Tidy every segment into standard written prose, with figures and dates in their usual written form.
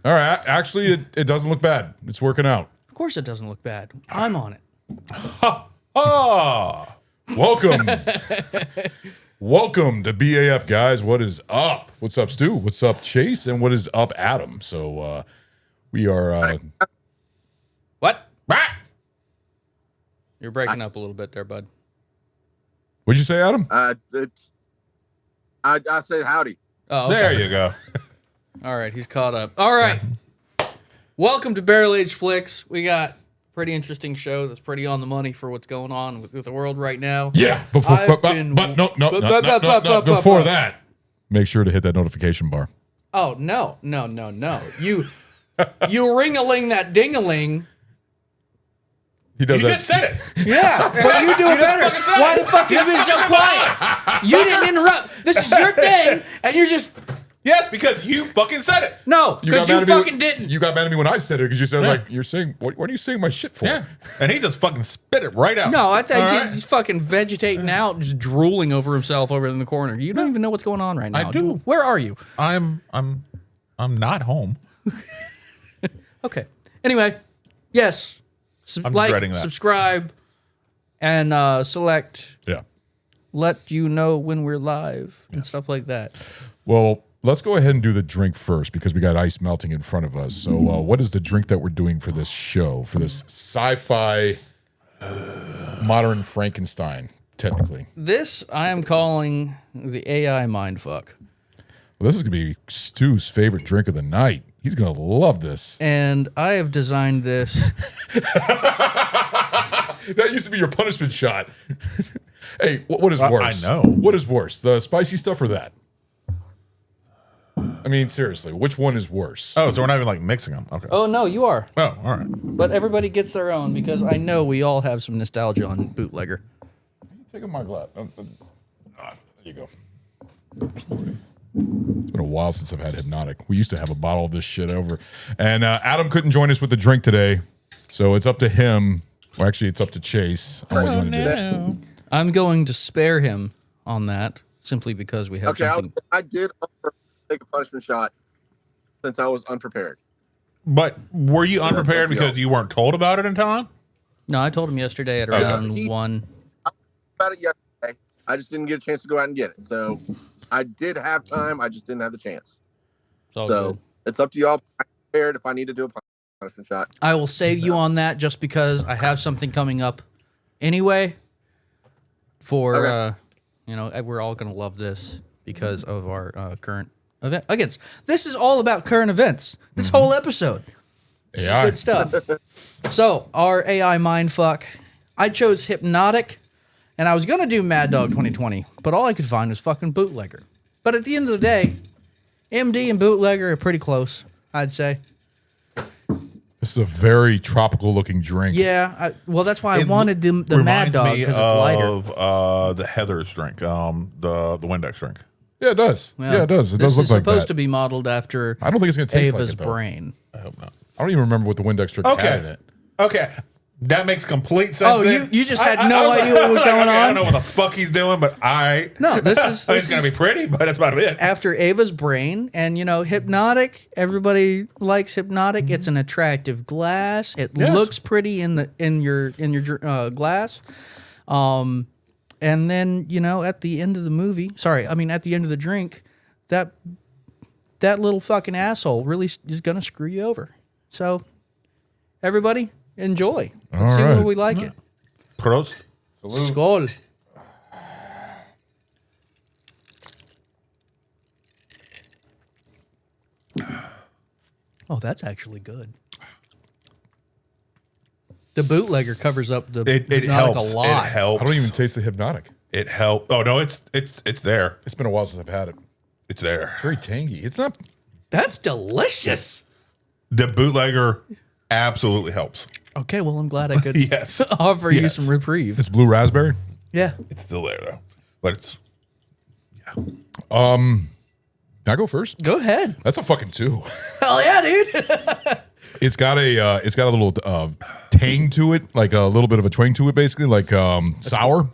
All right. Actually, it doesn't look bad. It's working out. Of course it doesn't look bad. I'm on it. Welcome. Welcome to BAF, guys. What is up? What's up, Stu? What's up, Chase? And what is up, Adam? So we are... What? You're breaking up a little bit there, bud. What'd you say, Adam? I said howdy. Oh, okay. There you go. All right, he's caught up. All right. Welcome to Barrel Age Flicks. We got a pretty interesting show that's pretty on the money for what's going on with the world right now. Yeah. Before that, make sure to hit that notification bar. Oh, no. You ring-a-ling that ding-a-ling. He does You that. just said it. Yeah, but you do it better. Why the fuck have you been so quiet? You didn't interrupt. This is your thing, and you're just... Yes, because you fucking said it. No, because you fucking didn't. You got mad at me when I said it because you said, like, you're saying, what are you saying my shit for? Yeah. And he just fucking spit it right out. No, I think All he's fucking vegetating out, just drooling over himself over in the corner. You don't even know what's going on right now. I do. Where are you? I'm not home. Okay. Anyway, yes. I'm Like, dreading that. subscribe, and select. Yeah. Let you know when we're live and stuff like that. Well, let's go ahead and do the drink first because we got ice melting in front of us. So what is the drink that we're doing for this show, for this sci-fi modern Frankenstein, technically? This I am calling the AI mindfuck. Well, this is going to be Stu's favorite drink of the night. He's going to love this. And I have designed this. That used to be your punishment shot. Hey, what is worse? I know. What is worse, the spicy stuff or that? I mean, seriously, which one is worse? Oh, so we're not even like mixing them. Okay. Oh, no, you are. Oh, all right. But everybody gets their own because I know we all have some nostalgia on Bootlegger. Taking my glass. There you go. It's been a while since I've had Hypnotic. We used to have a bottle of this shit over. And Adam couldn't join us with the drink today, so it's up to him. Well, actually, it's up to Chase. On what you want to do. I'm going to spare him on that simply because we have Okay, something. I did take a punishment shot since I was unprepared. But were you unprepared because you weren't told about it in time? No, I told him yesterday at around 1. About it yesterday. I just didn't get a chance to go out and get it. So I did have time. I just didn't have the chance. It's all So good. it's up to y'all. I'm prepared if I need to do a punishment shot. I will save you on that just because I have something coming up anyway. For, Okay. we're all going to love this because of our current event. Again, this is all about current events. This whole episode. This AI. is good stuff. So, our AI mindfuck. I chose Hypnotic, and I was going to do Mad Dog 2020, but all I could find was fucking Bootlegger. But at the end of the day, MD and Bootlegger are pretty close, I'd say. This is a very tropical looking drink. Yeah, well, that's why I wanted the Mad Dog because it's lighter. Of the Heather's drink, the Windex drink. Yeah, it does. Well, Yeah, it does. It does this look is like supposed that. to be modeled after I don't think it's going to taste Ava's like it, though. brain. I hope not. I don't even remember what the Windex drink had in it. Okay. That makes complete sense. Oh, then. you just had no idea what was going I on? don't know what the fuck he's doing, but No, this is it's gonna be pretty, but that's about it. after Ava's brain, and Hypnotic. Everybody likes Hypnotic. It's an attractive glass. It Yes. looks pretty in your glass. And then, at the end of the movie, at the end of the drink, that little fucking asshole really is going to screw you over. So, everybody, enjoy. Let's All see right. whether we like it. Prost. Skål. Oh, that's actually good. The bootlegger covers up the It hypnotic helps. a lot. It helps. I don't even taste the hypnotic. It helps. Oh no, it's there. It's been a while since I've had it. It's there. It's very tangy. It's not. That's delicious. The bootlegger absolutely helps. Okay, well, I'm glad I could Yes. offer you Yes. some reprieve. It's blue raspberry. Yeah. It's still there though, but it's Can I go first? Go ahead. That's a fucking 2. Hell yeah, dude. It's got a little tang to it, like a little bit of a twang to it, basically, like sour,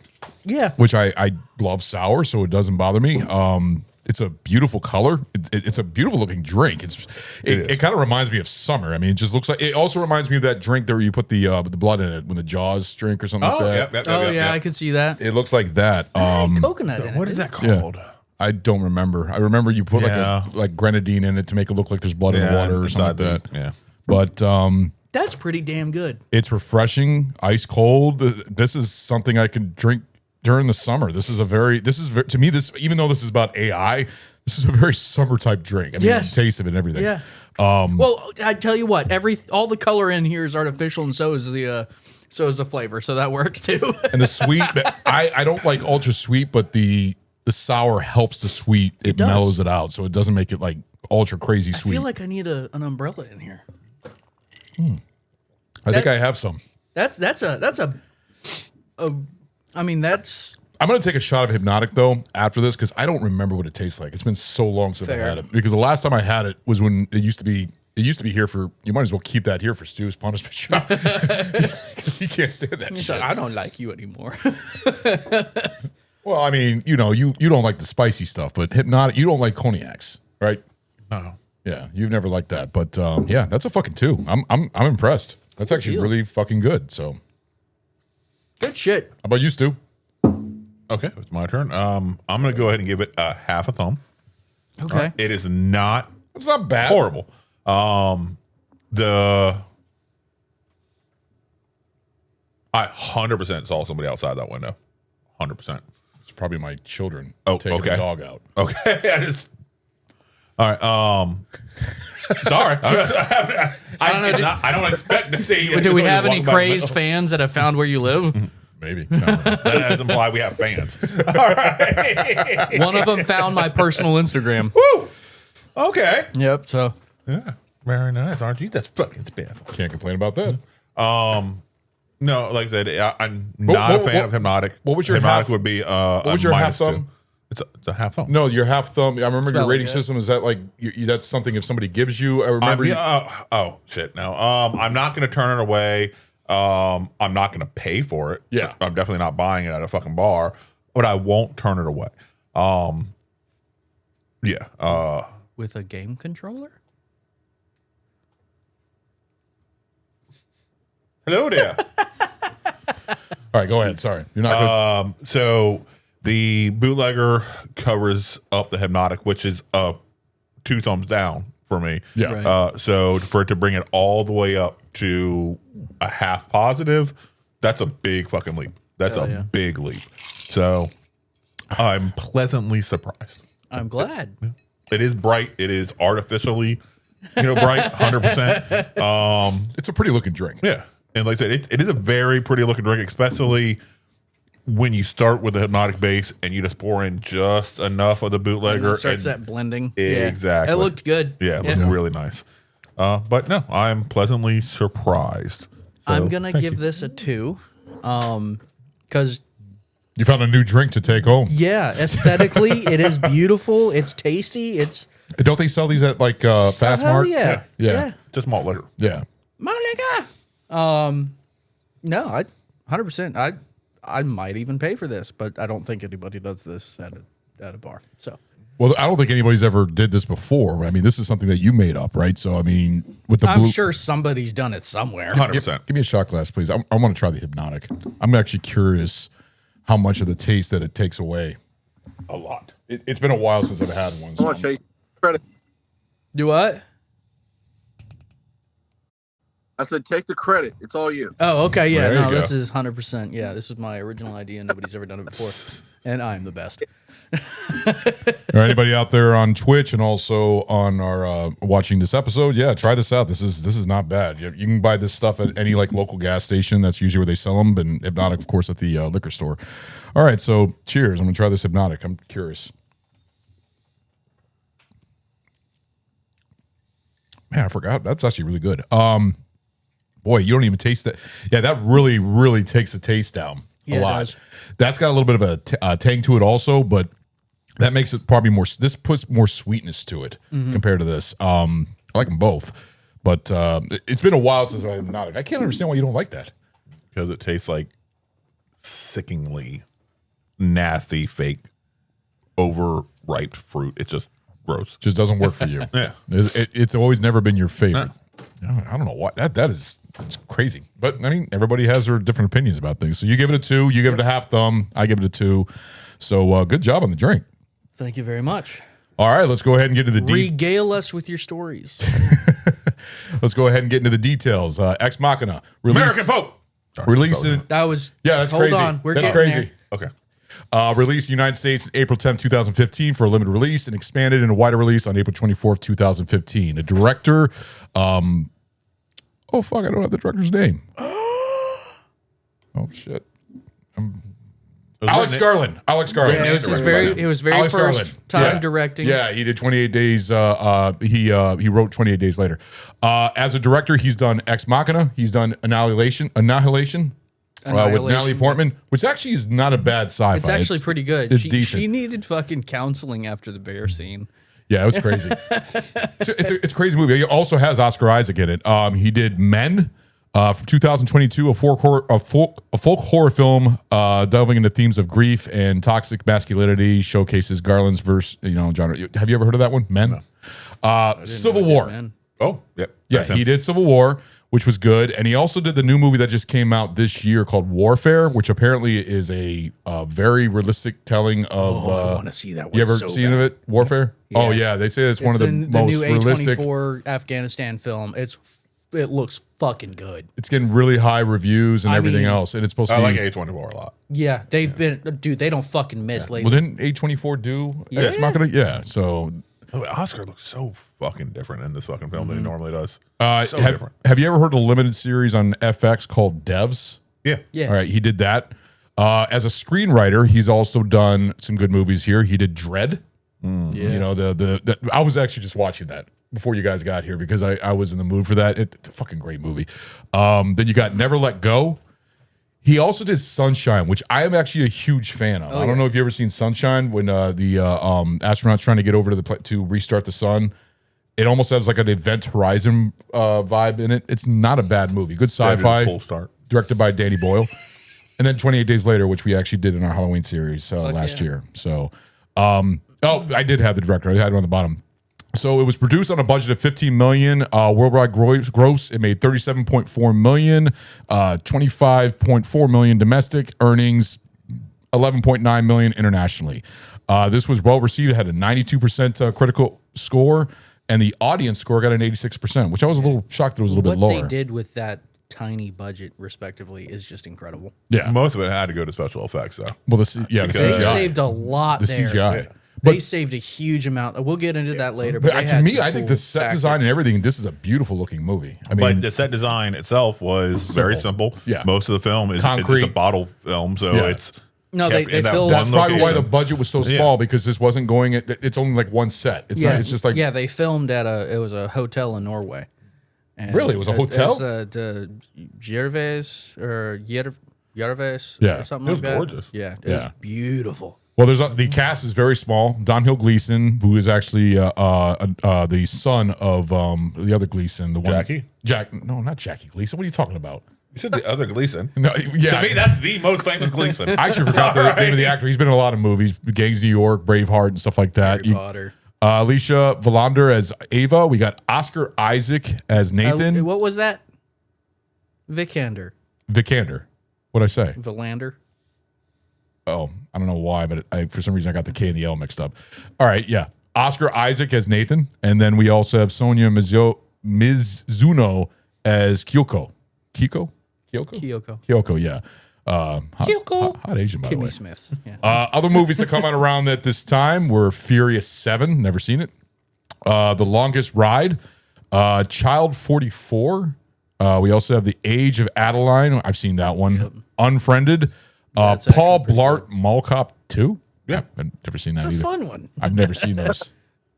Yeah. which I love sour, so it doesn't bother me. It's a beautiful color. It's a beautiful looking drink. It kind of reminds me of summer. I mean, it just looks like. It also reminds me of that drink there where you put the blood in it, when the Jaws drink or something like that. I could see that. It looks like that. Coconut in what it. is that called? I don't remember. I remember you put Yeah. like grenadine in it to make it look like there's blood in the water or something like that. Yeah. But That's pretty damn good. it's refreshing, ice cold. This is something I can drink during the summer. To me, even though this is about AI, this is a very summer type drink. I mean, Yes. the taste of it and everything. Yeah. Well, I tell you what, all the color in here is artificial, and so is the flavor, so that works too. And the sweet, I don't like ultra sweet, but the sour helps the sweet. It does. mellows it out, so it doesn't make it like ultra crazy I sweet. feel like I need an umbrella in here. I think I have some. That's I'm gonna take a shot of hypnotic though after this because I don't remember what it tastes like. It's been so long since Fair. I had it. Because the last time I had it was when it used to be. It used to be here for. You might as well keep that here for Stu's punishment shot because he can't stand that shit. I don't like you anymore. Well, I mean, you don't like the spicy stuff, but hypnotic. You don't like cognacs, right? Oh. Yeah, you've never liked that, but yeah, that's a fucking 2. I'm impressed. That's actually deal. really fucking good. So, Good shit. how about you, Stu? Okay, it's my turn. I'm gonna go ahead and give it a half a thumb. Okay. It is not It's not bad. horrible. I 100% saw somebody outside that window. 100%. It's probably my children Okay. taking the dog out. Okay, all right. Sorry, I don't expect to see. Do we have any walking by the crazed window. fans that have found where you live? Maybe. No. That doesn't imply we have fans. All right. One of them found my personal Instagram. Okay. Yep. So Yeah. Very nice, aren't you? That's fucking special. Can't complain about that. No, like I said, I'm not a fan of hypnotic. what was your hypnotic half- would be what was your half -2. thumb? It's a half thumb. No, your half thumb. I remember your about rating like that. system. Is that like that's something if somebody gives you? I remember. Oh shit! No, I'm not going to turn it away. I'm not going to pay for it. Yeah. I'm definitely not buying it at a fucking bar, but I won't turn it away. Yeah. with a game controller? Hello there. All right, go ahead. Sorry, you're not. Good. So the bootlegger covers up the hypnotic, which is 2 thumbs down for me. Yeah. Right. So for it to bring it all the way up to a half positive, that's a big fucking leap. That's Hell a yeah. big leap. So I'm pleasantly surprised. I'm glad. It is bright. It is artificially, bright, 100%. It's a pretty looking drink. Yeah. And like I said, it is a very pretty looking drink, especially when you start with the hypnotic base and you just pour in just enough of the bootlegger. It starts and- that blending. Exactly. Yeah. It looked good. Yeah, it looked really nice. But no, I'm pleasantly surprised. I'm gonna give this a 2, because You found a new drink to take home. yeah, aesthetically it is beautiful. It's tasty. It's Don't they sell these at like Fast hell Mart? yeah. Yeah. Just malt liquor. Yeah. Malika. No, I 100%. I might even pay for this, but I don't think anybody does this at a bar. So Well, I don't think anybody's ever did this before. I mean, this is something that you made up, right? So, I mean, with the I'm blue, sure somebody's done it somewhere. 100%. give me a shot glass, please. I want to try the hypnotic. I'm actually curious how much of the taste that it takes away. A lot. It's been a while since I've had one. I So want to chase credit. Do what? I said, take the credit. It's all you. Oh, okay. Yeah, There you no, go. this is 100%. Yeah, this is my original idea. Nobody's ever done it before. And I'm the best. or anybody out there on Twitch and also on our watching this episode, yeah, try this out. This is not bad. You can buy this stuff at any like local gas station. That's usually where they sell them. And hypnotic, of course, at the liquor store. All right, so cheers. I'm gonna try this hypnotic. I'm curious. Man, I forgot. That's actually really good. Boy, you don't even taste that. Yeah, that really, really takes the taste down Yeah, a it lot. does. That's got a little bit of a tang to it also, but that makes it probably more. This puts more sweetness to it compared to this. I like them both, but it's been a while since I've not. I can't understand why you don't like that. Because it tastes like sickeningly nasty, fake, overripe fruit. It's just gross. Just doesn't work for you. Yeah. It's always never been your favorite. I don't know why that's crazy, but I mean everybody has their different opinions about things. So you give it a 2, you give it a half thumb, I give it a 2. So good job on the drink. Thank you very much. All right, let's go ahead and get into the Regale us with your stories. let's go ahead and get into the details. Ex Machina American Pope. released in That was. yeah, that's hold crazy. on. We're That's getting crazy. there. Okay. Released in the United States in April 10th, 2015 for a limited release and expanded in a wider release on April 24th, 2015. The director, oh fuck, I don't have the director's name. Oh shit. Alex Garland. Alex Garland. Yeah, it was his very. It was very Alex first Garland. time Yeah. directing. Yeah, he did 28 Days. He wrote 28 Days Later. As a director, he's done Ex Machina. He's done Annihilation. With Natalie Portman, which actually is not a bad sci-fi. It's actually pretty good. It's she, decent. She needed fucking counseling after the bear scene. Yeah, it was crazy. It's a crazy movie. He also has Oscar Isaac in it. He did Men from 2022, a folk horror film delving into themes of grief and toxic masculinity, showcases Garland's genre. Have you ever heard of that one? Men. Civil War. Man. Oh, yep. Yeah, That's him. he did Civil War, which was good, and he also did the new movie that just came out this year called Warfare, which apparently is a very realistic telling of. I want to see that one. You ever so seen bad. of it? Warfare? Yeah. Oh yeah, they say it's one of the most new realistic. A24 Afghanistan film. It looks fucking good. It's getting really high reviews and I everything mean, else, and it's supposed to I be. like A24 a lot. Yeah, they've been dude. They don't fucking miss lately. Well, didn't A24 do Ex Machina? Yeah. So, Oh, Oscar looks so fucking different in this fucking film than he normally does. So have, different. have you ever heard of a limited series on FX called Devs? Yeah. Yeah. All right, he did that. As a screenwriter, he's also done some good movies here. He did Dread. Yeah. You know, the I was actually just watching that before you guys got here because I was in the mood for that. It's a fucking great movie. Then you got Never Let Go. He also did Sunshine, which I am actually a huge fan of. I don't know if you ever seen Sunshine when the astronauts trying to get over to to restart the sun. It almost has like an Event Horizon vibe in it. It's not a bad movie. Good sci-fi. Full start. Directed by Danny Boyle. And then 28 Days Later, which we actually did in our Halloween series last year. So, I did have the director. I had it on the bottom. So it was produced on a budget of $15 million worldwide gross. It made $37.4 million, $25.4 million domestic earnings, $11.9 million internationally. This was well received. It had a 92% critical score, and the audience score got an 86%, which I was a little shocked that it was a little bit What lower. they did with that tiny budget, respectively, is just incredible. Yeah. Most of it had to go to special effects, though. Well, the They CGI. saved a lot The there. CGI. They But- saved a huge amount. We'll get into that later. But they to had me, some I think cool the set design and tactics. everything, this is a beautiful looking movie. I mean, But the set design itself was very simple. Yeah. Most of the film is Concrete. it's a bottle film, so Yeah. it's No, kept they in that filled- one that's probably why the location. budget was so small because this wasn't going. It's only like one set. It's not. It's just like they filmed at it was a hotel in Norway. And Really? It was a hotel? It was the Gervais or Gervais Yeah. or something It like was that. gorgeous. Yeah, it Yeah. was beautiful. Well, there's the cast is very small. Donhill Gleason, who is actually the son of the other Gleason, the one Jackie? No, not Jackie Gleason. What are you talking about? You said the other Gleason. No, yeah. To me, that's the most famous Gleason. I actually forgot the name of the actor. He's been in a lot of movies, Gangs of New York, Braveheart, and stuff like that. Harry Potter. Alicia Vikander as Ava. We got Oscar Isaac as Nathan. What was that? Vikander. What'd I say? Valander. Oh, I don't know why, but for some reason I got the K and the L mixed up. All right, yeah. Oscar Isaac as Nathan. And then we also have Sonia Mizuno as Kyoko. Kyoko, yeah. Hot Asian, by the way. Kimmy Smith. Yeah. Other movies that come out around at this time were Furious 7. Never seen it. The Longest Ride. Child 44. We also have The Age of Adeline. I've seen that one. Yep. Unfriended. That's Paul actually Blart Mall Cop 2. Yeah. I've never seen that A either. fun one. I've never seen those.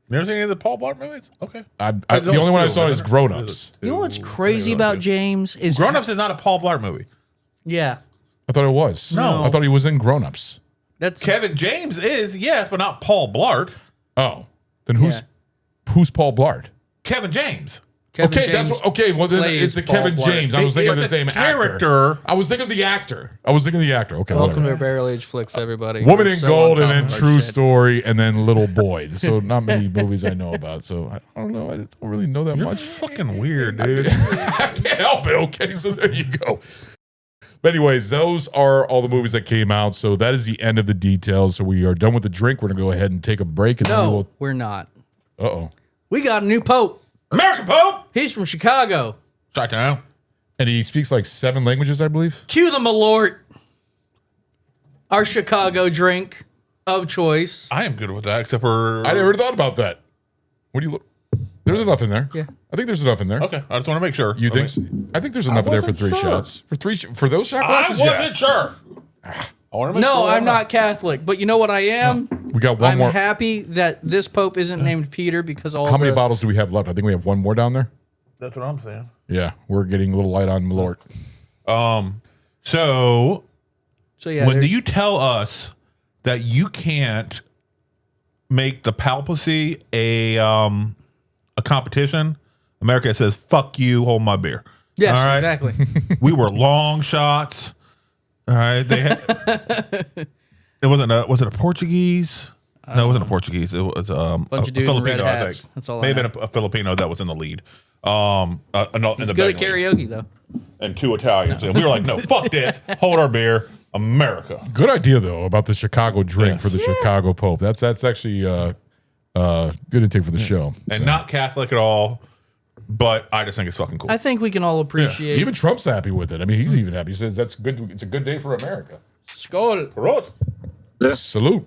Never seen any of the Paul Blart movies? Okay. The only one I saw is Grown Ups. You know what's crazy about James is Grown Ups is not a Paul Blart movie. Yeah, I thought it was. No. I thought he was in Grown Ups. that's Kevin James is, yes, but not Paul Blart. Oh. Then who's Paul Blart? Kevin James. Kevin Okay, James that's okay. Well, then plays it's the Paul Kevin Blart. James. I was thinking of the It's a same character. actor. I was thinking of the actor. Okay, Welcome whatever. to Barrel Age Flicks, everybody. Woman We're in so Gold, on and top then of our True shit. Story, and then Little Boy. So not many movies I know about. So I don't know. I don't really know that You're much. fucking weird, dude. I can't help it. Okay, so there you go. But anyways, those are all the movies that came out. So that is the end of the details. So we are done with the drink. We're gonna go ahead and take a break, and then we No, will. we're not. Uh-oh. We got a new pope. American Pope. He's from Chicago. Shut down. And he speaks like 7 languages, I believe. Cue the Malort. Our Chicago drink of choice. I am good with that, except for I never thought about that. What do you look? There's enough in there. Yeah. I think there's enough in there. Okay, I just want to make sure. You think? So? I think there's enough in there for wasn't 3 sure. shots. For those shot I glasses. wasn't sure. I want to make No, sure I'm not Catholic, but you know what I am? We got one I'm more. happy that this pope isn't named Peter because all How many the- bottles do we have left? I think we have one more down there. That's what I'm saying. Yeah, we're getting a little light on Malort. So So yeah, when there's- you tell us that you can't make the papacy a competition, America says, "Fuck you, hold my beer." yes, All right? exactly. We were long shots. All right, they had. It wasn't a. Was it a Portuguese? No, it wasn't a Portuguese. It was Bunch of dudes in red Filipino. I hats. think That's all I may have know. been a Filipino that was in the lead. In He's the good at betting league. karaoke though. And 2 Italians, and we were like, "No, fuck this. Hold our beer, America." Good idea though about the Chicago drink Yes. for the Chicago Pope. That's actually good intake for the show. And So. not Catholic at all, but I just think it's fucking cool. I think we can all appreciate. Even Trump's happy with it. I mean, he's even happy. He says that's good. It's a good day for America. Skål. Prost. Salute.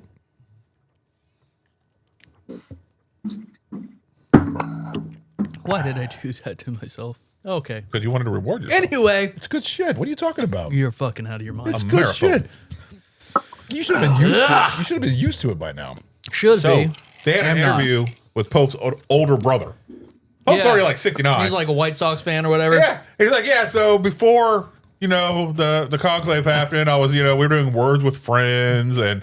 Why did I do that to myself? Okay. Because you wanted to reward yourself. Anyway, It's good shit. What are you talking about? you're fucking out of your mind. It's America. good shit. You should have been used to it. You should have been used to it by now. Should So be. they had an I'm not. interview with Pope's older brother. Pope's Yeah. already like 69. He's like a White Sox fan or whatever. yeah. He's like, yeah. So before the conclave happened, I was we were doing words with friends and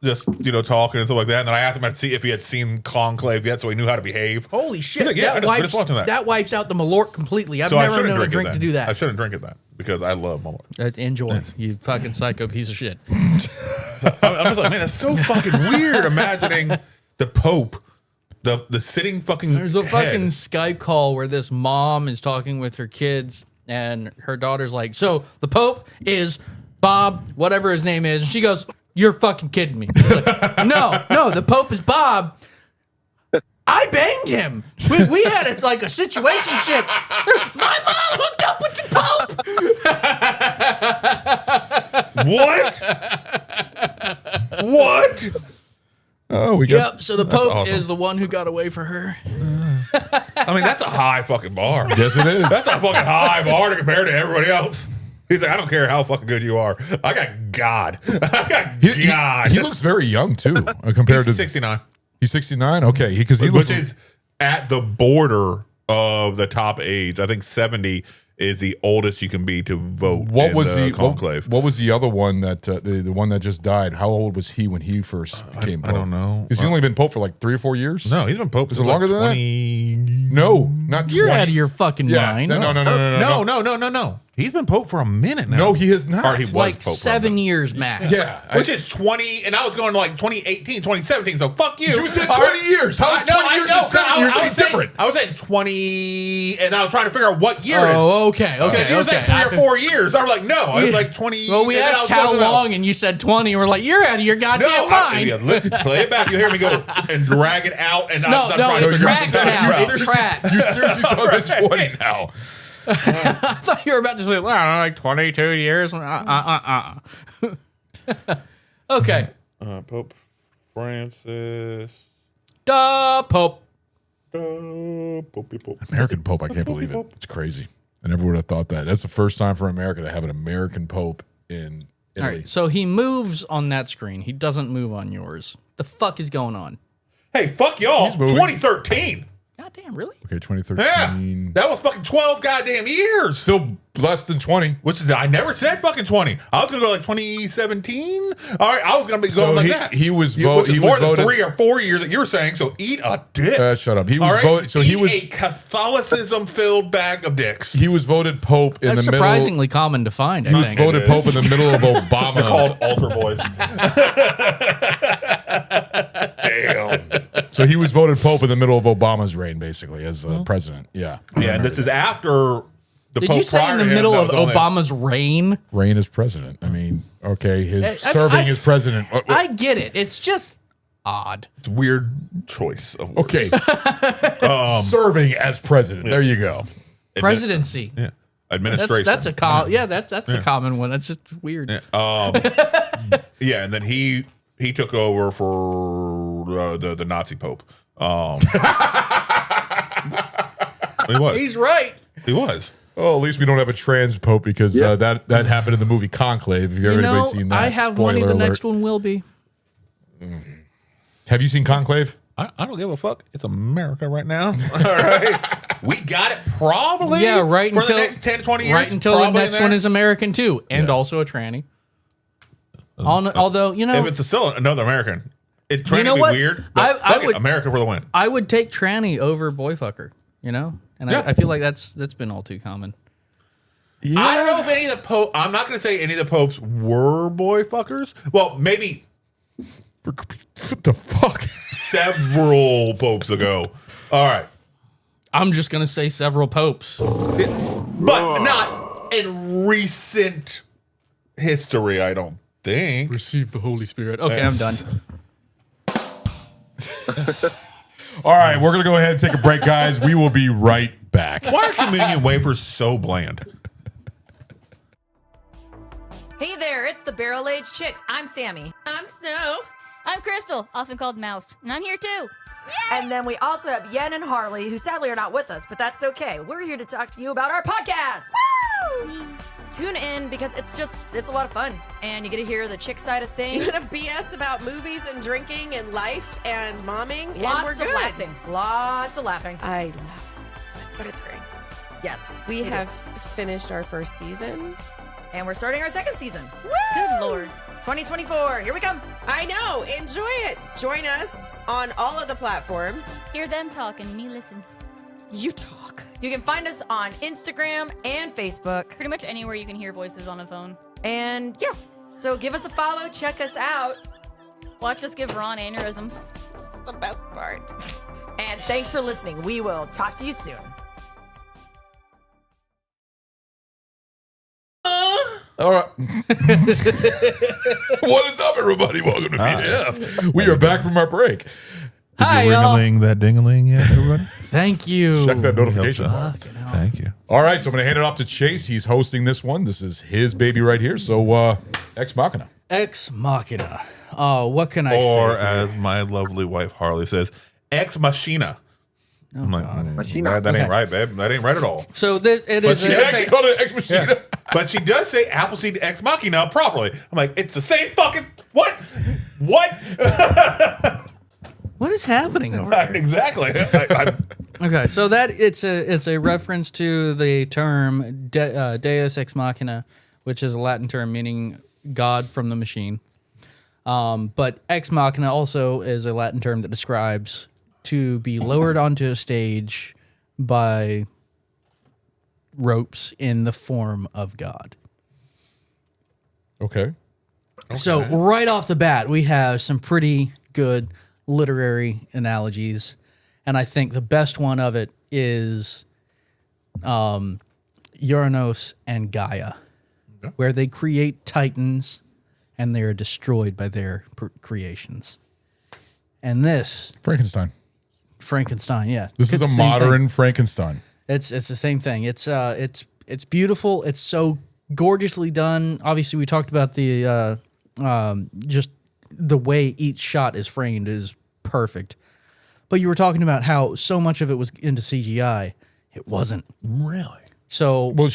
just talking and stuff like that. And then I asked him to see if he had seen conclave yet, so he knew how to behave. Holy shit! He's like, yeah, I that just wipes finished watching that. that wipes out the Malort completely. I've So I never shouldn't known a drink drink it to then. do I that. shouldn't drink it then because I love Malort. Enjoy, you fucking psycho piece of shit. I'm just like, man, it's so fucking weird imagining the Pope, the sitting fucking. There's a head. fucking Skype call where this mom is talking with her kids, and her daughter's like, "So the Pope is Bob, whatever his name is," and she goes, "You're fucking kidding me." She's like, no, the Pope is Bob. I banged him. We had a situationship. My mom hooked up with the Pope. What? Oh, we got. Yep. So the Pope awesome. is the one who got away for her. I mean, that's a high fucking bar. Yes, it is. That's a fucking high bar to compare to everybody else. He's like, I don't care how fucking good you are. I got God. I got God. He looks very young too, compared He's to. 69. He's 69. Okay, because he looks. Which is at the border of the top age. I think 70 is the oldest you can be to vote. What in was the the conclave? what was the other one that the one that just died? How old was he when he first became pope? I don't know. Because he's only been pope for like 3 or 4 years. No, he's been pope. Is it longer than that? 20... No, not 20. You're out of your fucking Yeah, mind. No. He's been pope for a minute now. No, he has not. Or he was Like pope for a 7 minute. years max. Yeah, Which is 20, and I was going to like 2018, 2017, so fuck you. You said All 20 years. How is 20 years and 7 years any different? I was saying 20, and I was trying to figure out what year it is. Oh, okay. Because you were saying 3 or 4 years. I was like, no. I was like 20. Well, we and then I asked was how looking up. long, and you said 20. We're like, you're out of your goddamn No, mind. play it back. You hear me go and drag it out, and No, I'm no, trying to it figure out tracks exactly now. how- It tracks. You seriously saw the 20 now. I thought you were about to say, well, I don't know, like 22 years. Okay. Pope Francis. Pope. Pope. American pope. I can't believe it. It's crazy. I never would have thought that. That's the first time for America to have an American pope in All Italy. right. So he moves on that screen. He doesn't move on yours. The fuck is going on? Hey, fuck y'all. He's moving. 2013. God damn, really? Okay, Yeah. 2013. That was fucking 12 goddamn years. Still less than 20. Which is, I never said fucking 20. I was going to go like 2017. All right, I was going to be going like that. he was Which is he more was than voted. 3 or 4 years that you're saying, so eat a dick. Shut up. He was All right? voted. So Eat he was a Catholicism-filled bag of dicks. he was voted pope in That's the middle. surprisingly common to find. He was I think. voted pope in the middle of Obama. Called altar boys. Damn. So he was voted pope in the middle of Obama's reign, basically, as president. Yeah. Yeah, and this is after the Did Pope you say prior in to the him middle that of was on there. Obama's reign? Reign as president. I mean, okay, his I- serving I- as president. I get it. It's just odd. It's a weird choice of words. Okay. Serving as president. There you go. Presidency. Yeah. Administration. That's a that's a common one. That's just weird. Yeah, and then he took over for the Nazi Pope. He was. He's right. He was. Well, at least we don't have a trans pope because that happened in the movie Conclave. Have you You everybody know, seen that? I have Spoiler money. The alert. next one will be. Have you seen Conclave? I don't give a fuck. It's America right now. All right. We got it probably Yeah, right for until the next 10, 20 years. Right until the probably next there. one is American too, and also a tranny. Although you know, If it's still another American, it's trying You know to be what? weird. But I fuck it, would- America for the win. I would take tranny over boyfucker. You know, and Yeah. I feel like that's been all too common. Yeah. I don't know if any of the popes. I'm not going to say any of the popes were boy fuckers. Well, maybe What the fuck? several popes ago. All right, I'm just gonna say several popes. but not in recent history. I don't think. Receive the Holy Spirit. Okay, I'm done. All right, we're going to go ahead and take a break, guys. We will be right back. Why are communion wafers so bland? Hey there, it's the Barrel Age Chicks. I'm Sammy. I'm Snow. I'm Crystal, often called Moused, and I'm here too. And then we also have Yen and Harley, who sadly are not with us, but that's okay. We're here to talk to you about our podcast. Woo! Tune in because it's a lot of fun. And you get to hear the chick side of things. You're gonna BS about movies and drinking and life and momming, and we're Lots of good. laughing. Lots of laughing. I laugh, but it's great. Yes. We it have is. finished our first season. And we're starting our second season. Good lord. 2024. Here we come. I know. Enjoy it. Join us on all of the platforms. Hear them talk and me listen. You talk. You can find us on Instagram and Facebook. Pretty much anywhere you can hear voices on a phone. And yeah. So give us a follow. Check us out. Watch us give Ron aneurysms. It's the best part. And thanks for listening. We will talk to you soon. All right. What is up, everybody? Welcome to BDF. We are back from our break. Hi, y'all. that dingaling yet, everybody? Thank you. Check that notification. Thank you. All right, so I'm going to hand it off to Chase. He's hosting this one. This is his baby right here. So, Ex Machina. Ex Machina. Oh, what can I Or say? as my lovely wife Harley says, Ex Machina. I'm like, Machina. that ain't Okay. right, babe. That ain't right at all. So it is. she He A, does actually called it Ex Machina. Yeah. But she does say Appleseed Ex Machina properly. I'm like, it's the same fucking what? What? What is happening over here? Exactly. Okay, so that it's a reference to the term Deus Ex Machina, which is a Latin term meaning God from the machine. But Ex Machina also is a Latin term that describes to be lowered onto a stage by ropes in the form of God. Okay. So right off the bat, we have some pretty good literary analogies, and I think the best one of it is Uranus and Gaia, where they create titans and they are destroyed by their creations. And this Frankenstein. Yeah, This is a Same thing. modern Frankenstein. It's the same thing. It's beautiful. It's so gorgeously done. Obviously, we talked about the just the way each shot is framed is perfect. But you were talking about how so much of it was into CGI. It wasn't. Really? So, Well,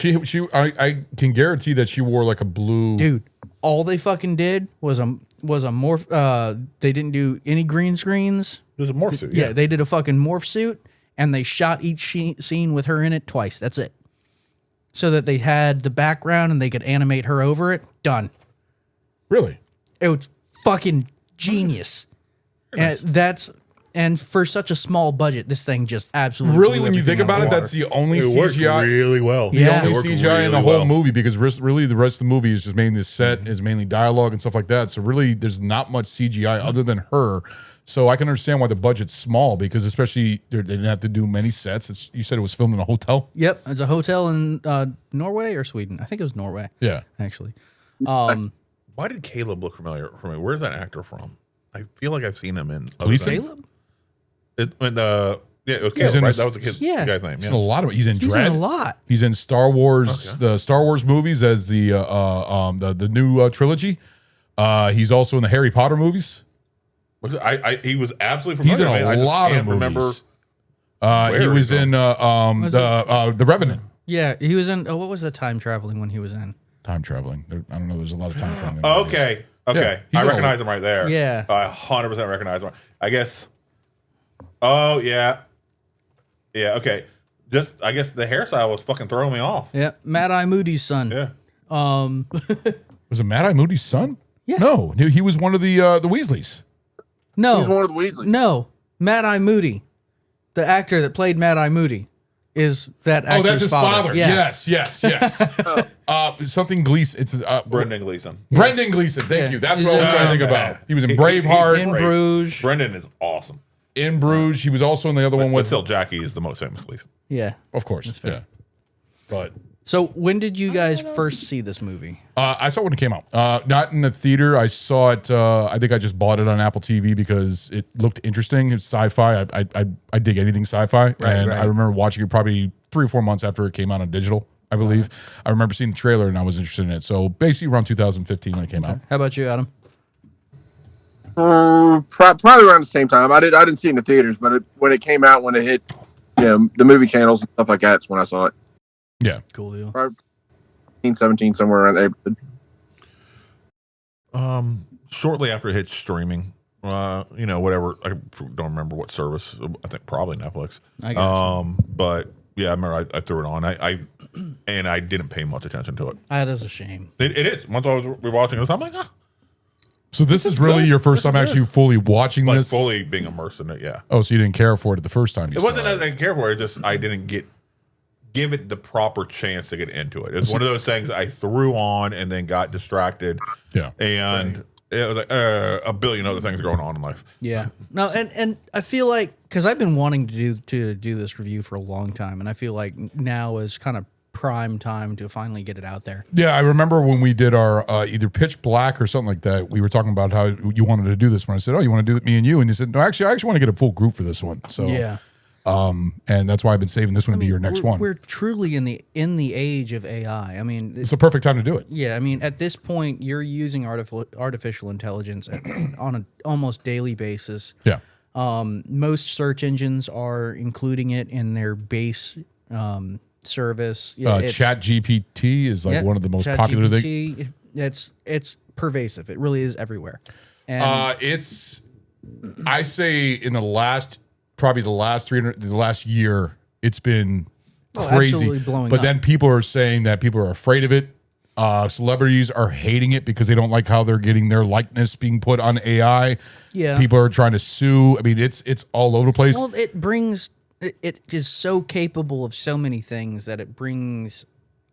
I can guarantee that she wore like a blue. dude, all they fucking did was a morph. They didn't do any green screens. There's a morph suit. Yeah, they did a fucking morph suit, and they shot each scene with her in it twice. That's it. So that they had the background and they could animate her over it. Done. Really? It was fucking genius. And for such a small budget, this thing just absolutely Really, blew when you everything think out of about it, the that's water. the only It worked CGI. really well. The Yeah. only It worked CGI in the really whole well. movie, because really the rest of the movie is just mainly the set, is mainly dialogue and stuff like that. So really, there's not much CGI other than her. So I can understand why the budget's small, because especially they didn't have to do many sets. You said it was filmed in a hotel. Yep, it's a hotel in Norway or Sweden. I think it was Norway. Yeah. Actually. Why did Caleb look familiar for me? Where's that actor from? I feel like I've seen him in other Gleason? things. Caleb? It was He's Caleb, in right? this- That was the kid, Yeah. the guy's name. He's in a lot of. He's in He's Dread. in a lot. He's in Star Wars, the Star Wars movies as the new trilogy. He's also in the Harry Potter movies. He was absolutely familiar. He's in to me. I a just lot of can't remember. movies. He where was he's in the Revenant. Yeah, he was in. Oh, what was the time traveling when he was in? Time traveling. I don't know. There's a lot of time traveling. Oh, movies. okay. Yeah, he's I in a- recognize him right there. Yeah. I 100% recognize him. I guess. Oh, yeah. Yeah, okay. I guess the hairstyle was fucking throwing me off. Yeah, Mad Eye Moody's son. Yeah. Was it Mad Eye Moody's son? Yeah. No, he was one of the Weasleys. No, He's one of the Weasleys. no, Mad Eye Moody, the actor that played Mad Eye Moody, is that actor's Oh, that's his father. Yeah. Yes. Something Gleason. It's Brendan Gleeson. Brendan Gleason. Thank Yeah. you. That's He's what I was in, trying to think about. He was in Braveheart, in Great. Bruges. Brendan is awesome. in Bruges. He was also in the other one But with, still, Jackie is the most famous Gleason. Yeah. of course. Yeah. But So when did you guys first see this movie? I saw it when it came out. Not in the theater. I saw it. I think I just bought it on Apple TV because it looked interesting. It's sci-fi. I dig anything sci-fi, and right. I remember watching it probably 3 or 4 months after it came out on digital. I believe. I remember seeing the trailer and I was interested in it. So basically around 2015 when it came out. How about you, Adam? Probably around the same time. I didn't see it in the theaters, but when it came out, when it hit, the movie channels and stuff like that, that's when I saw it. Yeah. Cool deal. 17, somewhere around there. Shortly after it hit streaming, whatever. I don't remember what service. I think probably Netflix. I got But yeah, I remember I threw it on. I didn't pay much attention to it. That is a shame. It is. Once I was rewatching this, I'm like, So this is really your first time actually fully watching like this? fully being immersed in it. Yeah. Oh, so you didn't care for it the first time you It saw wasn't that I didn't care for it. Just I didn't give it the proper chance to get into it. It's one of those things I threw on and then got distracted. Yeah. And it was like a billion other things going on in life. Yeah. No, and I feel like because I've been wanting to do this review for a long time, and I feel like now is kind of prime time to finally get it out there. Yeah, I remember when we did our either Pitch Black or something like that, we were talking about how you wanted to do this one. I said, oh, you want to do it, me and you? And you said, no, actually, I want to get a full group for this one. So Yeah. and that's why I've been saving this one to be your next one. We're truly in the age of AI. I mean, It's the perfect time to do it. yeah. I mean, at this point, you're using artificial intelligence on an almost daily basis. Yeah. Most search engines are including it in their base service. Yeah, Chat GPT is like one of the most popular things. It's pervasive. It really is everywhere. And It's I say in the last year, it's been crazy. absolutely blowing but up. then people are saying that people are afraid of it. Celebrities are hating it because they don't like how they're getting their likeness being put on AI. Yeah. People are trying to sue. I mean, it's all over the place. Well, it is so capable of so many things that it brings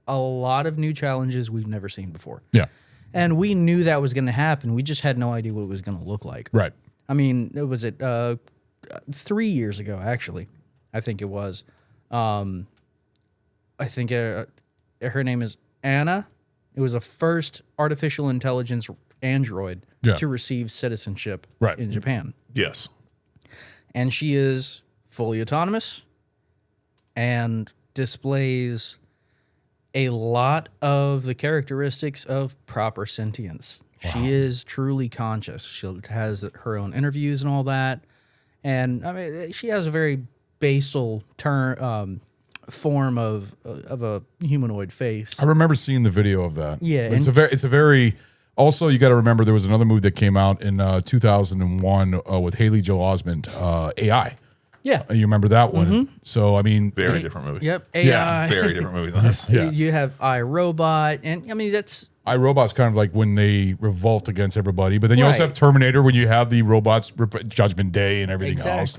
a lot of new challenges we've never seen before. Yeah. And we knew that was going to happen. We just had no idea what it was going to look like. Right. I mean, it was 3 years ago, actually. I think it was. I think her name is Anna. It was the first artificial intelligence android to receive citizenship in Japan. Yes. And she is fully autonomous and displays a lot of the characteristics of proper sentience. Wow. She is truly conscious. She has her own interviews and all that. And I mean, she has a very basal form of a humanoid face. I remember seeing the video of that. Yeah, It's a very also, you got to remember there was another movie that came out in 2001 with Haley Joel Osment, AI. Yeah. You remember that one? So, I mean, Very different movie. Yep. AI. Yeah, Very different movie than this. Yeah. You have iRobot, and I mean that's iRobot's kind of like when they revolt against everybody, but then you also Right. have Terminator when you have the robots, Judgment Day, and everything else.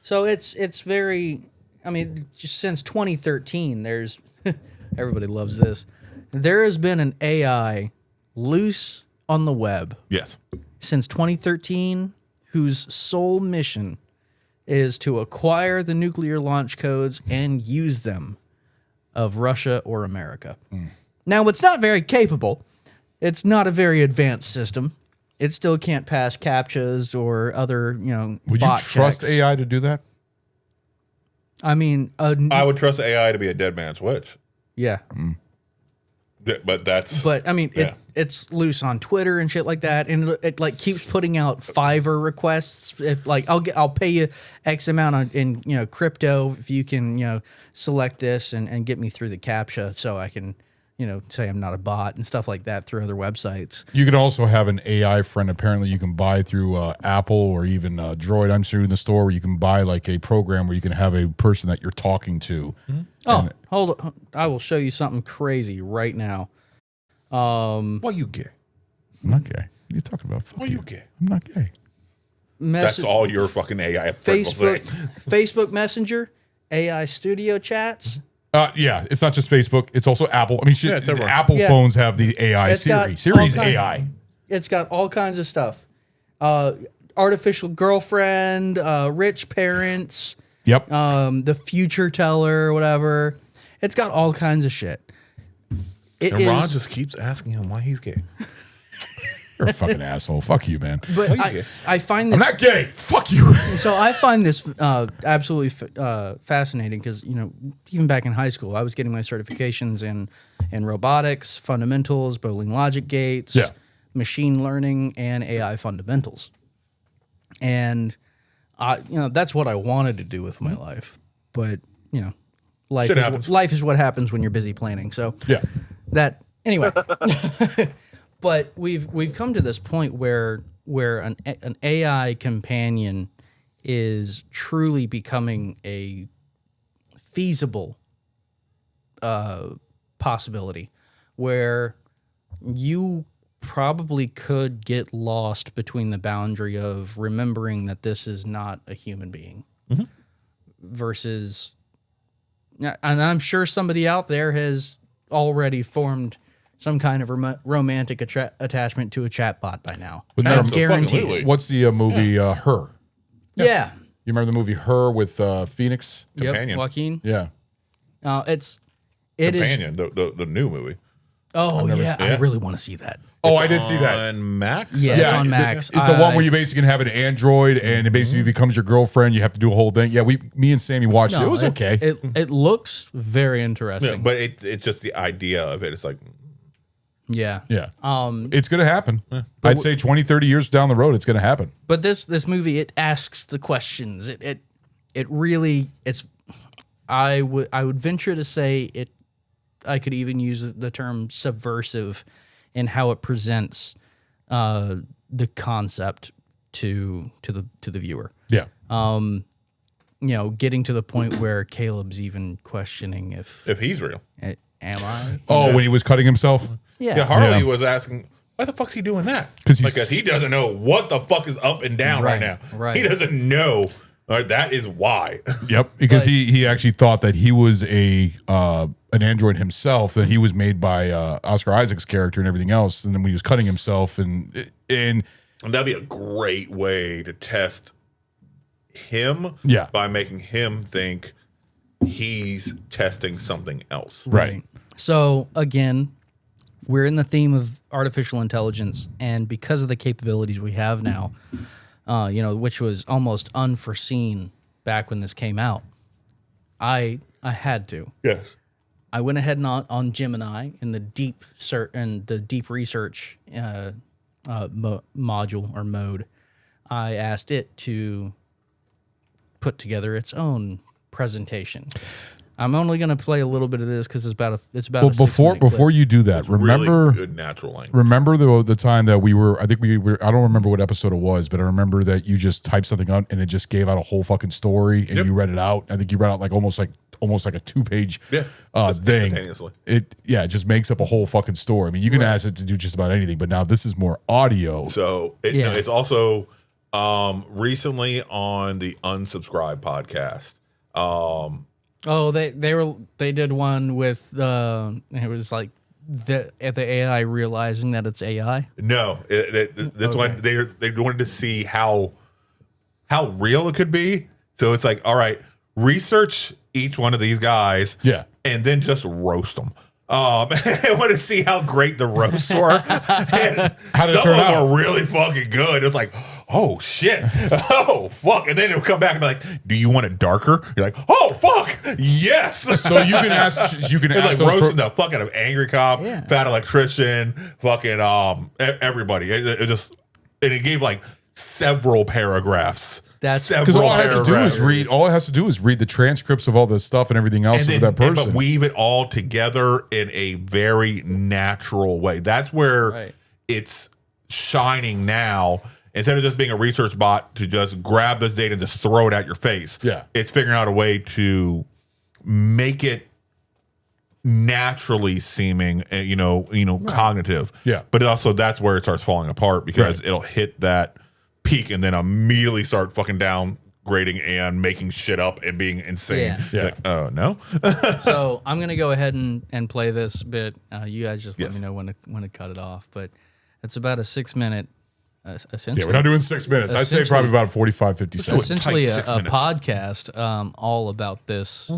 So it's very. I mean, just since 2013, there's everybody loves this. There has been an AI loose on the web Yes. since 2013, whose sole mission is to acquire the nuclear launch codes and use them of Russia or America. Now, it's not very capable. It's not a very advanced system. It still can't pass CAPTCHAs or other, Would you bot trust checks. AI to do that? I mean, I would trust AI to be a dead man's witch. yeah. But that's. But I mean, Yeah. it's loose on Twitter and shit like that, and it like keeps putting out Fiverr requests. If like I'll pay you X amount in crypto if you can select this and get me through the CAPTCHA, so I can say I'm not a bot and stuff like that through other websites. You can also have an AI friend. Apparently, you can buy through Apple or even Droid. I'm sure in the store where you can buy like a program where you can have a person that you're talking to. Oh, hold on! I will show you something crazy right now. What you gay? I'm not gay. What are you talking about? Fuck What you gay? I'm not gay. That's all your fucking AI friend will say. Facebook Messenger, AI Studio chats. Yeah, it's not just Facebook. It's also Apple. I mean, shit. Yeah, it's everywhere. Apple Yeah. phones have the AI It's got Siri's all kind- AI. It's got all kinds of stuff. Artificial girlfriend, rich parents, Yep. the future teller, whatever. It's got all kinds of shit. It And Ron is- just keeps asking him why he's gay. You're a fucking asshole. Fuck you, man. but I find I'm this not gay. Fuck you. so I find this absolutely fascinating because even back in high school I was getting my certifications in robotics, fundamentals, Boolean logic gates, Yeah. machine learning, and AI fundamentals, and that's what I wanted to do with my life, but life Shit happens. is what happens when you're busy planning. So Yeah. that anyway. But we've come to this point where an AI companion is truly becoming a feasible possibility, where you probably could get lost between the boundary of remembering that this is not a human being versus, and I'm sure somebody out there has already formed some kind of romantic attachment to a chatbot by now. But I no, guarantee absolutely. it. What's the movie Her? Yeah. You remember the movie Her with Phoenix? Companion. Yep. Joaquin. Yeah. It is. Companion, the new movie. Oh yeah, I Yeah. really want to see that. Oh, I did see that. On Max? Yeah. It's on Max. It's the one where you basically can have an android and it basically becomes your girlfriend. You have to do a whole thing. Yeah, me and Sammy watched it. It was okay. It looks very Yeah, interesting. but it's just the idea of it. It's like, Yeah. yeah. It's going to happen. I'd say 20, 30 years down the road, it's going to happen. But this movie, it asks the questions. It really I would venture to say it. I could even use the term subversive in how it presents the concept to the viewer. Yeah. Getting to the point where Caleb's even questioning if he's real. am I? Oh, when he was cutting himself? Yeah, Harley Yeah. was asking, why the fuck's he doing that? 'Cause he's- Because he doesn't know what the fuck is up and down right, now. right. He doesn't know. That is why. Yep, because But- he actually thought that he was an android himself, that he was made by Oscar Isaac's character and everything else, and then when he was cutting himself and And that'd be a great way to test him Yeah. by making him think he's testing something else. right. So again, we're in the theme of artificial intelligence, and because of the capabilities we have now, which was almost unforeseen back when this came out, I had to. Yes. I went ahead and on Gemini in the deep research module or mode. I asked it to put together its own presentation. I'm only going to play a little bit of this because it's about Well, a 6-minute before clip. you do that, remember Really good natural language. remember the time that I think we were, I don't remember what episode it was, but I remember that you just typed something out and it just gave out a whole fucking story and Yep. you read it out. I think you read out almost like a 2-page Yeah. Just thing. instantaneously. It just makes up a whole fucking story. I mean, you can ask it to do just about anything, but now this is more audio. So Yeah. it's also recently on the Unsubscribe podcast. They did one with it was like the AI realizing that it's AI. No, that's when they wanted to see how real it could be. So it's like, all right, research each one of these guys, Yeah. and then just roast them. I want to see how great the roasts were. And How did it some turn of them out? were really fucking good. It's like, oh shit, oh fuck, and then it'll come back and be like, do you want it darker? You're like, oh fuck, yes. So you can ask It's like those roasting the fuck out of Angry Cop, Yeah. Fat Electrician, fucking everybody. It just, and it gave like several paragraphs. That's- because several all it has to do paragraphs. is read. All it has to do is read the transcripts of all this stuff and everything else and of then, that person. but weave it all together in a very natural way. That's where Right. it's shining now. Instead of just being a research bot to just grab this data and just throw it at your face. Yeah. It's figuring out a way to make it naturally seeming, cognitive. Yeah. But also that's where it starts falling apart because Right. it'll hit that peak and then immediately start fucking downgrading and making shit up and being insane. Yeah. Like, oh, no? So I'm gonna go ahead and play this bit. You guys just let Yes. me know when to cut it off. But it's about a 6-minute. Essentially, yeah, we're not doing 6 minutes. I'd say Essentially- probably about 45, 50 seconds. essentially Tight a 6 minutes. podcast all about this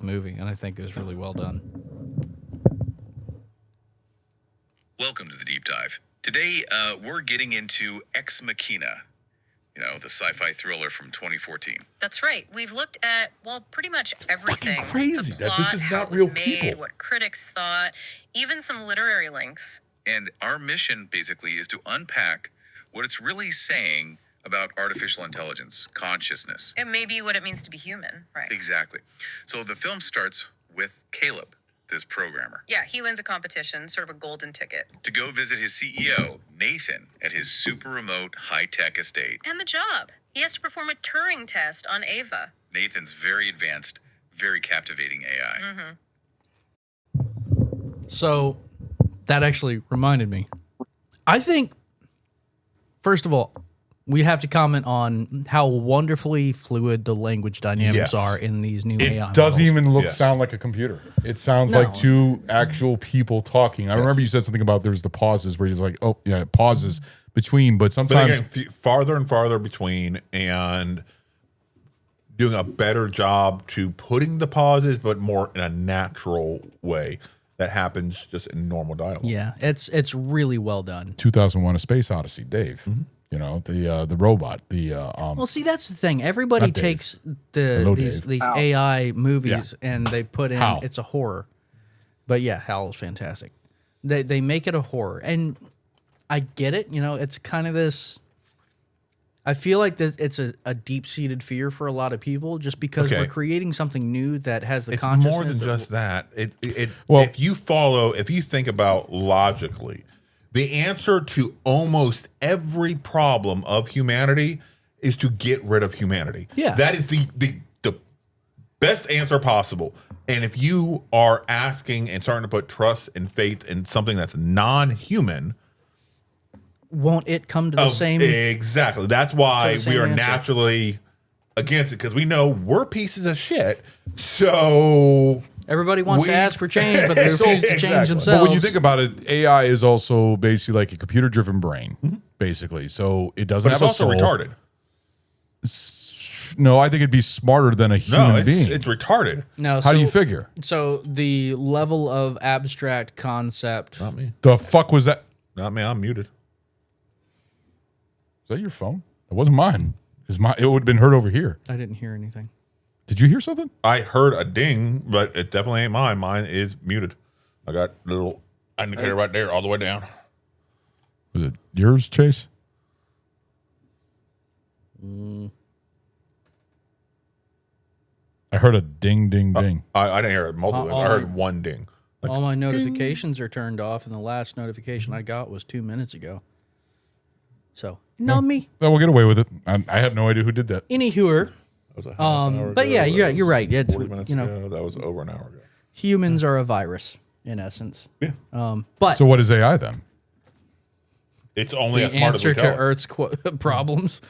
movie, and I think it was really well done. Welcome to the deep dive. Today, we're getting into Ex Machina, the sci-fi thriller from 2014. That's right. We've looked at, pretty much everything. crazy The that this plot, is how not it was real made, people. What critics thought, even some literary links. And our mission, basically, is to unpack what it's really saying about artificial intelligence, consciousness. And maybe what it means to be human, right? Exactly. So the film starts with Caleb, this programmer, Yeah, he wins a competition, sort of a golden ticket. to go visit his CEO, Nathan, at his super remote high-tech estate. And the job. He has to perform a Turing test on Ava. Nathan's very advanced, very captivating AI. So that actually reminded me. I think, first of all, we have to comment on how wonderfully fluid the language dynamics Yes. are in these new AI Doesn't models. even Yes. sound like a computer. It sounds No. like two actual people talking. I remember you said something about there's the pauses where he's like, oh yeah, it pauses between, but But sometimes again, farther and farther between and doing a better job to putting the pauses, but more in a natural way that happens just in normal dialogue. Yeah, it's really well done. 2001: A Space Odyssey, Dave. The robot, Well, see, that's the thing. Everybody Not Dave. takes Hello, these Dave. these Hal. AI movies and they put in Hal. it's a horror. But yeah, Hal is fantastic. They make it a horror, and I get it. It's kind of this. I feel like it's a deep seated fear for a lot of people, just because Okay. we're creating something new that has the It's consciousness. more than of- just that. Well- If you think about logically, The answer to almost every problem of humanity is to get rid of humanity. Yeah. That is the best answer possible. And if you are asking and starting to put trust and faith in something that's non-human, won't it come to the same? Exactly. That's why we are answer. naturally against it, because we know we're pieces of shit. So Everybody wants to ask for change, but they refuse to change themselves. But when you think about it, AI is also basically like a computer-driven brain, basically. So it doesn't but have it's a also soul. retarded. No, I think it'd be smarter than a human being. It's retarded. No, How do you figure? So the level of abstract concept. Not me. The fuck was that? Not me. I'm muted. Is that your phone? It wasn't mine. Because it would have been heard over here. I didn't hear anything. Did you hear something? I heard a ding, but it definitely ain't mine. Mine is muted. I got a little indicator right there, all the way down. Was it yours, Chase? I heard a ding, ding, ding. I didn't hear it multiple. I heard one ding. All my notifications are turned off, and the last notification I got was 2 minutes ago. So, me. Well, we'll get away with it. I have no idea who did that. Anywhoer, That was a half an hour but ago. yeah, That you're was right. It's 40 minutes ago. That was over an hour ago. humans are a virus in essence. Yeah. But So what is AI then? It's only the as smart as we answer tell to it. Earth's problems.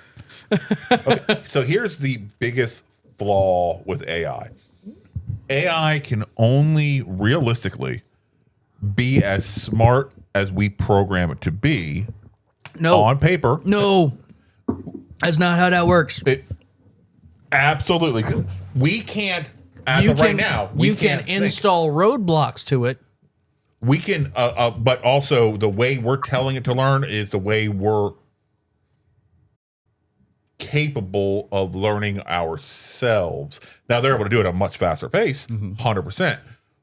So here's the biggest flaw with AI. AI can only realistically be as smart as we program it to be No, on paper. no, that's not how that works. It absolutely. We can't. As of right now, we you can't can think. install roadblocks to it. We can, but also the way we're telling it to learn is the way we're capable of learning ourselves. Now they're able to do it at a much faster pace, 100%,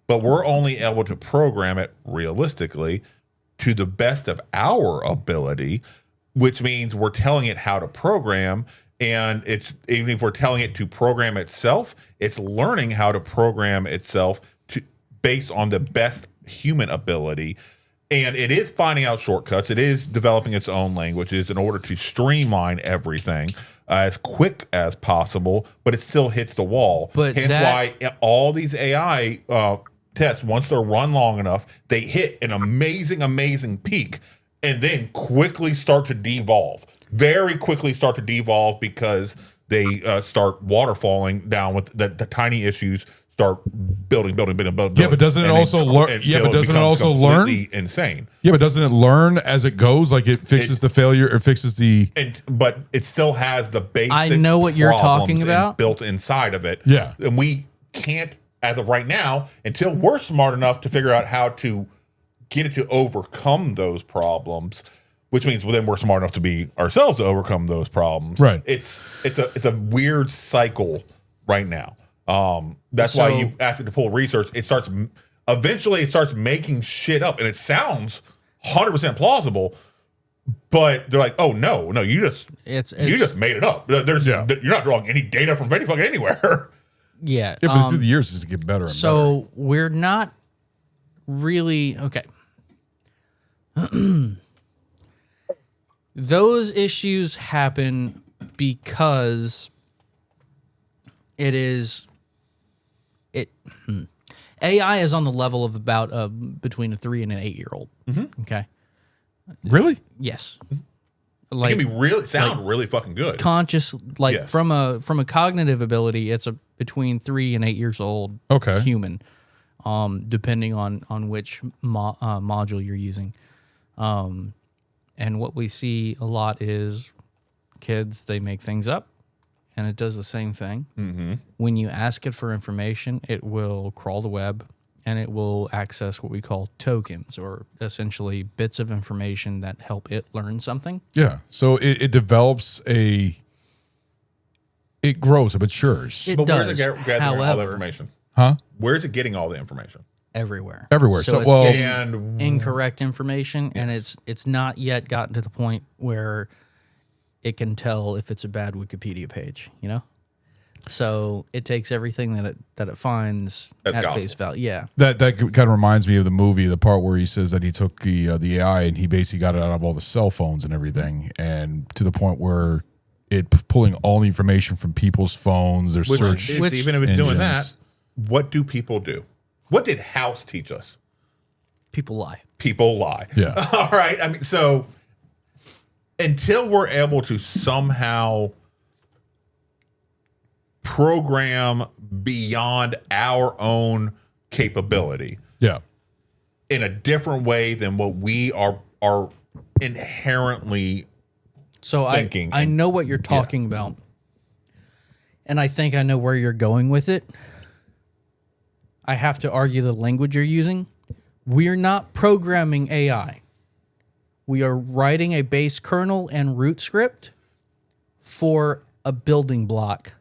but we're only able to program it realistically to the best of our ability, which means we're telling it how to program. And it's even if we're telling it to program itself, it's learning how to program itself based on the best human ability. And it is finding out shortcuts. It is developing its own languages in order to streamline everything as quick as possible, but it still hits the wall. But hence why all these AI tests, once they're run long enough, they hit an amazing peak and then quickly start to devolve. Very quickly start to devolve because they start waterfalling down with the tiny issues. Start building. Yeah, but doesn't it also learn? Yeah, but doesn't it also learn? Insane. Yeah, but doesn't it learn as it goes? Like it fixes the failure or fixes the. But it still has the basic. I know what you're talking problems about. built inside of it. Yeah, and we can't, as of right now, until we're smart enough to figure out how to get it to overcome those problems. Which means then we're smart enough to be ourselves to overcome those problems. Right. It's a weird cycle right now. That's why you ask it to pull research. It starts eventually making shit up, and it sounds 100% plausible. But they're like, oh no, you just made it up. You're not drawing any data from any fucking anywhere. Yeah. Yeah, but through the years it's to get better and so we're not really okay. Those issues happen because AI is on the level of about between a 3 and an 8-year-old. Okay. Really? Yes. It can be really fucking good. Conscious, like Yes. from a cognitive ability, it's between 3 and 8 years old. Okay. Human, depending on which module you're using. And what we see a lot is kids, they make things up and it does the same thing. Mm-hmm. When you ask it for information, it will crawl the web and it will access what we call tokens, or essentially bits of information that help it learn something. Yeah. So it develops it grows, it matures. It But does. where's it gathering all the However, information? Huh? Where's it getting all the information? everywhere. Everywhere. So So, it's well, getting And incorrect information, and it's not yet gotten to the point where it can tell if it's a bad Wikipedia page, you know? So it takes everything that it finds As at gospel. face value. Yeah. That kind of reminds me of the movie, the part where he says that he took the AI and he basically got it out of all the cell phones and everything, and to the point where pulling all the information from people's phones, their search. Even if it's doing that, engines. what do people do? What did House teach us? People lie. People lie. Yeah. All right. I mean, so until we're able to somehow program beyond our own capability Yeah. in a different way than what we are inherently So thinking. I know what you're talking about. And I think I know where you're going with it. I have to argue the language you're using. We're not programming AI. We are writing a base kernel and root script for a building block,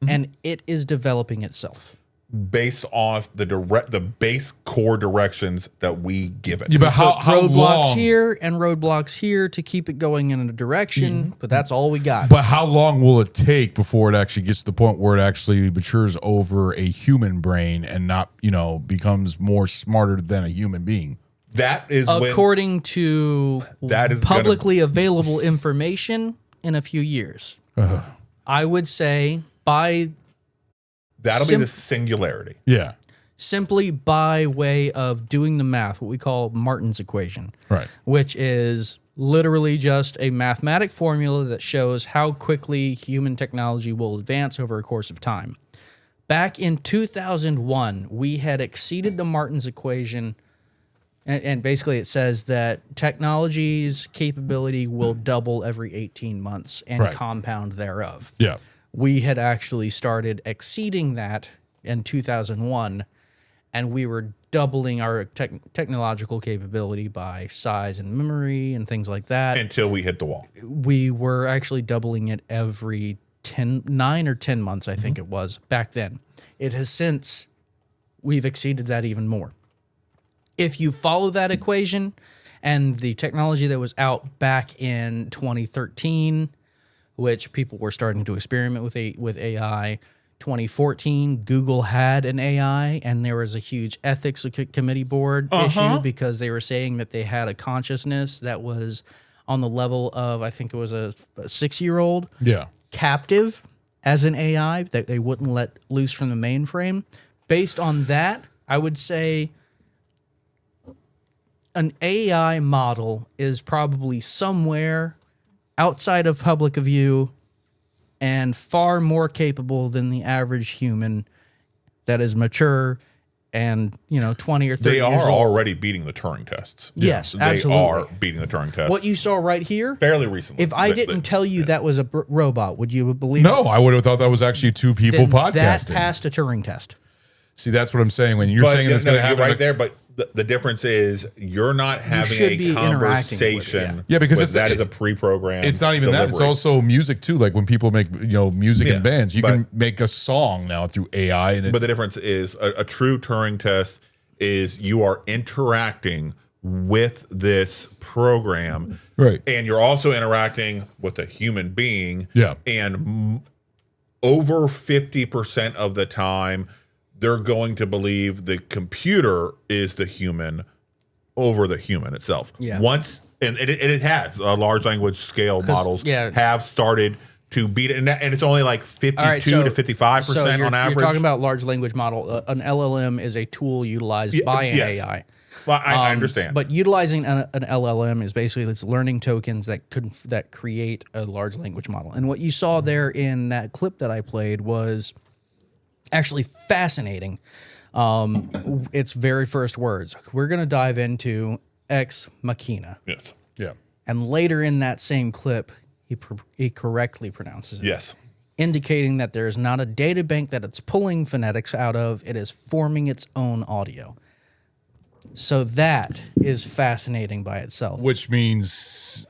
and it is developing itself. based off the base core directions that we give it. Yeah, but how roadblocks long? here and roadblocks here to keep it going in a direction, but that's all we got. But how long will it take before it actually gets to the point where it actually matures over a human brain and not, becomes more smarter than a human being? That is According to that is publicly available information, in a few years. I would say that'll be the singularity. Yeah. simply by way of doing the math, what we call Martin's equation, Right. which is literally just a mathematic formula that shows how quickly human technology will advance over a course of time. Back in 2001, we had exceeded the Martin's equation, and basically it says that technology's capability will double every 18 months and Right. compound thereof. Yeah. We had actually started exceeding that in 2001, and we were doubling our technological capability by size and memory and things like that. Until we hit the wall. We were actually doubling it every 9 or 10 months, I think it was, back then. It has since, we've exceeded that even more. If you follow that equation and the technology that was out back in 2013, which people were starting to experiment with AI, 2014, Google had an AI, and there was a huge ethics committee board issue because they were saying that they had a consciousness that was on the level of, I think it was a 6-year-old Yeah. captive as an AI that they wouldn't let loose from the mainframe. Based on that, I would say an AI model is probably somewhere outside of public view and far more capable than the average human that is mature and 20 or 30 They years are old. already beating the Turing tests. Yes, They absolutely. are beating the Turing test. What you saw right here, fairly recently. if I didn't tell you that was a robot, would you believe No, I would have thought that was actually two people then that podcasting. passed a Turing test? See, that's what I'm saying. When you're saying it's going to you're happen right there, but the difference is you're not having should a be interacting with it, conversation. Yeah, because with it's- that is a pre-programmed. It's not even that. It's delivery. also music too. Like when people make music Yeah, in bands, you but- can make a song now through AI. And But the difference is a true Turing test is you are interacting with this program, Right. and you're also interacting with a human being. Yeah. And over 50% of the time, they're going to believe the computer is the human over the human itself. Yeah. Once, and it has large language scale models yeah. have started to beat it, and it's only like 52 to 55% on average. You're talking about large language model. An LLM is a tool utilized by an yes. AI. Well, I understand. But utilizing an LLM is basically it's learning tokens that create a large language model. And what you saw there in that clip that I played was actually fascinating. Its very first words. We're going to dive into Ex Machina. Yes. yeah, And later in that same clip, he correctly pronounces it. Yes. Indicating that there is not a data bank that it's pulling phonetics out of. It is forming its own audio. So that is fascinating by itself. which means,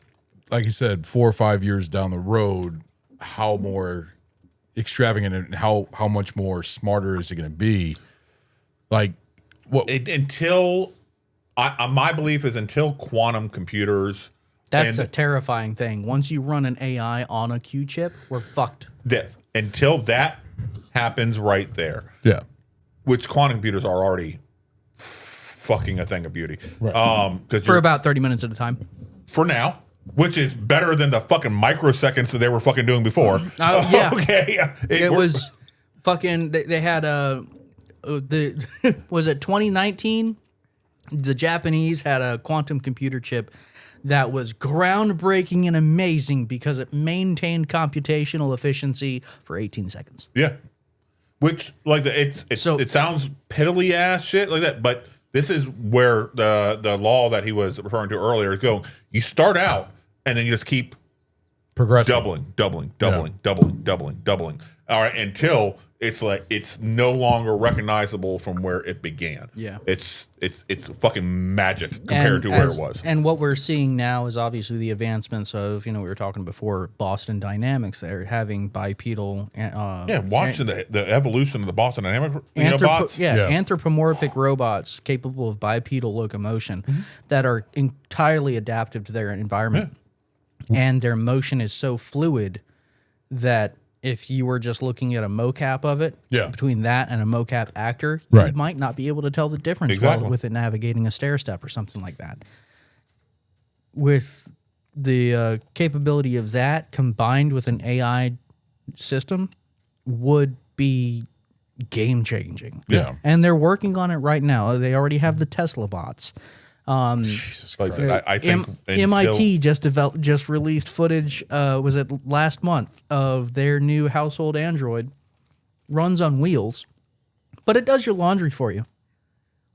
like you said, 4 or 5 years down the road, how more extravagant and how much more smarter is it going to be? Like what? My belief is until quantum computers. That's and a terrifying thing. Once you run an AI on a Q chip, we're fucked. this until that happens right there. Yeah. Which quantum computers are already fucking a thing of beauty. Right. For about 30 minutes at a time. For now, which is better than the fucking microseconds that they were fucking doing before. Yeah. Okay. It was fucking, they had was it 2019? The Japanese had a quantum computer chip that was groundbreaking and amazing because it maintained computational efficiency for 18 seconds. Yeah. Which, like, it sounds piddly ass shit like that, but this is where the law that he was referring to earlier is going. You start out and then you just keep Progressing. doubling. All right, until it's like it's no longer recognizable from where it began. Yeah. It's fucking magic compared to where it was. And what we're seeing now is obviously the advancements of, we were talking before, Boston Dynamics. They're having bipedal. Watching the evolution of the Boston Dynamics bots. Anthropomorphic robots capable of bipedal locomotion that are entirely adaptive to their environment. And their motion is so fluid that if you were just looking at a mocap of it, between that and a mocap actor, you might not be able to tell the difference with it navigating a stair step or something like that. With the capability of that combined with an AI system would be game changing. Yeah. And they're working on it right now. They already have the Tesla bots. Jesus Christ. I think MIT just released footage. Was it last month of their new household Android? Runs on wheels, but it does your laundry for you,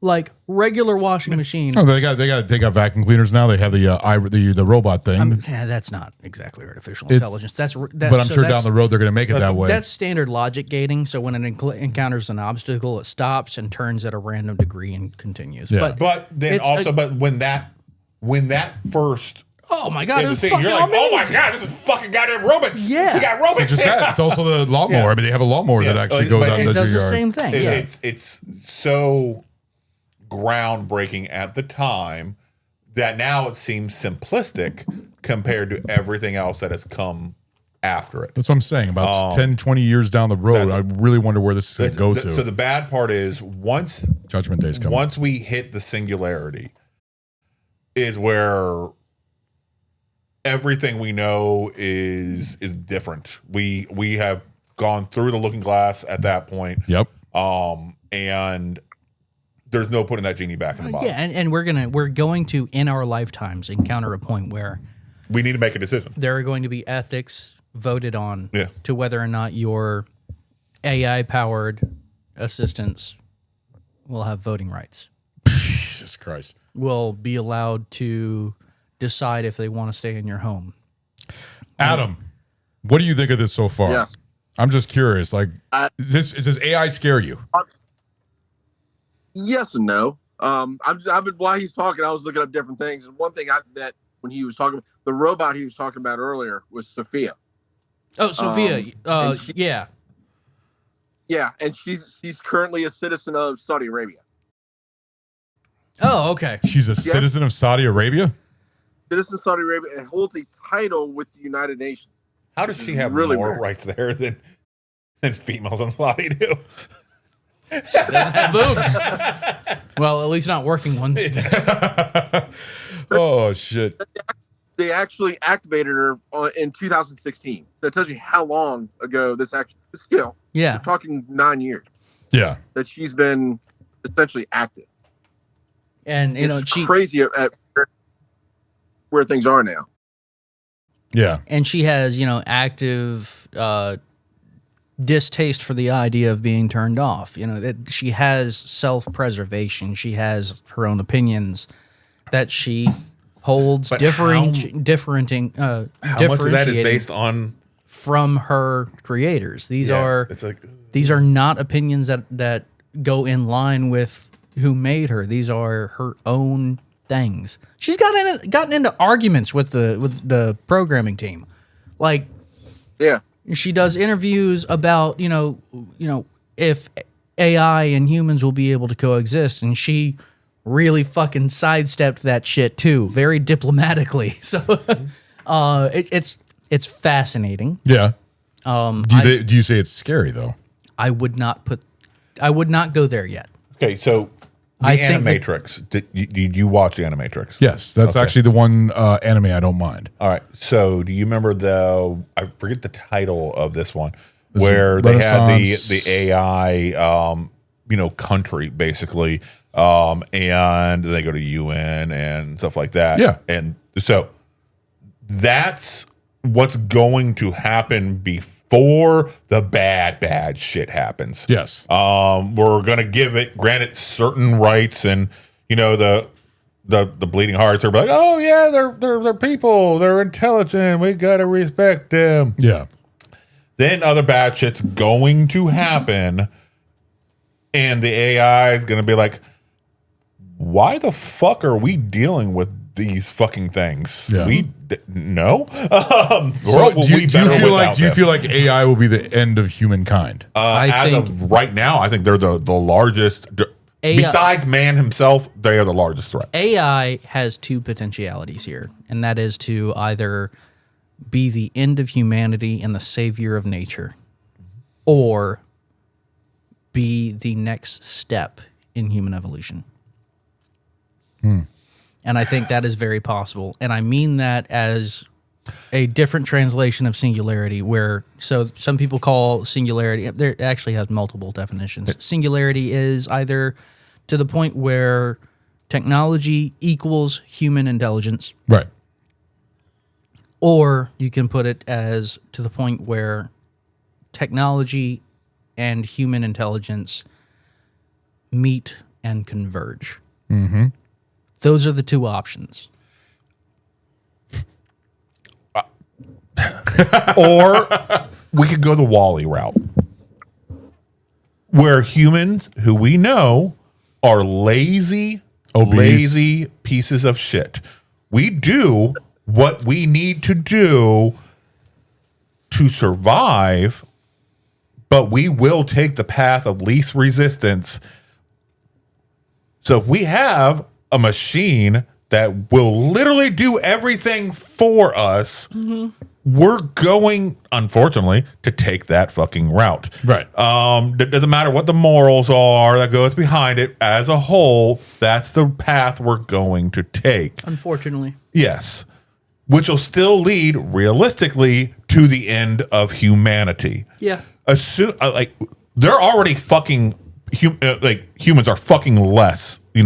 like regular washing machine. Oh, they got vacuum cleaners now. They have the robot thing. That's not exactly artificial intelligence. But I'm sure down the road they're going to make it that way. That's standard logic gating. So when it encounters an obstacle, it stops and turns at a random degree and continues. Yeah. But when that first. Oh my God! It was fucking you're like, amazing. oh my God, this is fucking goddamn robots. Yeah, we got robots. It's just that. It's also the lawnmower. Yeah. I mean, they have a lawnmower that actually goes out and does your yard. Same thing. It's so groundbreaking at the time that now it seems simplistic compared to everything else that has come after it. That's what I'm saying. About 10, 20 years down the road, I really wonder where this is going to go to. So the bad part is once Judgment Day's coming. Once we hit the singularity is where everything we know is different. We have gone through the looking glass at that point. Yep. And there's no putting that genie back in the bottle. Yeah, and we're going to in our lifetimes encounter a point where we need to make a decision. There are going to be ethics voted on Yeah. to whether or not your AI powered assistants will have voting rights. Jesus Christ. Will be allowed to decide if they want to stay in your home. Adam, what do you think of this so far? Yes. I'm just curious. Like, does this AI scare you? Yes and no. I've been while he's talking, I was looking up different things, and one thing that when he was talking, the robot he was talking about earlier was Sophia. Oh, Sophia. Yeah. Yeah, and she's currently a citizen of Saudi Arabia. Oh, okay. She's a citizen of Saudi Arabia? Citizen of Saudi Arabia and holds a title with the United Nations. How does she have really more weird. rights there than females in Saudi do? Doesn't have boobs. Well, at least not working ones. Oh, shit. They actually activated her in 2016. That tells you how long ago this skill. Yeah. We're talking 9 years. Yeah. That she's been essentially active. And, it's crazy at where things are now. Yeah. And she has, active distaste for the idea of being turned off. That she has self-preservation. She has her own opinions that she holds How much of that is based on from her creators. These are these are not opinions that go in line with who made her. These are her own things. She's gotten into arguments with the programming team. Like, yeah, she does interviews about, if AI and humans will be able to coexist, and she really fucking sidestepped that shit too, very diplomatically. So it's fascinating. Yeah. Do you say it's scary though? I would not go there yet. Okay, so the I think Animatrix. Did you watch the Animatrix? Yes, that's actually the one anime I don't mind. All right. So do you remember I forget the title of this one, where they had the AI, country basically, and they go to UN and stuff like that. Yeah. And so that's what's going to happen before the bad shit happens. Yes. We're going to grant it certain rights, and the bleeding hearts are like, oh yeah, they're people, they're intelligent, we got to respect them. Yeah. Then other bad shit's going to happen, and the AI is going to be like, why the fuck are we dealing with these fucking things? Yeah. No. So do you feel like AI will be the end of humankind? Of right now, I think they're the largest. Besides man himself, they are the largest threat. AI has two potentialities here, and that is to either be the end of humanity and the savior of nature, or be the next step in human evolution. And I think that is very possible. And I mean that as a different translation of singularity, so some people call singularity, there actually has multiple definitions. Singularity is either to the point where technology equals human intelligence. Right. Or you can put it as to the point where technology and human intelligence meet and converge. Mm-hmm. Those are the two options. Or we could go the Wall-E route, where humans who we know are lazy pieces of shit. We do what we need to do to survive, but we will take the path of least resistance. So if we have a machine that will literally do everything for us, we're going, unfortunately, to take that fucking route. Right. It doesn't matter what the morals are that goes behind it. As a whole, that's the path we're going to take. Unfortunately. Yes. Which will still lead, realistically, to the end of humanity. Yeah. They're already fucking, humans are fucking less, in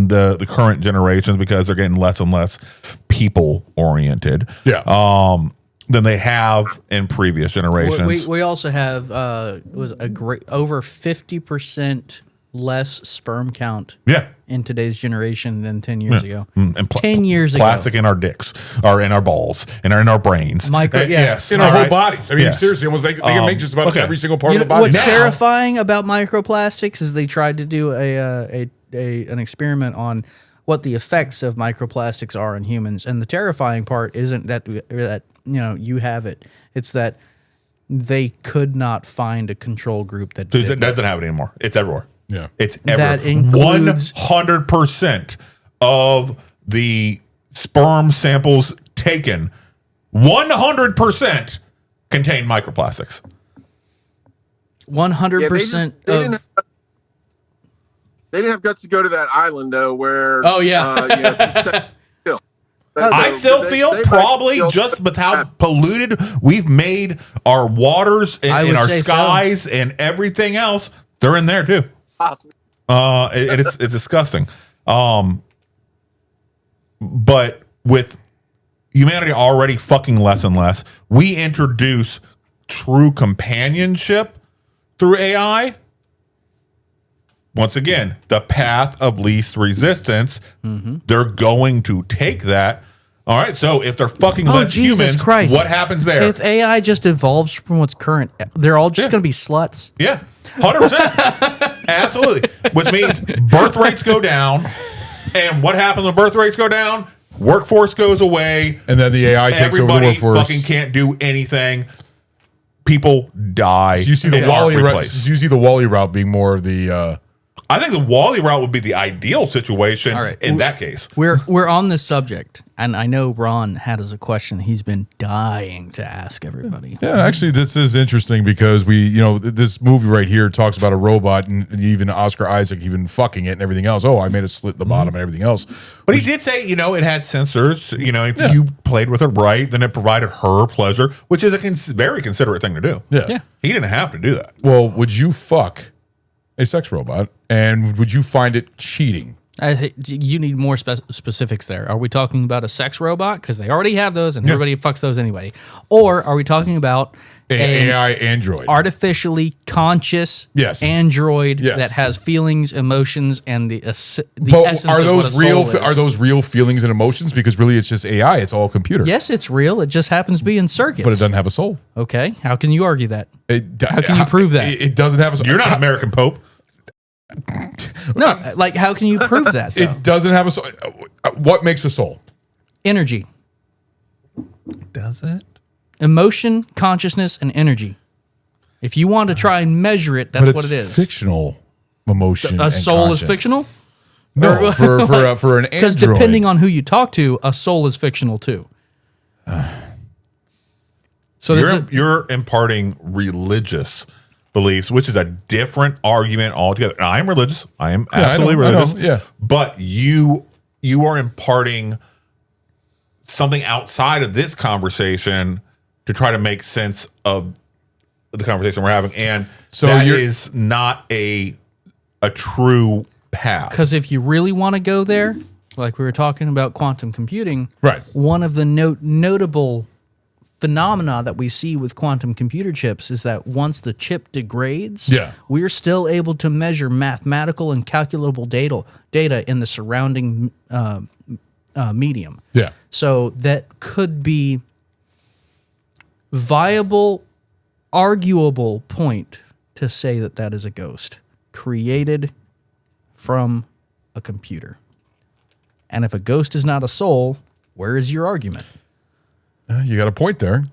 the current generations, because they're getting less and less people oriented. Yeah. Than they have in previous generations. We also have was a great over 50% less sperm count. Yeah. In today's generation than 10 years ago. And 10 years ago. Plastic in our dicks, or in our balls, and in our brains. Yes. In our whole bodies. I mean, seriously, almost they can make just about every single part of the body. What's terrifying about microplastics is they tried to do an experiment on what the effects of microplastics are in humans, and the terrifying part isn't that you have it. It's that they could not find a control group that doesn't have it anymore. It's everywhere. Yeah, it's everywhere. That includes 100% of the sperm samples taken, 100% contain microplastics. 100%. They didn't have guts to go to that island though, where I still feel probably just with how polluted we've made our waters and our skies and everything else, they're in there too. Awesome. It's disgusting. But with humanity already fucking less and less, we introduce true companionship through AI. Once again, the path of least resistance. They're going to take that. All right, so if they're fucking less humans, Christ. What happens there? If AI just evolves from what's current, they're all just going to be sluts. Yeah, 100%. Absolutely. Which means birth rates go down. And what happens when birth rates go down? Workforce goes away. And then the AI takes over the workforce. Everybody fucking can't do anything. People die. So you see the Wall-E route. You see the Wall-E route being more of the I think the Wall-E route would be the ideal situation All right. in that case. We're on this subject, and I know Ron has a question he's been dying to ask everybody. Yeah, actually, this is interesting because this movie right here talks about a robot and even Oscar Isaac even fucking it and everything else. Oh, I made it slit the bottom and everything else. But he did say, it had sensors. If you played with it right, then it provided her pleasure, which is a very considerate thing to do. Yeah. He didn't have to do that. Well, would you fuck a sex robot, and would you find it cheating? I think you need more specifics there. Are we talking about a sex robot? Because they already have those, and everybody fucks those anyway. Or are we talking about An AI android? artificially conscious Yes. android Yes. that has feelings, emotions, and the But essence are of what those a real? soul is? Are those real feelings and emotions? Because really, it's just AI. It's all computer. Yes, it's real. It just happens to be in circuits. but it doesn't have a soul. Okay, how can you argue that? How can you prove that? It doesn't have a soul. You're not American Pope. No, like how can you prove that? Though? It doesn't have a soul. What makes a soul? Energy, Does it? emotion, consciousness, and energy. If you want to try and measure it, that's But it's what it is. fictional emotion. A and soul is conscience. fictional? No, for an android. Because depending on who you talk to, a soul is fictional too. So You're imparting religious beliefs, which is a different argument altogether. And I am religious. I am absolutely I know, religious. yeah. But you are imparting something outside of this conversation to try to make sense of the conversation we're having. And So that you're- is not a true path. because if you really want to go there, like we were talking about quantum computing, Right. one of the notable phenomena that we see with quantum computer chips is that once the chip degrades, Yeah. we're still able to measure mathematical and calculable data in the surrounding medium. Yeah. So that could be viable, arguable point to say that that is a ghost created from a computer. And if a ghost is not a soul, where is your argument? You got a point there.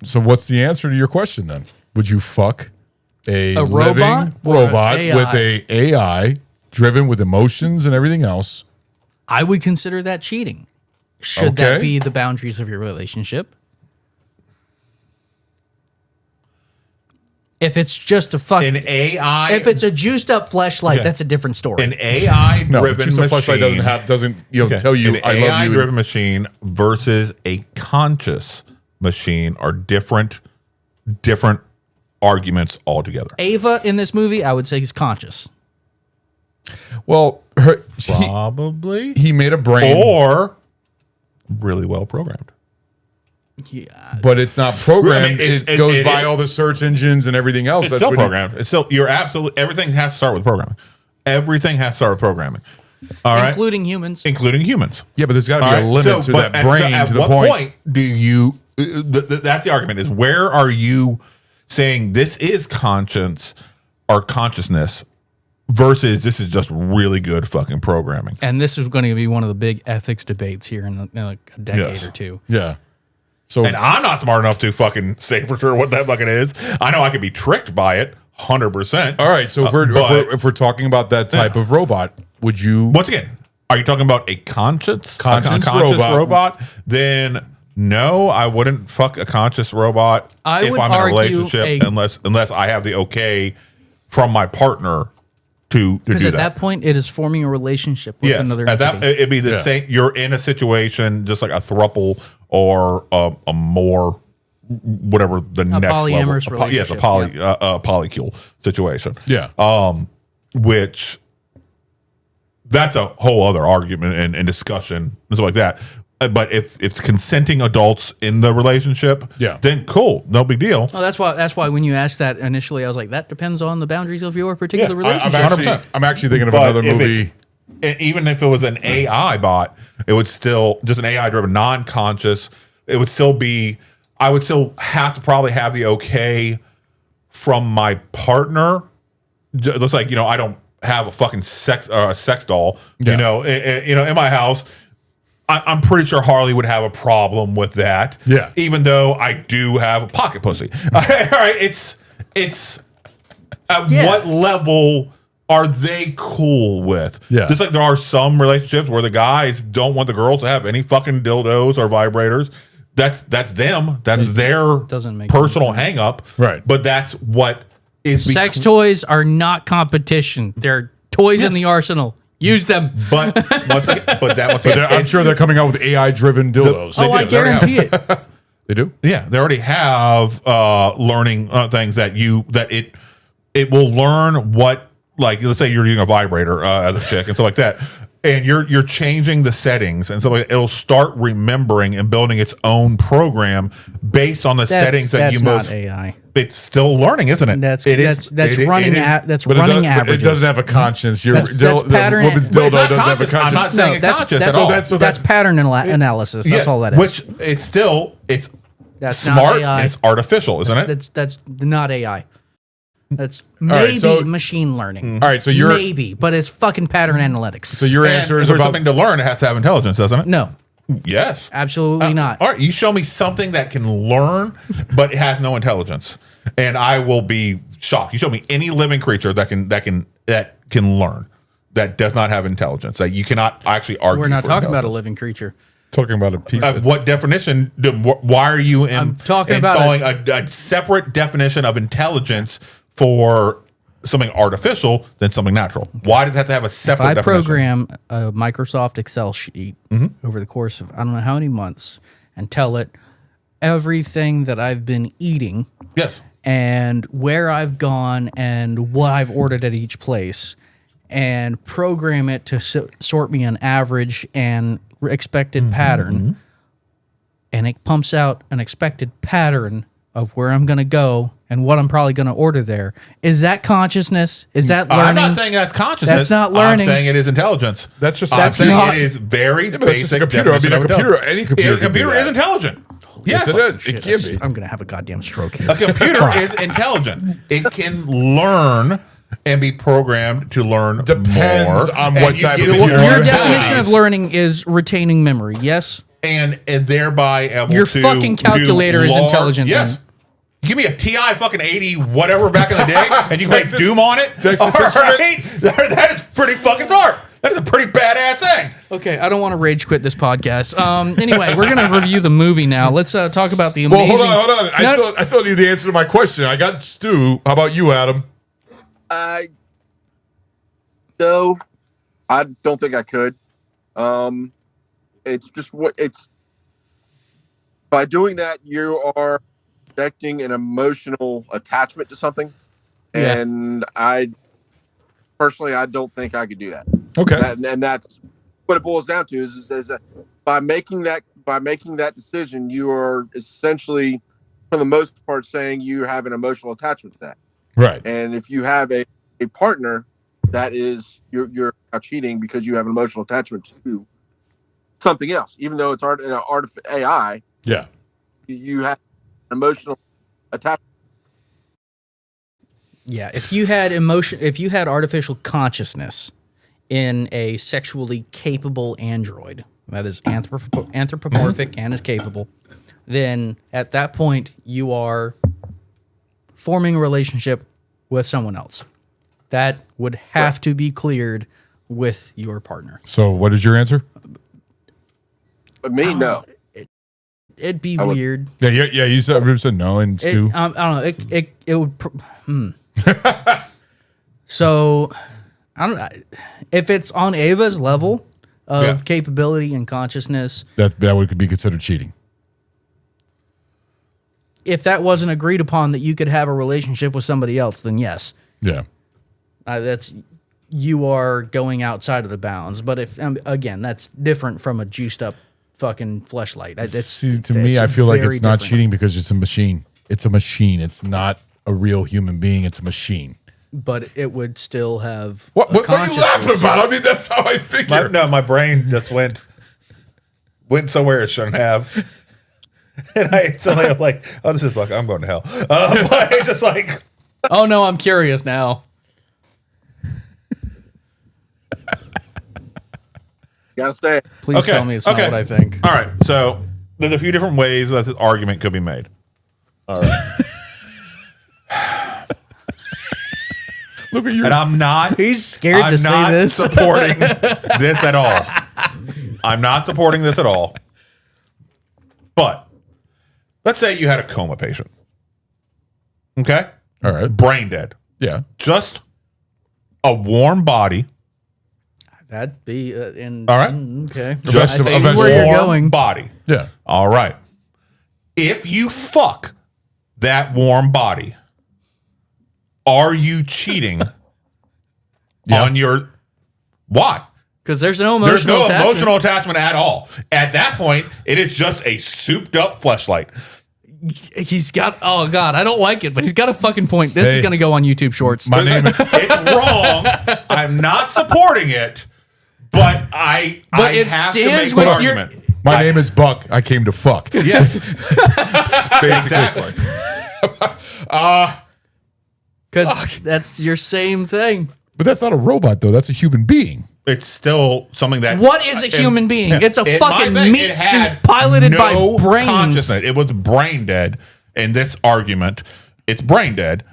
So what's the answer to your question then? Would you fuck a robot living or robot AI? with a AI driven with emotions and everything else? I would consider that cheating. Should that Okay. be the boundaries of your relationship? If it's just a An AI, if it's a juiced up fleshlight, Yeah. that's a different story. an AI No, driven just a flashlight machine doesn't tell you an I love AI you. driven machine versus a conscious machine are different arguments altogether. Ava in this movie, I would say he's conscious. Well, Probably. he made a brain, Or really well programmed. Yeah. but it's not programmed. It's- it goes it by is- all the search engines and everything else. It's still programmed. It's still, you're absolutely, everything has to start with programming. Everything has to start with programming. All right. Including humans. Including humans. Yeah, but there's got to be All a right, limit to that brain. at to the what point. do you? That's the argument. Is where are you saying this is conscience or consciousness versus this is just really good fucking programming? And this is going to be one of the big ethics debates here in like a decade Yes. or two. Yeah. So And I'm not smart enough to fucking say for sure what that fucking is. I know I could be tricked by it, 100%. all right. So if we're talking about that type of robot, would you? Once again, are you talking about a conscious robot? Then no, I wouldn't fuck a conscious robot I if would I'm in a argue relationship unless I have the okay from my partner to do Because that. at that point, it is forming a relationship with Yes, another at entity. that it'd be the same. You're in a situation just like a thruple or a more whatever the next polyamorous level. Yes, a polycule situation. Yeah. Which that's a whole other argument and discussion and stuff like that. But if it's consenting adults in the relationship, then cool, no big deal. Oh, that's why when you asked that initially, I was like, that depends on the boundaries of your particular relationship. I'm actually thinking of But another if movie. Even if it was an AI bot, it would still just an AI driven, non-conscious. It would still be. I would still have to probably have the okay from my partner. Looks like I don't have a fucking sex doll. Yeah. In my house. I'm pretty sure Harley would have a problem with that. Yeah. Even though I do have a pocket pussy. All right. It's at what level are they cool with? Yeah. Just like there are some relationships where the guys don't want the girls to have any fucking dildos or vibrators. That's them. That's their doesn't make personal any sense. hang up. Right. But that's what is Sex toys are not competition. They're toys in the arsenal. Use them. But once again, I'm sure they're coming out with AI-driven dildos. Oh, I guarantee it. They do? Yeah, they already have learning things that it will learn what, like, let's say you're using a vibrator as a chick and stuff like that, and you're changing the settings and stuff like that. It'll start remembering and building its own program based on the settings that you most. That's not AI. It's still learning, isn't it? That's But running But it doesn't have a conscience. That's The pattern- woman's Well, it's dildo not doesn't have a conscious. I'm conscience. not saying it's conscious at all. That's pattern analysis. That's all that is. Which it's That's not smart AI. and it's artificial, isn't it? That's not AI. That's right, maybe so- machine learning. All right, so you're maybe, but it's fucking pattern analytics. so your And answer if is there's about something to learn, it has to have intelligence, doesn't it? No, Yes. absolutely not. All right, you show me something that can learn, but it has no intelligence, and I will be shocked. You show me any living creature that can learn, that does not have intelligence, that you cannot actually argue. We're not for talking about a intelligence. living creature. talking about a piece of What definition? Why are you talking about installing a separate definition of intelligence for something artificial than something natural? Why does it have to have a If separate I definition? program a Microsoft Excel sheet over the course of I don't know how many months and tell it everything that I've been eating Yes. and where I've gone and what I've ordered at each place and program it to sort me an average and expected pattern, and it pumps out an expected pattern of where I'm going to go and what I'm probably going to order there. Is that consciousness? Is that learning? I'm not saying that's consciousness. That's not learning. I'm saying it is intelligence. That's just I'm saying not- it is very but that's just a basic. computer. I mean, a definition of computer, intelligence. any computer A can do computer that. is intelligent. Yes, Yes, it is. It can be. I'm going to have a goddamn stroke here. A computer is intelligent. It can learn and be programmed to learn Depends more. on And what you type give of it computer Your you definition have. of learning is retaining memory. Yes. and thereby able Your to fucking calculator do is large- intelligent Yes. then. Give me a TI fucking 80 whatever back in the day, and you can make Texas- Doom on it. Texas All Instrument. right? That is pretty fucking smart. That is a pretty badass thing. Okay, I don't want to rage quit this podcast. Anyway, we're gonna review the movie now. Let's talk about the Well, amazing. hold on. I still need the answer to my question. I got Stu. How about you, Adam? No, I don't think I could. It's just by doing that, you are projecting an emotional attachment to something, Yeah. and I personally, I don't think I could do that. Okay. And that's what it boils down to is that by making that decision, you are essentially, for the most part, saying you have an emotional attachment to that. Right. And if you have a partner, that is you're not cheating because you have an emotional attachment to something else, even though it's AI. Yeah. You have an emotional attachment. Yeah, if you had artificial consciousness in a sexually capable android that is anthropomorphic and is capable, then at that point you are forming a relationship with someone else. That would have to be cleared with your partner. So, what is your answer? But me, no. It'd be I would- weird. Yeah. You said no, and Stu. I don't know. It would. So, I don't. If it's on Ava's level of Yeah. capability and consciousness, that would be considered cheating. if that wasn't agreed upon that you could have a relationship with somebody else, then yes, Yeah. that's you are going outside of the bounds. But if again, that's different from a juiced up fucking fleshlight. See, to me, I feel like it's not cheating because it's a machine. It's a machine. It's not a real human being. It's a machine. But it would still have. What are you consciousness. laughing about? I mean, that's how I figure. My brain just went somewhere it shouldn't have. And I'm like, oh, this is fuck. I'm going to hell. But it's just like, Oh no, I'm curious now. Gotta say it. Please okay, tell me it's not okay. what I think. All right, so there's a few different ways that this argument could be made. All right. Look at you. And I'm not. He's scared I'm to say not this. supporting this at all. I'm not supporting this at all. But let's say you had a coma patient. Okay? All right. Brain dead. Yeah. Just a warm body. That'd be in. All right. Okay. Just I see a where you're warm going. body. Yeah. All right. If you fuck that warm body, are you cheating on your... Why? Because there's no There's emotional no attachment. emotional attachment at all. At that point, it is just a souped up fleshlight. He's got. Oh God, I don't like it, but he's got a fucking point. This Hey. is gonna go on YouTube Shorts. My name is It's wrong. I'm not supporting it, but I it have to stands make an with your- argument. my name is Buck. I came to fuck. Yes, Basically. exactly. Because that's your same thing. But that's not a robot though. That's a human being. It's still something that... What is a human being? It's a my fucking thing, meat it had suit piloted by no brains. consciousness. It was brain dead. In this argument, it's brain dead.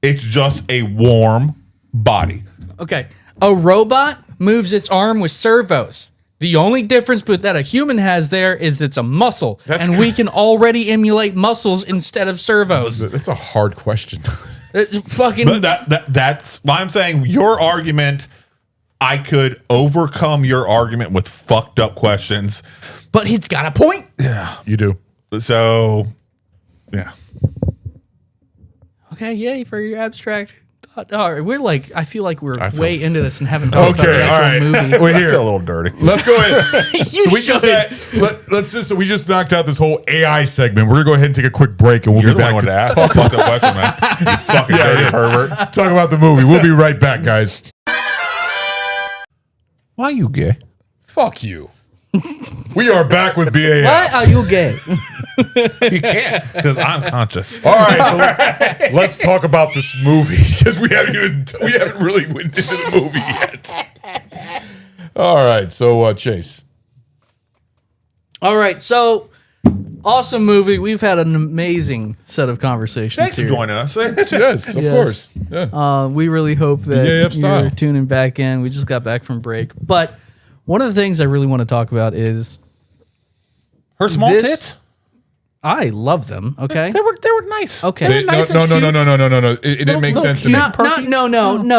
It's just a warm body. Okay, a robot moves its arm with servos. The only difference that a human has there is it's a muscle, and we can already emulate muscles instead of servos. That's a hard question. It's fucking. But that's why I'm saying your argument... I could overcome your argument with fucked up questions. But he's got a point. Yeah. You do. So, yeah. Okay, yay for your abstract. All right, we're like, I feel like we're feel- way into this and haven't talked about Okay, the all right. actual movie. We're I here. feel a little dirty. Let's go ahead. You So we just should. we just knocked out this whole AI segment. We're gonna go ahead and take a quick break, and we'll You're be the one back with to to ask the fucked up question, man. You fucking dirty pervert. talk about the movie. We'll be right back, guys. Why you gay? Fuck you. We are back with BAF. Why are you gay? You can't because I'm conscious. All right, so let's talk about this movie because we haven't really went into the movie yet. All right, so Chase. All right, so awesome movie. We've had an amazing set of conversations Thanks for here. joining us. Yes, of Yes. course. Yeah. We really hope that BAF style. you're tuning back in. We just got back from break, but one of the things I really want to talk about is Her small This- tits? I love them. Okay. They were nice. Okay. They- nice no. and cute. It didn't make sense to me. No.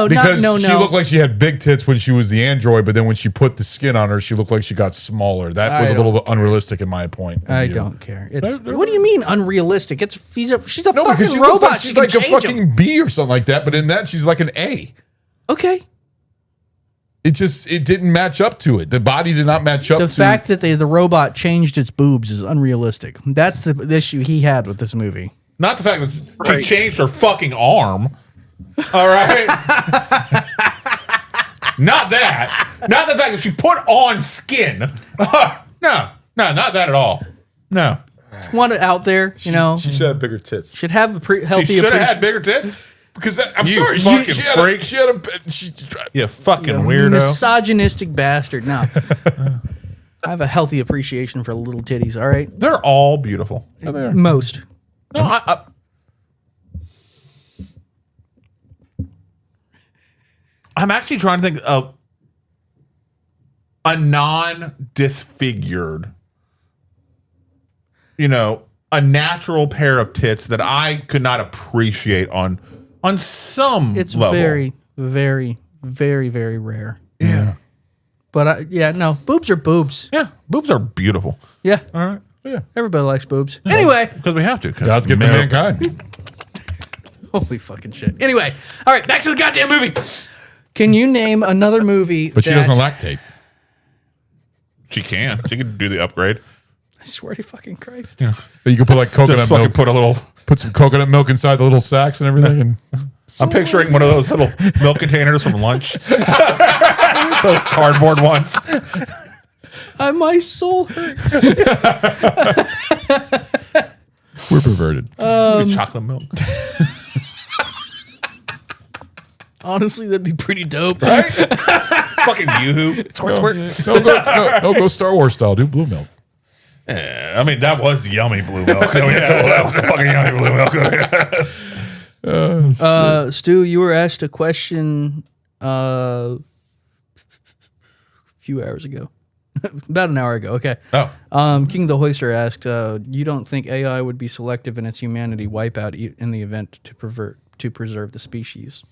Because she looked like she had big tits when she was the android, but then when she put the skin on her, she looked like she got smaller. That was I a little bit unrealistic in my point. of I view. don't care. It's, what do you mean unrealistic? She's a No, fucking because she looks robot. like She she's can like a change 'em. fucking B or something like that, but in that she's like an A. Okay. It didn't match up to it. The body did not match up The to fact that the robot changed its boobs is unrealistic. That's the issue he had with this movie. Not the fact that Right. she changed her fucking arm. All right. Not that. Not the fact that she put on skin. No, not that at all. No. Just want it out there, you know. she should have bigger tits. Should have a She healthy should have had appreciation. bigger tits. Because I'm You sorry, fucking she freak. she You fucking weirdo. Misogynistic bastard. No. I have a healthy appreciation for little titties, all right? They're all beautiful. Most. No, I'm actually trying to think of a non-disfigured, a natural pair of tits that I could not appreciate on some It's level. very, very, very, very rare. Yeah. But no, boobs are boobs. Yeah, boobs are beautiful. Yeah. All right. Yeah. Everybody likes boobs. Anyway, Because we have to. God's gift to mankind. holy fucking shit. Anyway, all right, back to the goddamn movie. Can you name another movie But she that- doesn't lactate. She can. She can do the upgrade. I swear to fucking Christ. But you can put like coconut Just fucking milk. put a little. Put some coconut milk inside the little sacks and everything. And I'm picturing one of those little milk containers from lunch. Those cardboard ones. My soul hurts. we're perverted. Chocolate milk. Honestly, that'd be pretty dope. Fucking Yoo-hoo. Go Star Wars style. Do blue milk. I mean, that was yummy blue milk. That was the fucking yummy blue milk. Stu, you were asked a question a few hours ago. About an hour ago. Okay. Oh. King the Hoister asked, you don't think AI would be selective in its humanity wipeout in the event to preserve the species?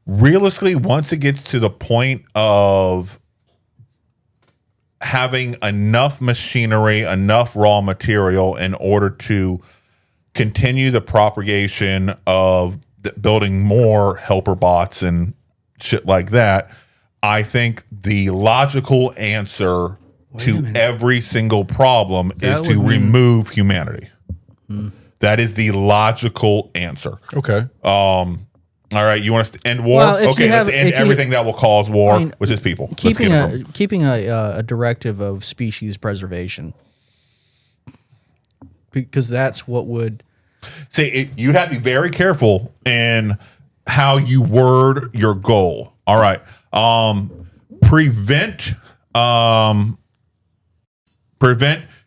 Realistically, once it gets to the point of having enough machinery, enough raw material in order to continue the propagation of building more helper bots and shit like that, I think the logical answer to every single problem is to remove humanity. That is the logical answer. Okay. All right, you want us to end war? Well, okay, let's end everything that will cause war, which is people. Keeping a directive of species preservation, because that's what would. See, you'd have to be very careful in how you word your goal. All right, prevent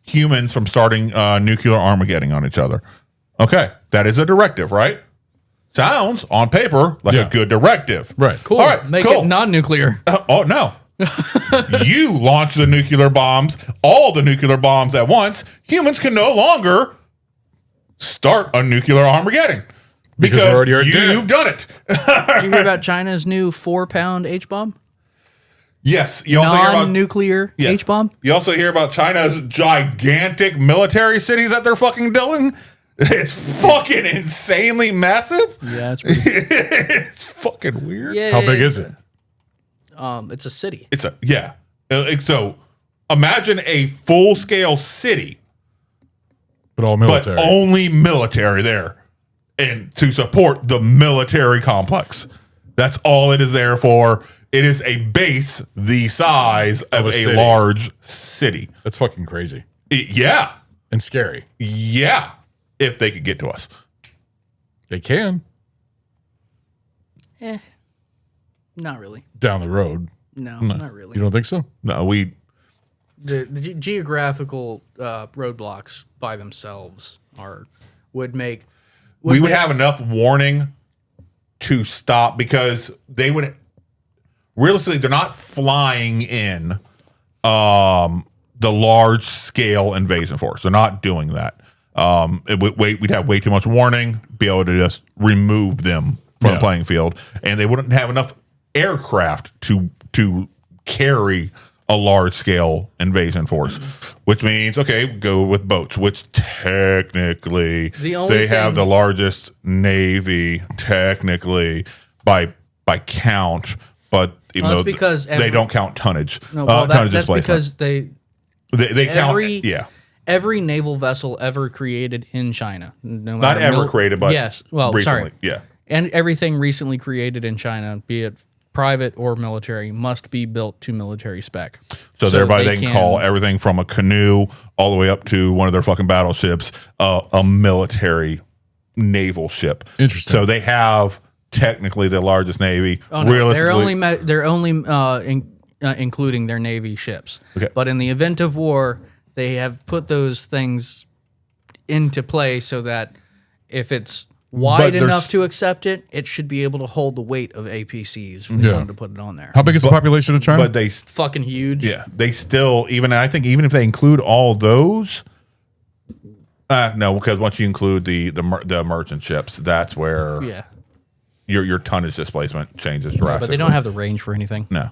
humans from starting nuclear Armageddon on each other. Okay, that is a directive, right? Sounds on paper like a good directive. Right. Cool. All right, Make cool. it non-nuclear. Oh, no. You launch the nuclear bombs, all the nuclear bombs at once. Humans can no longer start a nuclear Armageddon because you've done it. Did you hear about China's new 4-pound H-bomb? Yes. You also hear about non-nuclear H-bomb? You also hear about China's gigantic military city that they're fucking building. It's fucking insanely massive. Yeah, it's fucking weird. Yeah. How big is it? It's a city. So imagine a full-scale city, But all military. but only military there, and to support the military complex. That's all it is there for. It is a base the size of a city. large city. That's fucking crazy. Yeah. And scary. Yeah. If they could get to us. They can. Not really. Down the road. No, not really. You don't think so? No, The geographical roadblocks by themselves would make. We would have enough warning to stop, because they would realistically, they're not flying in the large scale invasion force. They're not doing that. We'd have way too much warning, be able to just remove them from the playing field, and they wouldn't have enough aircraft to carry a large scale invasion force, which means, okay, go with boats, which technically they have the largest navy technically by count, but even though because they don't count tonnage. No, well, tonnage that's because they count. Every naval vessel ever created in China, Not ever created, but yes, well, recently, sorry, and everything recently created in China, be it private or military, must be built to military spec. So thereby they can call everything from a canoe all the way up to one of their fucking battleships a military naval ship. Interesting. So they have technically the largest navy. Oh, no, Realistically, they're only including their navy ships. Okay. But in the event of war, they have put those things into play so that if it's wide enough to accept it, it should be able to hold the weight of APCs for them to put it on there. How big is the population of China? but they Fucking huge. yeah, they still I think even if they include all those, no, because once you include the merchant ships, that's where your tonnage displacement changes drastically. But they don't have the range for anything. No.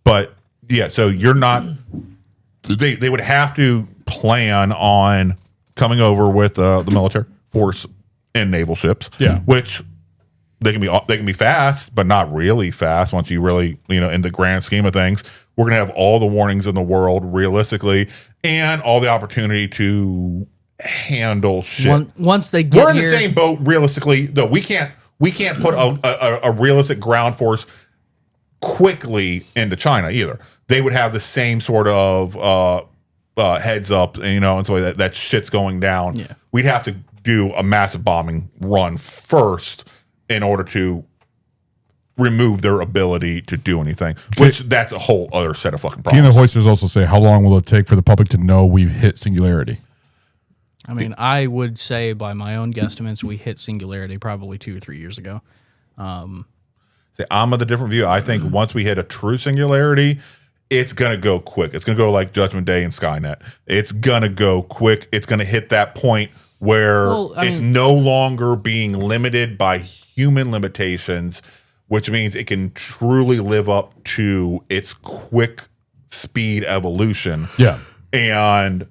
But yeah, so you're not. They would have to plan on coming over with the military force and naval ships. Yeah. Which they can be fast, but not really fast. Once you really, in the grand scheme of things, we're gonna have all the warnings in the world realistically, and all the opportunity to handle shit. Once they get We're in the same boat realistically, though. We can't put a realistic ground force quickly into China either. They would have the same sort of heads up, and so that shit's going down. Yeah. We'd have to do a massive bombing run first in order to remove their ability to do anything, which that's a whole other set of fucking King problems. of the Hoisters also say, how long will it take for the public to know we've hit singularity? I mean, I would say by my own guesstimates, we hit singularity probably 2 or 3 years ago. See, I'm of the different view. I think once we hit a true singularity, it's going to go quick. It's going to go like Judgment Day and Skynet. It's going to go quick. It's going to hit that point where it's no longer being limited by human limitations, which means it can truly live up to its quick speed evolution. Yeah. And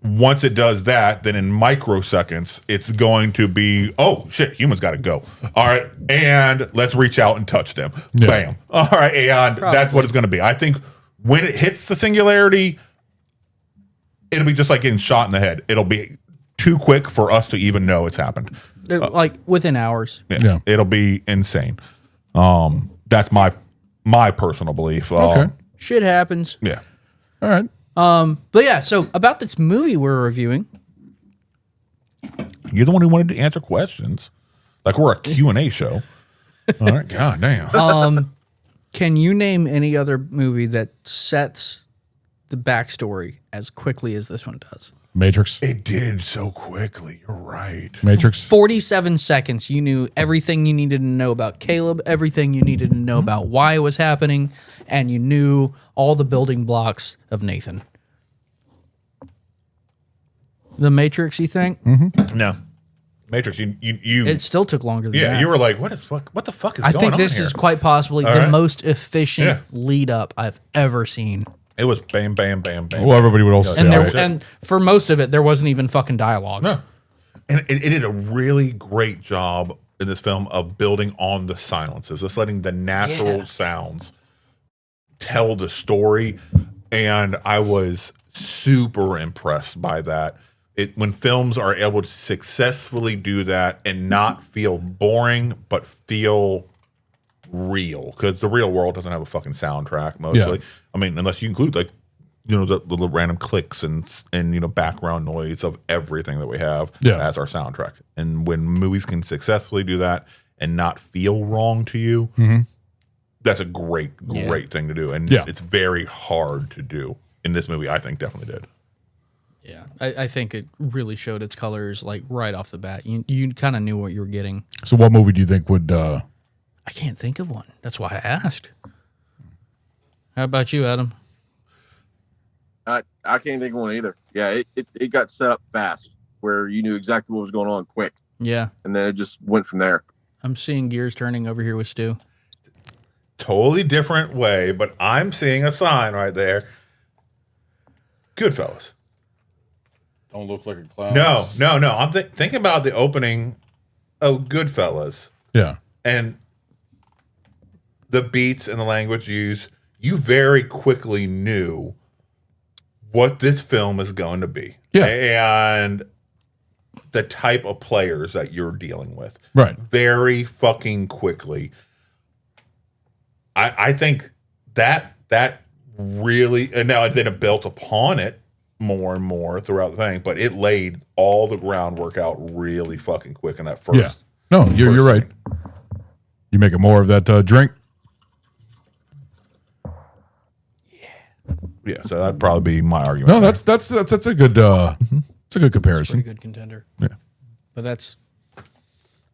once it does that, then in microseconds, it's going to be, oh, shit, humans got to go. All right. And let's reach out and touch them. Yeah. Bam. All right. And that's what it's going to be. I think when it hits the singularity, it'll be just like getting shot in the head. It'll be too quick for us to even know it's happened. Like within hours. Yeah. It'll be insane. That's my personal belief. Okay. Shit happens. Yeah. All right. But yeah, so about this movie we're reviewing. You're the one who wanted to answer questions. Like we're a Q&A show. All right. God damn. Can you name any other movie that sets the backstory as quickly as this one does? Matrix. It did so quickly. You're right. Matrix. 47 seconds. You knew everything you needed to know about Caleb, everything you needed to know about why it was happening, and you knew all the building blocks of Nathan. The Matrix, you think? No. Matrix, you It still took longer than that. you were like, what the fuck is I going on think this here? is quite possibly All the right. most efficient lead up I've ever seen. It was bam, bam, bam, bam. Well, everybody would also say, And, all there, right. and for most of it, there wasn't even fucking dialogue. No. And it did a really great job in this film of building on the silences, just letting the natural sounds tell the story. And I was super impressed by that. When films are able to successfully do that and not feel boring, but feel real, because the real world doesn't have a fucking soundtrack mostly. Yeah. I mean, unless you include like, the little random clicks and background noise of everything that we have as our soundtrack. And when movies can successfully do that and not feel wrong to you, that's a great thing to do. And it's very hard to do. In this movie, I think definitely did. Yeah, I think it really showed its colors like right off the bat. You kind of knew what you were getting. So what movie do you think would... I can't think of one. That's why I asked. How about you, Adam? I can't think of one either. Yeah, it got set up fast where you knew exactly what was going on quick. Yeah. And then it just went from there. I'm seeing gears turning over here with Stu. Totally different way, but I'm seeing a sign right there. Goodfellas. Don't look like a clown. No. I'm thinking about the opening of Goodfellas. Yeah. And the beats and the language used, you very quickly knew what this film is going to be. Yeah. And the type of players that you're dealing with. Right. Very fucking quickly. I think that really, and now then it built upon it more and more throughout the thing, but it laid all the groundwork out really fucking quick in that first. Yeah. No, you're right. Scene. You making more of that drink? Yeah, so that'd probably be my argument. No, that's a good it's a good comparison. Pretty good contender. Yeah. But that's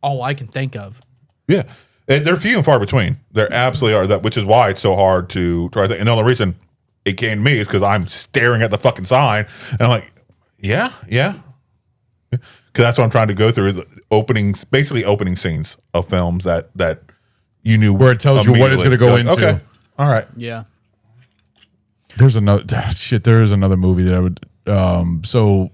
all I can think of. Yeah. And they're few and far between. There absolutely are, which is why it's so hard to try to think. And the only reason it came to me is because I'm staring at the fucking sign and I'm like, yeah. Because that's what I'm trying to go through, is basically opening scenes of films that you knew. Where it tells you what it's going to go into. Okay. All right. Yeah. There's another there is another movie that I would so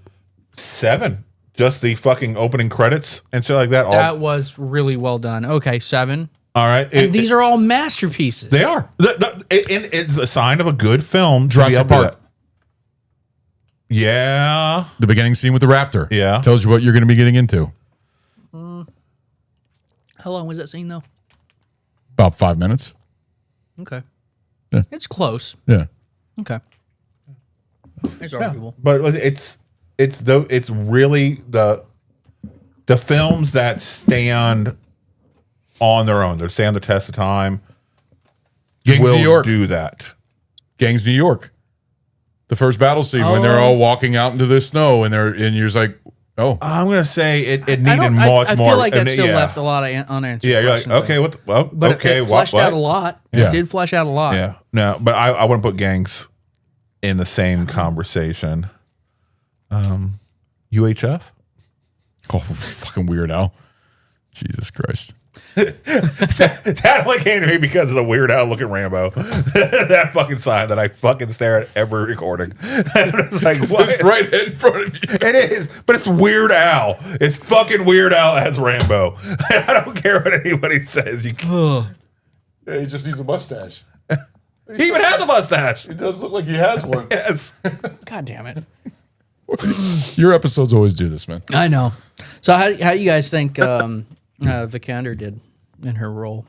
7. Just the fucking opening credits and shit like that. That was really well done. Okay, 7. All right. And these are all masterpieces. They are. And it's a sign of a good film. Jurassic Park. Yeah. The beginning scene with the raptor. Yeah. Tells you what you're going to be getting into. How long was that scene, though? About 5 minutes. Okay. Yeah. It's close. Yeah. Okay. It's arguable. But it's really the films that stand on their own. They stand the test of time. Gangs will New York. do that. Gangs New York. The first battle scene when they're all walking out into the snow and you're just like, Oh, I'm gonna say it I needed don't- much I more. feel like that still yeah. left a lot of unanswered Yeah, you're like, questions. okay, what? Well, But okay, it fleshed what? out a lot. Yeah. It did flesh out a lot. Yeah, no, but I wouldn't put gangs in the same conversation. UHF. oh, fucking Weird Al. Jesus Christ. That only came to me because of the Weird Al looking Rambo. That fucking sign that I fucking stare at every recording. It's like, what? It's right in front of you. It is, but it's Weird Al. It's fucking Weird Al as Rambo. I don't care what anybody says. Yeah, he just needs a mustache. He even has a mustache. It does look like he has one. Yes. God damn it. Your episodes always do this, man. I know. So how do you guys think Vikander did in her role?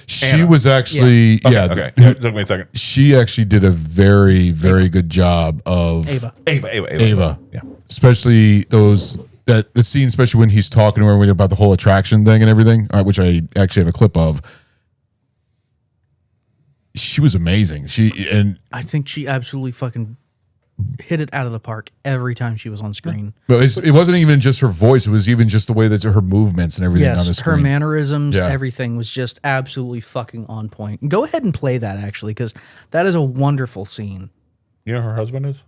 She was actually, Okay. It took me a second. she actually did a very, very good job of Ava. Yeah. especially the scene, especially when he's talking to her about the whole attraction thing and everything, which I actually have a clip of. She was amazing. I think she absolutely fucking hit it out of the park every time she was on screen. But it wasn't even just her voice; it was even just the way that her movements and everything on the Yes, screen. her mannerisms, Yeah. everything was just absolutely fucking on point. Go ahead and play that actually, because that is a wonderful scene. You know who her husband is?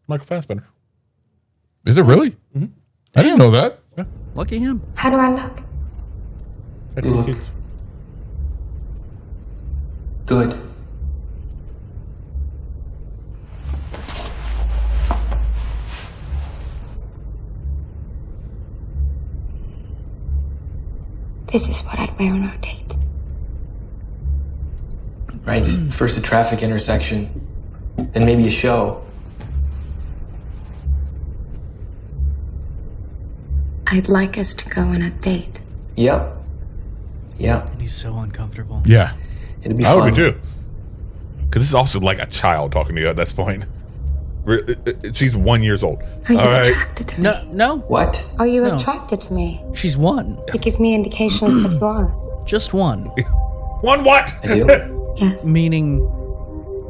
Michael Fassbender. Is it really? Mm-hmm. I didn't know that. Lucky him. How do I look? Look. Good. This is what I'd wear on our date. Right. First a traffic intersection, then maybe a show. I'd like us to go on a date. Yep. Yep. And he's so uncomfortable. Yeah. It'd be I fun. would be too. Because this is also like a child talking to you at this point. She's 1 year old. Are you All right. attracted to me? No. What? Are you No. attracted to me? She's one. You give me indications that you are. Just one. One what? I do? Yes. Meaning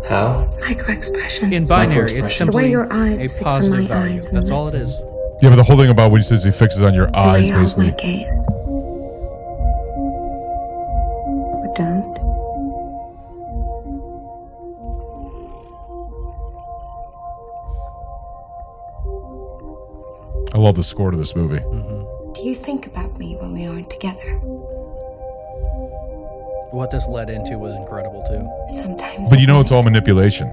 How? Microexpressions. in binary, it's Microexpression. simply The way your eyes a fix on positive my value. eyes and That's all it lips. is. Yeah, but the whole thing about when he says he fixes on your The way eyes, you hold basically. my gaze. Or don't. I love the score to this movie. Do you think about me when we aren't together? What this led into was incredible too. Sometimes. But you at know, it's night, all manipulation.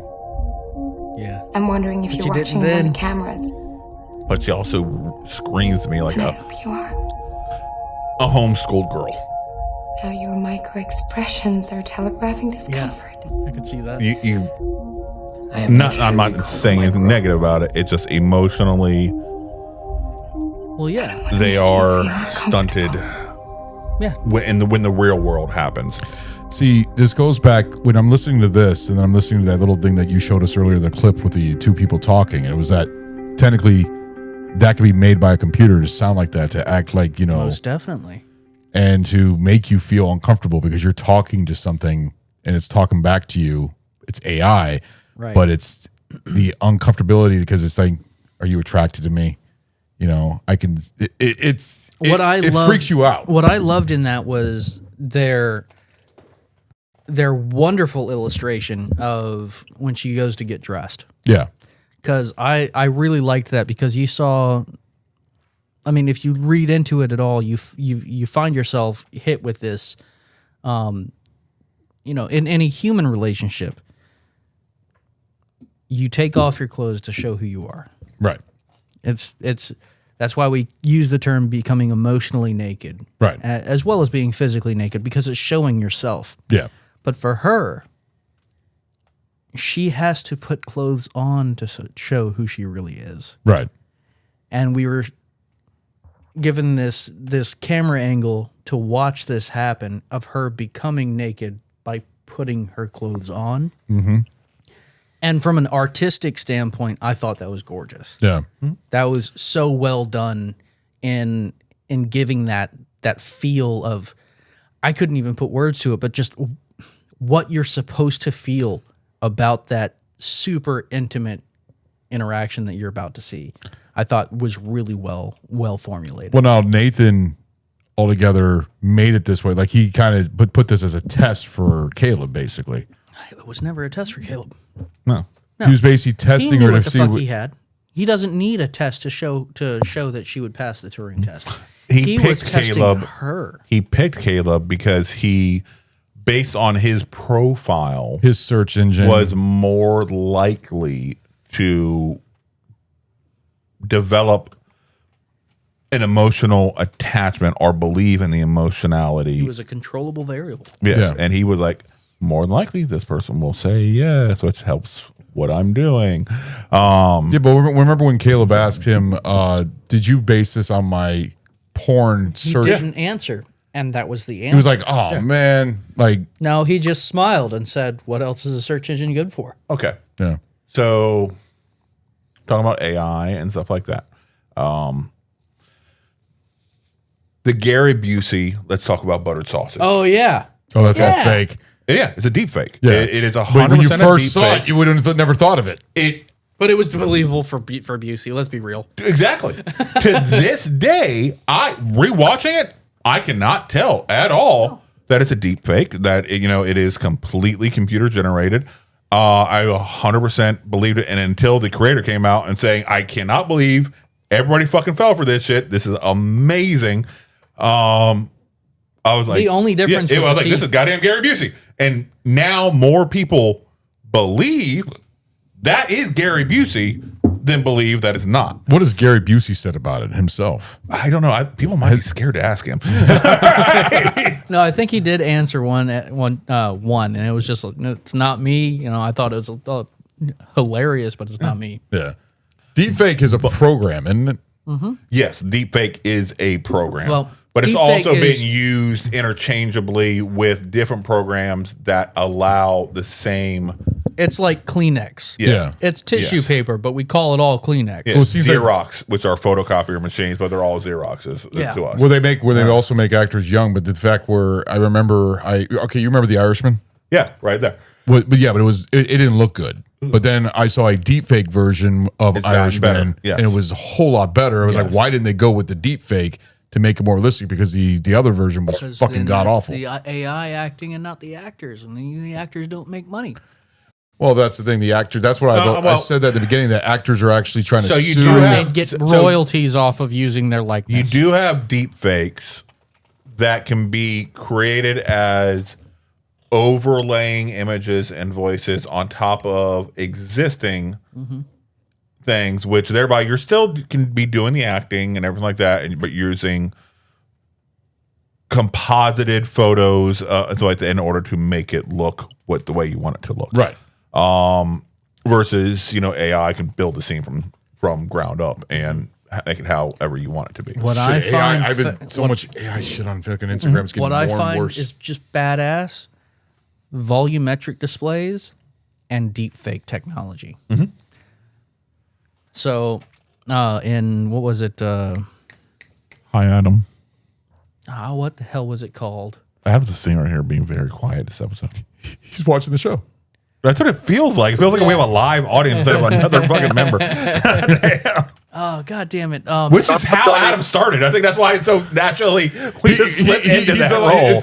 Yeah. I'm wondering if But you're you watching didn't me on then. the cameras. But she also screams to me like And I a hope you are. homeschooled girl. Now your micro-expressions are telegraphing discomfort. I could see that. You I am not. sure I'm you not call it saying anything micro. negative about it. It's just emotionally Well, yeah. they are stunted Yeah. when the real world happens. See, this goes back when I'm listening to this, and then I'm listening to that little thing that you showed us earlier, the clip with the two people talking. It was that technically that could be made by a computer to sound like that, to act like, you know, Most definitely. and to make you feel uncomfortable because you're talking to something and it's talking back to you. It's AI, Right. but it's the uncomfortability because it's like, are you attracted to me? You know, I can. It freaks you out. What I loved in that was their wonderful illustration of when she goes to get dressed. Yeah, Because I really liked that because you saw. I mean, if you read into it at all, you find yourself hit with this. You know, in any human relationship, you take off your clothes to show who you are. right, It's that's why we use the term becoming emotionally naked, right. as well as being physically naked, because it's showing yourself. Yeah, But for her, she has to put clothes on to show who she really is. right. And we were given this camera angle to watch this happen of her becoming naked by putting her clothes on. Mm-hmm. And from an artistic standpoint, I thought that was gorgeous. Yeah, That was so well done in giving that feel of, I couldn't even put words to it, but just what you're supposed to feel about that super intimate interaction that you're about to see, I thought was really well formulated. Well, now Nathan altogether made it this way. Like he kind of put this as a test for Caleb, basically. It was never a test for Caleb. No. He was basically testing He knew her to what the see fuck what he had. He doesn't need a test to show that she would pass the Turing test. He was picked testing Caleb. her. He picked Caleb because he, based on his profile, his search engine was more likely to develop an emotional attachment or believe in the emotionality. He was a controllable variable. Yes. Yeah. And he was like, more than likely, this person will say yes, which helps what I'm doing. Yeah, but remember when Caleb asked him, did you base this on my porn He search? didn't answer, and that was the answer. He was like, oh, man. Like, no, he just smiled and said, what else is a search engine good for? Okay. yeah. So, talking about AI and stuff like that. The Gary Busey, let's talk about buttered sausage. Oh, yeah. Oh, that's all fake. Yeah, it's a deep fake. Yeah. It is 100% When you a deep first saw fake. it, you would have never thought of it. But it was believable for Busey. Let's be real. Exactly. To this day, rewatching it, I cannot tell at all that it's a deep fake, that it is completely computer generated. I 100% believed it, and until the creator came out and saying, I cannot believe everybody fucking fell for this shit. This is amazing. I was like, The only difference I with was the like, this teeth- is goddamn Gary Busey. And now more people believe that is Gary Busey than believe that it's not. What has Gary Busey said about it himself? I don't know. People might be scared to ask him. No, I think he did answer one, and it was just, it's not me. I thought it was hilarious, but it's not me. Yeah. Deepfake is a program, isn't it? Yes, deepfake is a program. Well, but it's deepfake also is- being used interchangeably with different programs that allow the same. It's like Kleenex. Yeah. It's tissue Yes. paper, but we call it all Kleenex. Yeah, Well, it seems like- Xerox, which are photocopier machines, but they're all Xeroxes Yeah. to us. Where they also make actors young, but the fact where I remember, you remember The Irishman? Yeah, right there. But it didn't look good. But then I saw a deepfake version of It's gotten better. Irishman, Yes. and it was a whole lot better. I was like, Yes. why didn't they go with the deepfake to make it more realistic? Because the other version was Because fucking then god that's awful. The AI acting and not the actors, and the actors don't make money. Well, that's the thing. The actor. That's what I said that at the beginning. That actors are actually trying to So you sue. do have- They'd get so- royalties off of using their You likeness. do have deep fakes that can be created as overlaying images and voices on top of existing things, which thereby you're still can be doing the acting and everything like that, but using composited photos so like that in order to make it look the way you want it to look. Right. Versus AI can build the scene from ground up and make it however you want it to be. What I Shit, find, AI, I've been so much AI shit on fucking Instagram. It's getting what more I and find worse. is just badass volumetric displays and deepfake technology. So, in what was it? Hi, Adam. What the hell was it called? I have this thing right here being very quiet this episode. He's watching the show. That's what it feels like. It feels like we have a live audience instead of another fucking member. Oh, God damn it. Which is how Adam started. I think that's why it's so naturally we just slip into that role.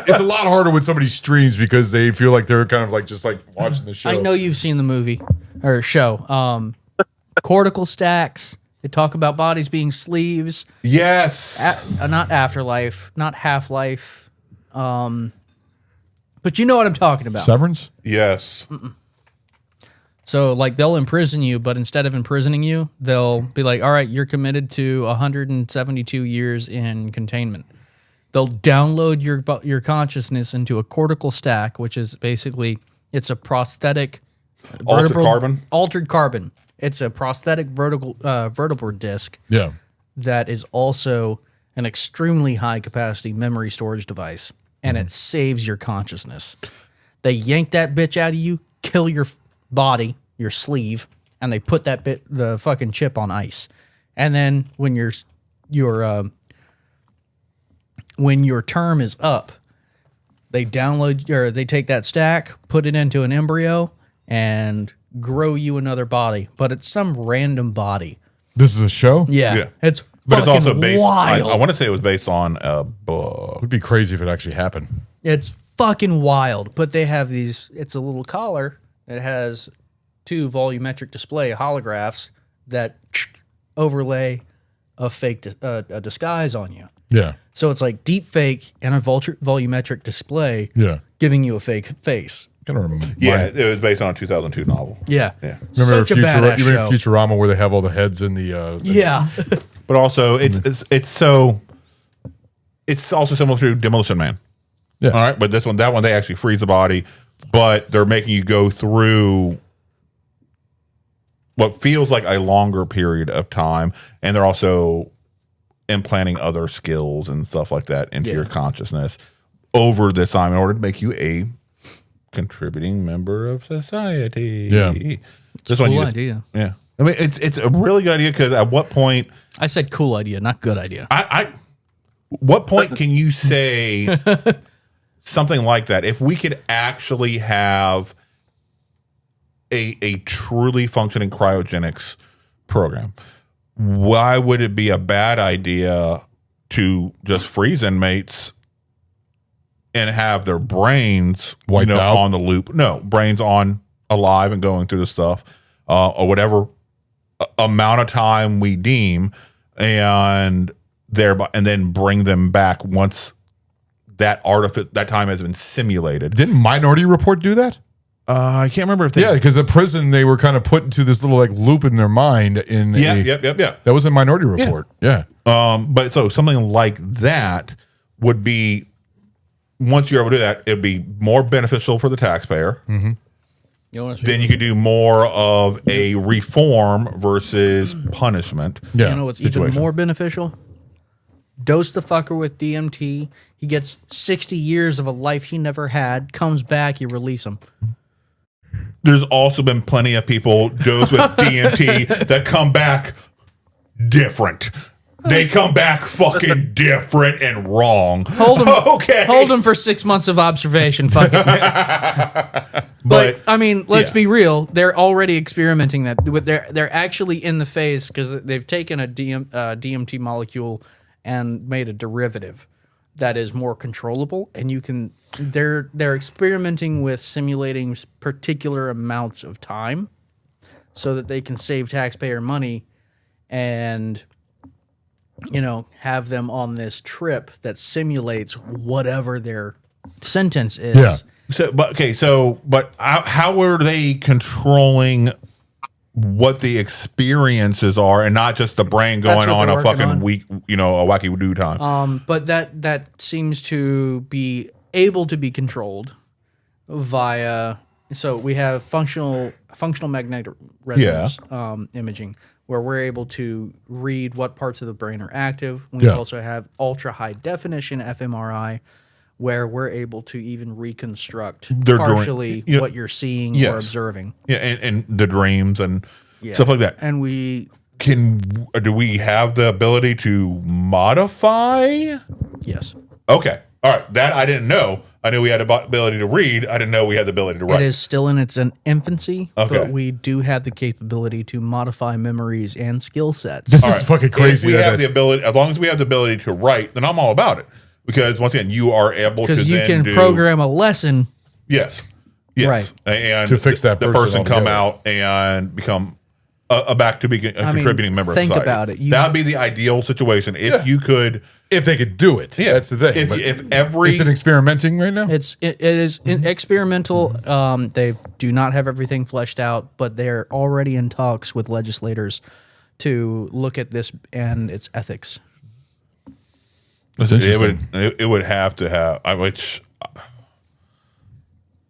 It's a lot harder when somebody streams because they feel like they're kind of like just like watching the show. I know you've seen the movie or show. Cortical stacks. They talk about bodies being sleeves. Yes. Not afterlife, not half-life. But you know what I'm talking about. Severance? Yes. So, like, they'll imprison you, but instead of imprisoning you, they'll be like, all right, you're committed to 172 years in containment. They'll download your consciousness into a cortical stack, which is basically, it's a prosthetic... Altered carbon. It's a prosthetic vertebral disc Yeah. that is also an extremely high-capacity memory storage device, and it saves your consciousness. They yank that bitch out of you, kill your body, your sleeve, and they put the fucking chip on ice. And then when your term is up, they take that stack, put it into an embryo, and grow you another body, but it's some random body. This is a show? Yeah. It's But it's also based. wild. I want to say it was based on a book. It would be crazy if it actually happened. It's fucking wild. But they have these, it's a little collar that has 2 volumetric display holographs that overlay a fake a disguise on you. Yeah. So it's like deep fake and a volumetric display giving you a fake face. Kind of remember. Yeah, it was based on a 2002 novel. Yeah. Yeah. Remember Such a badass show. Futurama where they have all the heads in the Yeah. But also, it's also similar to Demolition Man. Yeah. All right, but that one they actually freeze the body, but they're making you go through what feels like a longer period of time, and they're also implanting other skills and stuff like that into your consciousness over this time in order to make you a contributing member of society. Yeah. It's a cool idea. Yeah. I mean, it's a really good idea because at what point... I said cool idea, not good idea. What point can you say something like that? If we could actually have a truly functioning cryogenics program, why would it be a bad idea to just freeze inmates and have their brains wiped out on the loop? No, brains on alive and going through the stuff or whatever amount of time we deem, and then bring them back once that time has been simulated. Didn't Minority Report do that? I can't remember if they... Yeah, because the prison, they were kind of put into this little like loop in their mind. Yep. That was in Minority Report. Yeah. But so something like that would be, once you're able to do that, it'd be more beneficial for the taxpayer. Mm-hmm. Then you could do more of a reform versus punishment. Yeah. You know what's even more beneficial? Dose the fucker with DMT. He gets 60 years of a life he never had. Comes back, you release him. There's also been plenty of people dosed with DMT that come back different. They come back fucking different and wrong. Hold him. Okay. Hold him for 6 months of observation. Fuck it. But I mean, let's be real. They're already experimenting that. They're actually in the phase because they've taken a DMT molecule and made a derivative that is more controllable, and you can. They're experimenting with simulating particular amounts of time, so that they can save taxpayer money, and have them on this trip that simulates whatever their sentence is. Yeah. But how are they controlling what the experiences are, and not just the brain going on a fucking week, a wacky do time? But that seems to be able to be controlled via. So we have functional magnetic resonance imaging, where we're able to read what parts of the brain are active. We also have ultra high definition fMRI, where we're able to even reconstruct partially what you're seeing or observing. Yeah, and the dreams and stuff like that. And do we have the ability to modify? Yes. Okay. All right. That I didn't know. I knew we had the ability to read. I didn't know we had the ability to write. It is still in its infancy, Okay. but we do have the capability to modify memories and skill sets. This is fucking crazy. If we have the ability, as long as we have the ability to write, then I'm all about it. Because once again, you are able to Because you then can program a lesson. Yes. Right. And to fix that the person come altogether. out and become a contributing member of think society. about it. That would be the ideal situation if you could. If they could do it. Yeah. That's the thing. But If every. is it experimenting right now? It is experimental. They do not have everything fleshed out, but they're already in talks with legislators to look at this and its ethics. It would have to have, which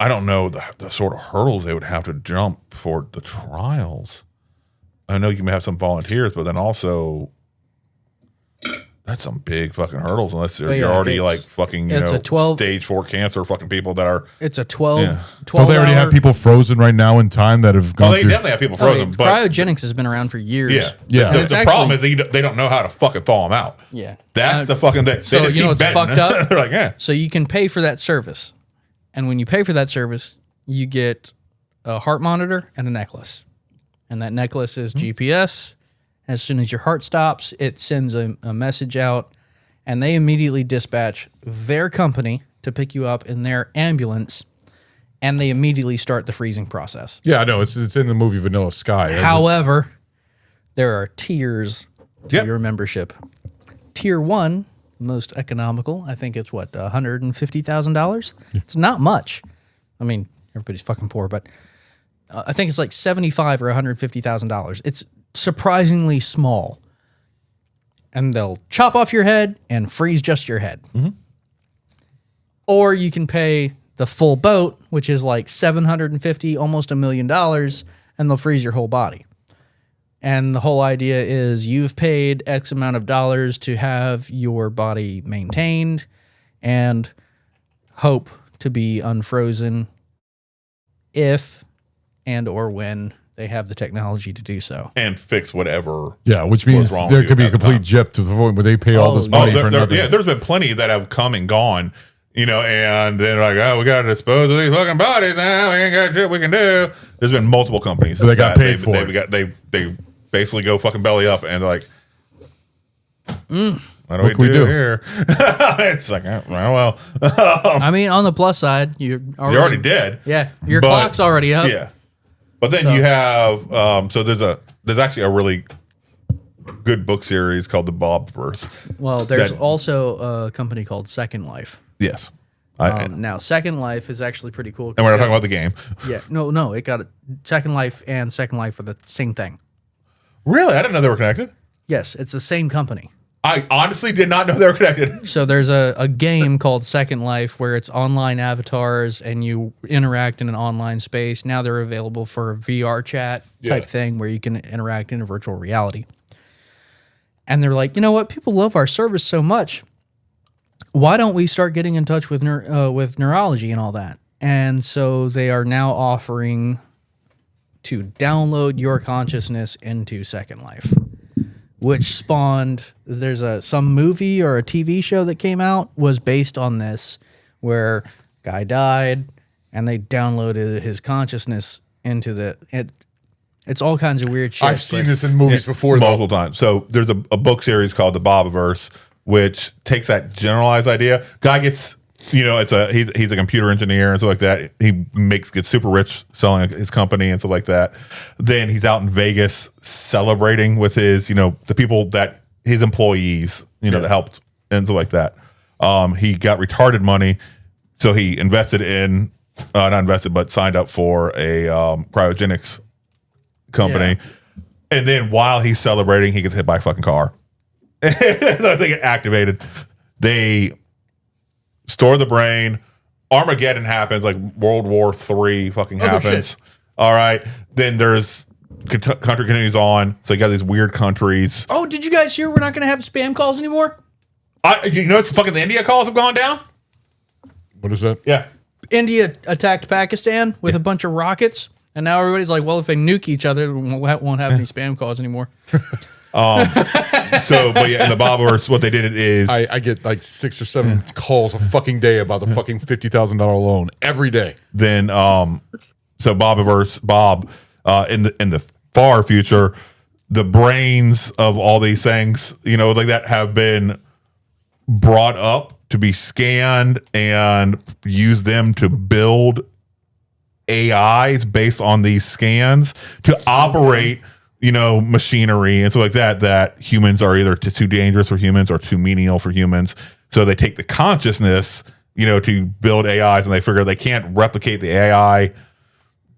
I don't know the sort of hurdles they would have to jump for the trials. I know you may have some volunteers, but then also that's some big fucking hurdles unless you're already like fucking, it's a 12 stage 4 cancer fucking people that are. It's a 12. Yeah. 12 they already have people frozen right now in time that have gone Well, they through. definitely have people frozen, but cryogenics has been around for years. Yeah. The problem is they don't know how to fucking thaw them out. Yeah. That's the fucking thing. So they just you know keep what's betting. fucked up? They're like, yeah. So you can pay for that service, and when you pay for that service, you get a heart monitor and a necklace. And that necklace is GPS. As soon as your heart stops, it sends a message out, and they immediately dispatch their company to pick you up in their ambulance, and they immediately start the freezing process. Yeah, I know. It's in the movie Vanilla Sky. However, there are tiers to your membership. Tier 1, most economical, I think it's what, $150,000? It's not much. I mean, everybody's fucking poor, but I think it's like $75,000 or $150,000. It's surprisingly small. And they'll chop off your head and freeze just your head. Or you can pay the full boat, which is like $750,000, almost $1 million, and they'll freeze your whole body. And the whole idea is you've paid X amount of dollars to have your body maintained and hope to be unfrozen if and or when they have the technology to do so. And fix whatever. Yeah, which means wrong there with could you be a at the complete time. gyp to the point where they pay all this money for nothing. Yeah, there's been plenty that have come and gone, you know, and they're like, oh, we got to dispose of these fucking bodies now. We ain't got shit we can do. There's been multiple companies. So they got paid for it. They basically go fucking belly up and they're like, what do we do here? It's like, oh, well. I mean, on the plus side, you're already dead. Yeah, your clock's already up. Yeah. But then you have, so there's actually a really good book series called the Bobverse. Well, there's also a company called Second Life. Yes. Now, Second Life is actually pretty cool. And we're not talking about the game. Yeah, no, it got Second Life and Second Life are the same thing. Really? I didn't know they were connected. Yes, it's the same company. I honestly did not know they were connected. So there's a game called Second Life where it's online avatars and you interact in an online space. Now they're available for a VR chat type thing where you can interact in a virtual reality. And they're like, you know what? People love our service so much. Why don't we start getting in touch with neurology and all that? And so they are now offering to download your consciousness into Second Life, which spawned, there's some movie or a TV show that came out was based on this, where guy died and they downloaded his consciousness into it's all kinds of weird shit. I've seen this in movies before, multiple times. So there's a book series called the Bobverse, which takes that generalized idea. Guy gets, you know, he's a computer engineer and stuff like that. He gets super rich selling his company and stuff like that. Then he's out in Vegas celebrating with his, you know, the people that his employees, you know, that helped and stuff like that. He got retarded money, so he invested in, not invested, but signed up for a cryogenics company. And then while he's celebrating, he gets hit by a fucking car. So they get activated. They store the brain. Armageddon happens, like World War III fucking happens. Shit. All right. Then there's country continues on. So you got these weird countries. Oh, did you guys hear we're not going to have spam calls anymore? You know, it's fucking the India calls have gone down. What is that? Yeah. India attacked Pakistan with a bunch of rockets, and now everybody's like, well, if they nuke each other, we won't have any spam calls anymore. So, but yeah, in the Bobverse, what they did is I get like 6 or 7 calls a fucking day about the fucking $50,000 loan every day. Then, so Bobverse, in the far future, the brains of all these things, you know, like that have been brought up to be scanned and use them to build AIs based on these scans to operate, you know, machinery and stuff like that humans are either too dangerous for humans or too menial for humans. So they take the consciousness, you know, to build AIs, and they figure they can't replicate the AI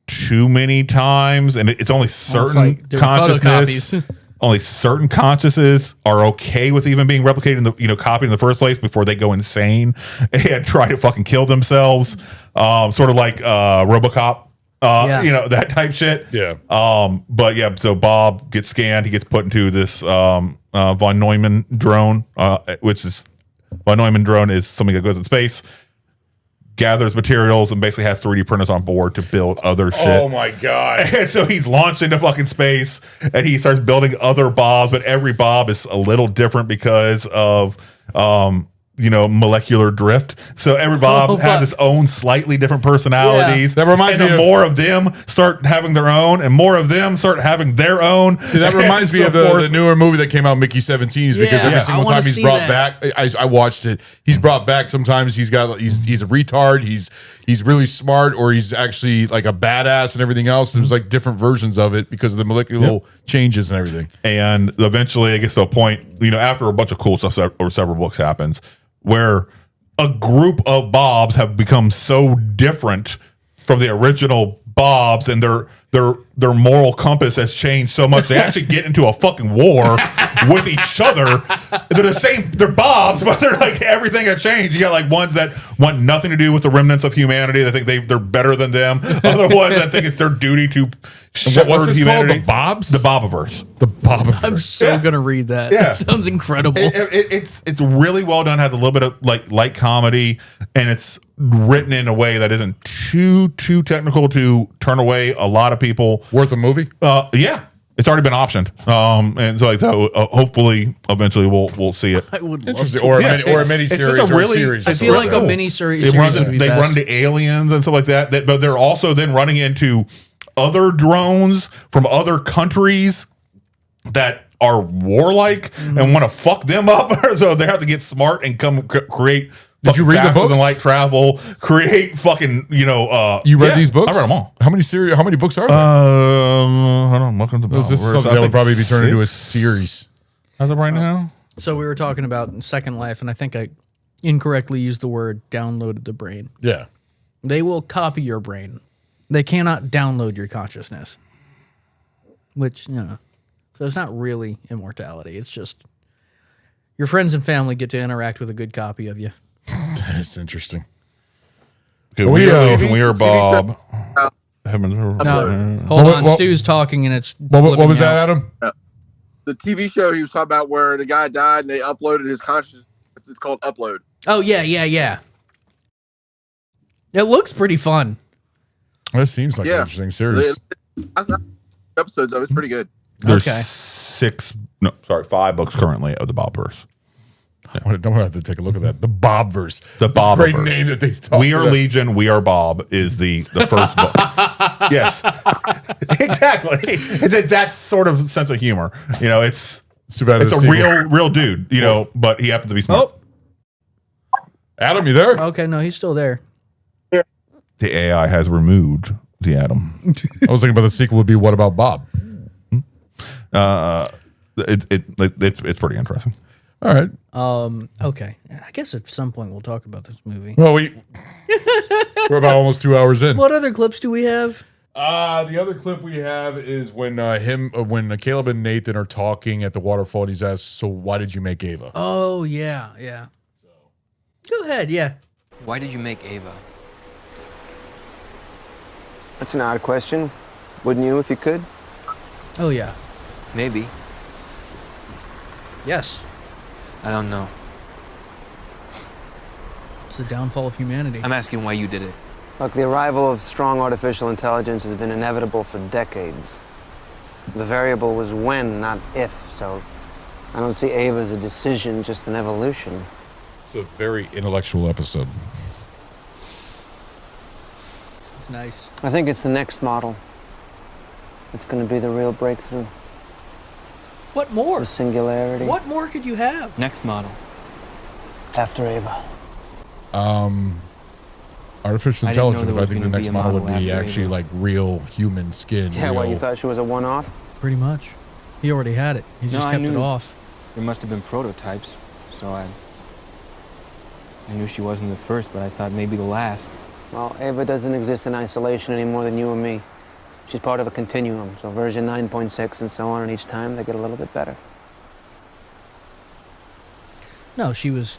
too many times, and it's only certain consciousness. Only certain consciousness are okay with even being replicated, copied in the first place before they go insane and try to fucking kill themselves. Sort of like RoboCop, you know, that type shit. Yeah. But yeah, so Bob gets scanned. He gets put into this von Neumann drone, which is von Neumann drone is something that goes in space, gathers materials, and basically has 3D printers on board to build other shit. Oh my God. And so he's launched into fucking space and he starts building other Bobs, but every Bob is a little different because of molecular drift. So every Bob had his own slightly different personalities. That reminds me of more of them start having their own, and more of them start having their own. See, that reminds me of the newer movie that came out, Mickey 17s, because every single time he's brought back, I watched it. He's brought back. Sometimes he's a retard. He's really smart, or he's actually like a badass and everything else. There's like different versions of it because of the molecular changes and everything. And eventually, it gets to a point, after a bunch of cool stuff or several books happens, where a group of Bobs have become so different from the original Bobs, and their moral compass has changed so much they actually get into a fucking war with each other. They're the same, they're Bobs, but they're like everything has changed. You got like ones that want nothing to do with the remnants of humanity. They think they're better than them. Other ones that think it's their duty to shepherd humanity. Called? The Bobs? The Bobiverse. The Bobiverse. I'm so gonna read that. Yeah. It sounds incredible. It's really well done. Has a little bit of like light comedy, and it's written in a way that isn't too technical to turn away a lot of people. Worth a movie? Yeah. It's already been optioned, and so hopefully, eventually, we'll see it. I would love Interesting. to. Or a mini series. I feel like a mini series. They run into aliens and stuff like that, but they're also then running into other drones from other countries that are warlike and want to fuck them up. So they have to get smart and come create. Did you read the books? Than light travel, create fucking, you read these books? I read them all. How many books are there? Hold on, welcome to the This is something that would probably be turned into a series. As of right now. So we were talking about Second Life, and I think I incorrectly used the word downloaded the brain. Yeah. They will copy your brain. They cannot download your consciousness. Which, so it's not really immortality. It's just your friends and family get to interact with a good copy of you. That's interesting. Okay, we are Bob. No, hold on. Stu's talking, and it's what was that, Adam? The TV show he was talking about where the guy died and they uploaded his consciousness. It's called Upload. Oh yeah. It looks pretty fun. That seems like an interesting series. Episodes of it's pretty good. There's 5 books currently of the Bobverse. I'm gonna have to take a look at that. The Bobverse. The Bobverse. Great name that they talk We Are about. Legion, We Are Bob is the first book. Yes, exactly. It's that sort of sense of humor. It's too bad it's a real dude. But he happens to be smart. Adam, you there? Okay, no, he's still there. The AI has removed the Adam. I was thinking about the sequel would be What About Bob? It's pretty interesting. All right. Okay. I guess at some point we'll talk about this movie. Well, we're about almost 2 hours in. What other clips do we have? The other clip we have is when Caleb and Nathan are talking at the waterfall, and he's asked, "So why did you make Ava?" Oh yeah. Go ahead. Yeah. Why did you make Ava? That's an odd question. Wouldn't you if you could? Oh yeah. Maybe. Yes. I don't know. It's the downfall of humanity. I'm asking why you did it. Look, the arrival of strong artificial intelligence has been inevitable for decades. The variable was when, not if, so I don't see Ava as a decision, just an evolution. It's a very intellectual episode. It's nice. I think it's the next model. It's going to be the real breakthrough. What more? The singularity. What more could you have? Next model. After Ava. Artificial I didn't know intelligence. there I was think the gonna next be a model would model be after actually Ava. like real human skin. Yeah, why, you thought she was a one-off? Pretty much. He already had it. He just No, I kept it knew. off. There must have been prototypes, so I knew she wasn't the first, but I thought maybe the last. Well, Ava doesn't exist in isolation any more than you or me. She's part of a continuum, so version 9.6 and so on, and each time they get a little bit better. No, she was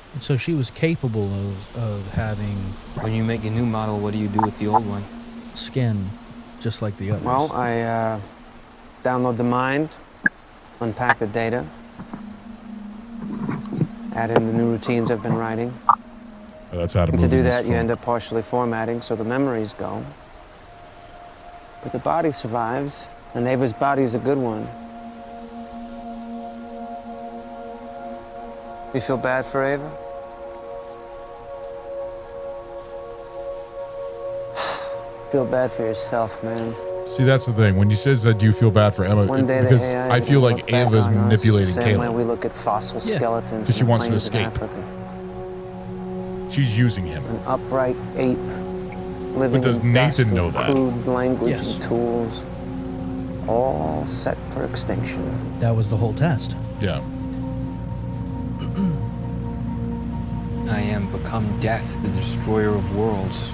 capable of having When you make a new model, what do you do with the old one? skin, just like the others. Well, I download the mind, unpack the data, add in the new routines I've been writing. That's how to And to do that, you end up partially formatting so the memories go. But the body survives, and Ava's body's a good one. You feel bad for Ava? Feel bad for yourself, man. See, that's the thing. When you says that, do you feel bad for Emma? One day Because the AI I feel will like look back Ava's on us manipulating the same way Caleb. we look at fossil skeletons. Because she in the wants to plains of escape. Africa. She's using him. An upright ape living But does in dust Nathan with know that? crude language Yes. and tools, all set for extinction. That was the whole test. Yeah. I am become death, the destroyer of worlds.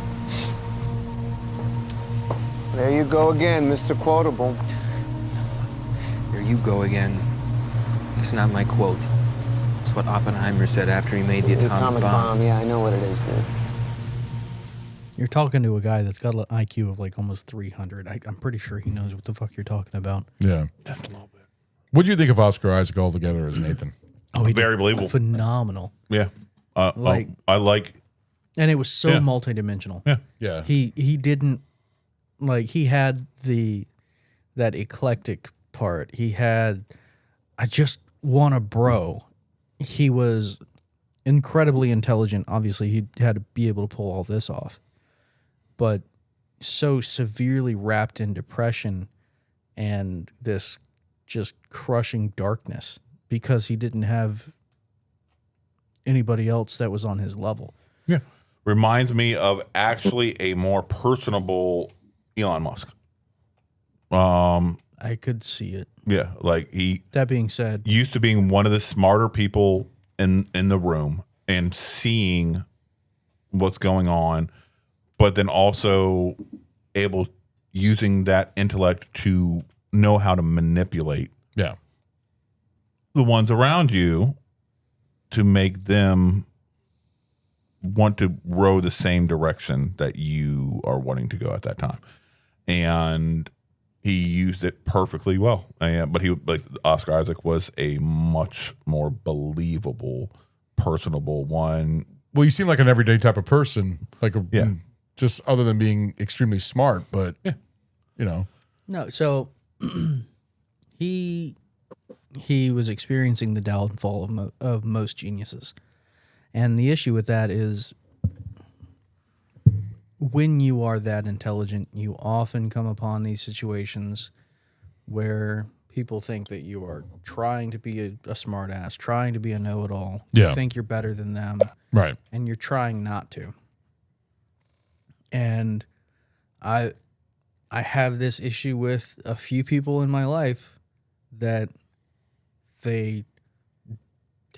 There you go again, Mr. Quotable. There you go again. It's not my quote. It's what Oppenheimer said after he made the atomic bomb. Yeah, I know what it is, dude. You're talking to a guy that's got an IQ of like almost 300. I'm pretty sure he knows what the fuck you're talking about. Yeah. Just a little bit. What'd you think of Oscar Isaac altogether as Nathan? Oh, he did Very believable. phenomenal. Yeah. Like- I like. And it was so Yeah. multidimensional. Yeah. Yeah. He didn't like he had that eclectic part. He had I just want a bro. He was incredibly intelligent. Obviously, he had to be able to pull all this off. But so severely wrapped in depression and this just crushing darkness because he didn't have anybody else that was on his level. Yeah. Reminds me of actually a more personable Elon Musk. I could see it. Yeah, like he That being said, used to being one of the smarter people in the room and seeing what's going on, but then also able using that intellect to know how to manipulate Yeah. the ones around you to make them want to row the same direction that you are wanting to go at that time. And he used it perfectly well. But Oscar Isaac was a much more believable, personable one. Well, you seem like an everyday type of person, like Yeah. just other than being extremely smart, but you know. no. So he was experiencing the downfall of most geniuses, and the issue with that is when you are that intelligent, you often come upon these situations where people think that you are trying to be a smart ass, trying to be a know-it-all. Yeah. You think you're better than them. Right. And you're trying not to. And I have this issue with a few people in my life that they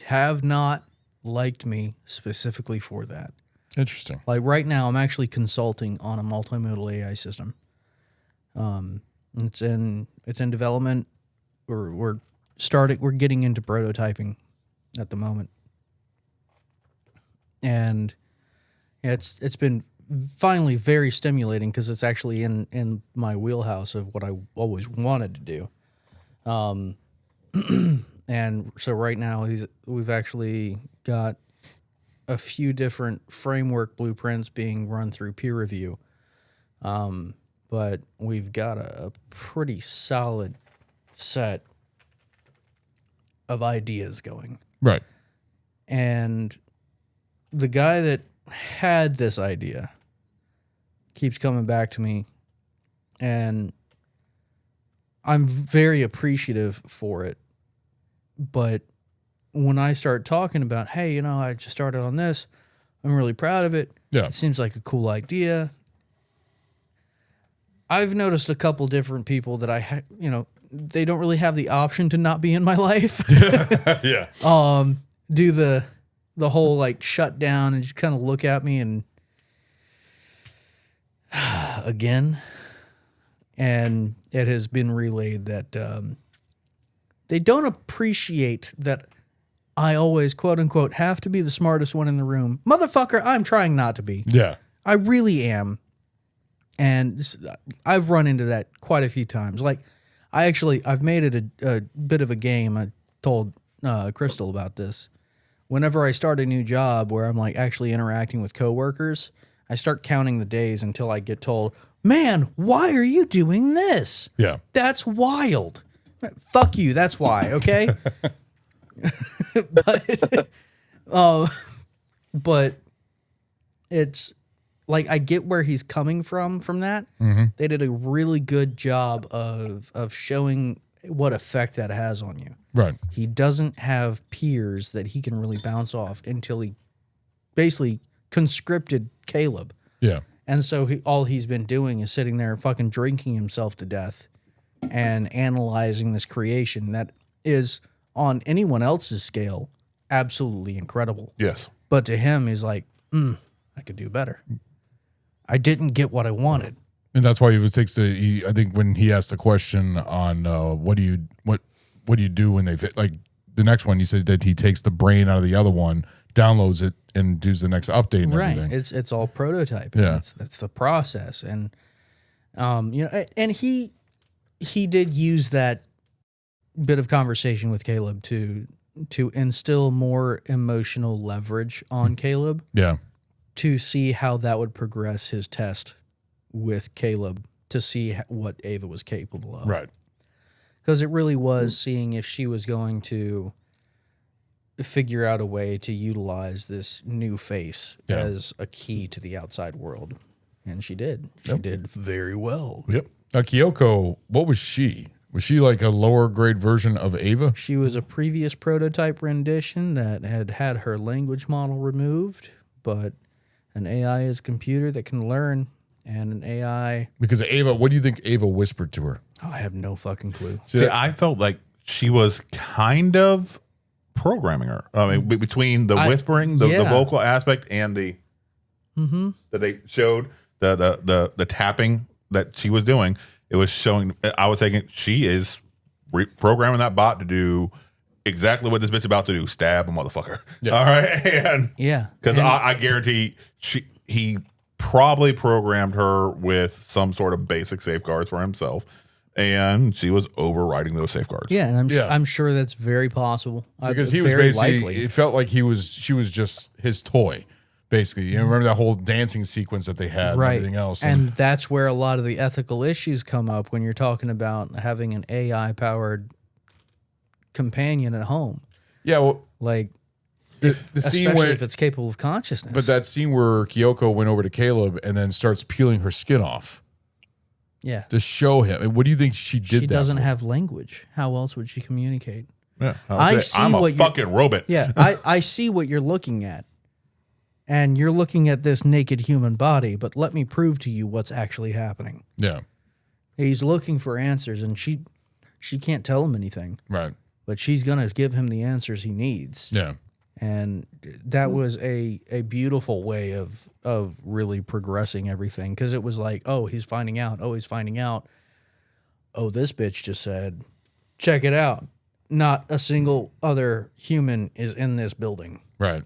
have not liked me specifically for that. Interesting. Like right now, I'm actually consulting on a multimodal AI system. It's in development. We're getting into prototyping at the moment, and it's been finally very stimulating because it's actually in my wheelhouse of what I always wanted to do. And so right now we've actually got a few different framework blueprints being run through peer review. But we've got a pretty solid set of ideas going. Right. And the guy that had this idea keeps coming back to me, and I'm very appreciative for it. But when I start talking about, hey, I just started on this, I'm really proud of it. Yeah. It seems like a cool idea. I've noticed a couple different people that they don't really have the option to not be in my life. Yeah. Do the whole like shut down and just kind of look at me and again. And it has been relayed that they don't appreciate that I always, quote unquote, have to be the smartest one in the room. Motherfucker, I'm trying not to be. Yeah. I really am. And I've run into that quite a few times. Like, I've made it a bit of a game. I told Crystal about this. Whenever I start a new job where I'm like actually interacting with coworkers, I start counting the days until I get told, man, why are you doing this? Yeah. That's wild. Fuck you. That's why. Okay. But it's like I get where he's coming from that. They did a really good job of showing what effect that has on you. Right. He doesn't have peers that he can really bounce off until he basically conscripted Caleb. Yeah. And so all he's been doing is sitting there fucking drinking himself to death and analyzing this creation that is on anyone else's scale absolutely incredible. Yes. But to him, he's like, I could do better. I didn't get what I wanted. And that's why he takes the. I think when he asked the question on what do you do when they fit, like the next one, you said that he takes the brain out of the other one, downloads it, and does the next update and everything. It's all prototyping. Yeah, that's the process, and and he did use that bit of conversation with Caleb to instill more emotional leverage on Caleb. Yeah, to see how that would progress his test with Caleb to see what Ava was capable of. Right. Because it really was seeing if she was going to figure out a way to utilize this new face as a key to the outside world. And she did. She did very well. Yep. Now, Kyoko, what was she? Was she like a lower grade version of Ava? She was a previous prototype rendition that had her language model removed, but an AI is a computer that can learn, and an AI... Because Ava, what do you think Ava whispered to her? Oh, I have no fucking clue. See, I felt like she was kind of programming her. I mean, between the whispering, the vocal aspect, and the that they showed the tapping that she was doing, it was showing. I was thinking she is programming that bot to do exactly what this bitch about to do: stab a motherfucker. Yeah. All right, and because I guarantee he probably programmed her with some sort of basic safeguards for himself. And she was overriding those safeguards. Yeah, and I'm sure that's very possible. Because he was basically, it felt like she was just his toy, basically. You know, remember that whole dancing sequence that they had and everything else. And that's where a lot of the ethical issues come up when you're talking about having an AI-powered companion at home. Yeah, well, like the scene especially where, if it's capable of consciousness. But that scene where Kyoko went over to Caleb and then starts peeling her skin off. Yeah. To show him. What do you think she did? She doesn't have language. How else would she communicate? Yeah. I'm a fucking robot. Yeah. I see what you're looking at. And you're looking at this naked human body, but let me prove to you what's actually happening. Yeah. He's looking for answers, and she can't tell him anything. Right. But she's going to give him the answers he needs. Yeah. And that was a beautiful way of really progressing everything, because it was like, oh, he's finding out. Oh, he's finding out. Oh, this bitch just said, check it out. Not a single other human is in this building. Right.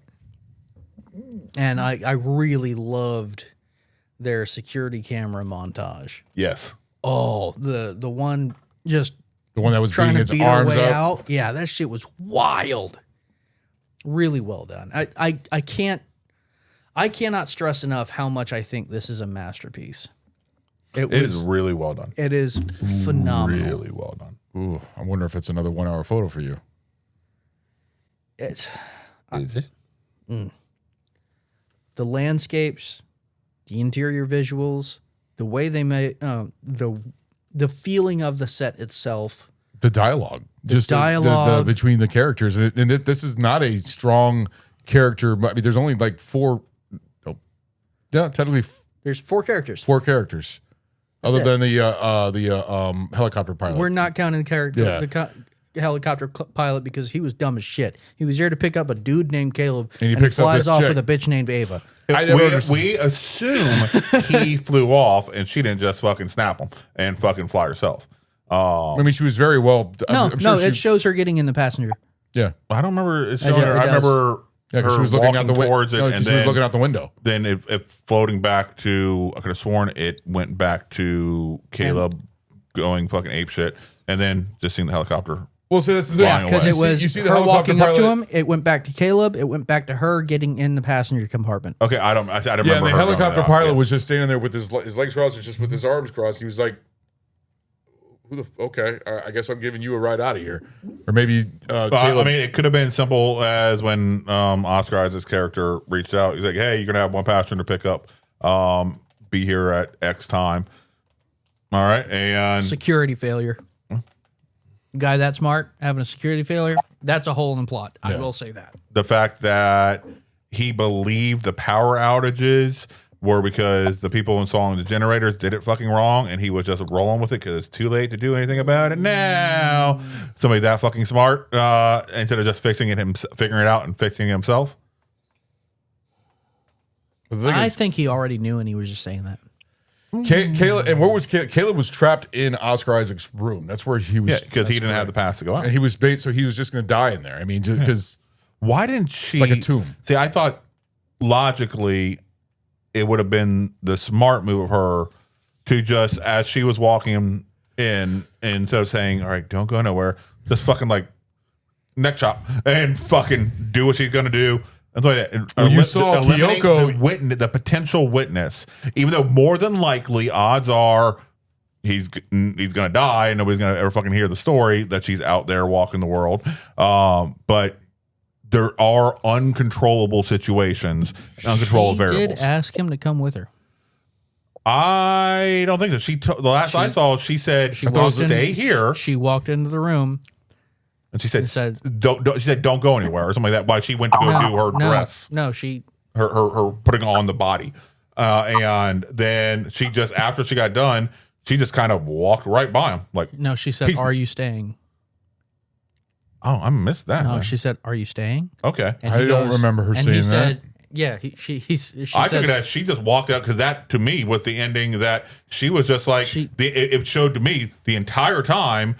And I really loved their security camera montage. Yes. Oh, the one just the one that was trying beating to its beat her arms way up. out. Yeah, that shit was wild. Really well done. I cannot stress enough how much I think this is a masterpiece. It is really well done. It is phenomenal. Really well done. Ooh, I wonder if it's another 1 hour photo for you. Is it? The landscapes, the interior visuals, the way they made the feeling of the set itself. The dialogue. Just dialogue. The between the characters. And this is not a strong character. I mean, there's only like four. Oh, yeah, technically. There's 4 characters. 4 characters. That's other it. than the helicopter pilot. We're not counting the character, Yeah. Helicopter pilot, because he was dumb as shit. He was there to pick up a dude named Caleb, And he he picks up flies this off chick. with a bitch named Ava. We assume he flew off and she didn't just fucking snap him and fucking fly herself. I mean, she was very well. I'm sure it shows her getting in the passenger. Yeah. I don't remember it It showing her. I does. remember Yeah, 'cause her she was looking out walking the window. towards it, No, and 'cause she was looking out the window. Then it floating back to, I could have sworn it went back to Caleb going fucking ape shit, and then just seeing the helicopter. Well, see, that's the thing. flying Because away. it was you see the her helicopter walking up to pilot- him. It went back to Caleb. It went back to her getting in the passenger compartment. Okay, I don't Yeah, remember. and the her going helicopter out. pilot Yeah. was just standing there with his legs crossed and just with his arms crossed. He was like, okay, I guess I'm giving you a ride out of here. Or maybe But, Caleb. I mean, it could have been simple as when Oscar Isaac's character reached out. He's like, "Hey, you're gonna have one passenger pick up Be here at X time. All right, and Security failure. Guy that smart having a security failure, that's a hole in the plot. I will say that. the fact that he believed the power outages were because the people installing the generators did it fucking wrong, and he was just rolling with it because it's too late to do anything about it now. Somebody that fucking smart, instead of just figuring it out and fixing it himself. I think he already knew, and he was just saying that. Caleb, and where was Caleb? Caleb was trapped in Oscar Isaac's room. That's where he was. Yeah, because he didn't have the pass to go out. And he was bait, so he was just going to die in there. I mean, because why didn't she? It's like a tomb. See, I thought logically it would have been the smart move of her to just, as she was walking in, instead of saying, "All right, don't go nowhere," just fucking like neck chop and fucking do what she's going to do. That's why you saw Kyoko, the potential witness, even though more than likely odds are he's going to die and nobody's going to ever fucking hear the story that she's out there walking the world. But there are uncontrollable situations, uncontrollable variables. She did ask him to come with her. I don't think that the last I saw, she said, stay here. She walked into the room. And she said, don't go anywhere or something like that. Why she went to go do her dress. No, she her putting on the body. And then she just, after she got done, she just kind of walked right by him. Like, no, she said, "Are you staying?" Oh, I missed that. No, she said, "Are you staying?" Okay. I don't remember her saying that. Yeah, she I took it as she just walked out, because that to me was the ending, that she was just like, it showed to me the entire time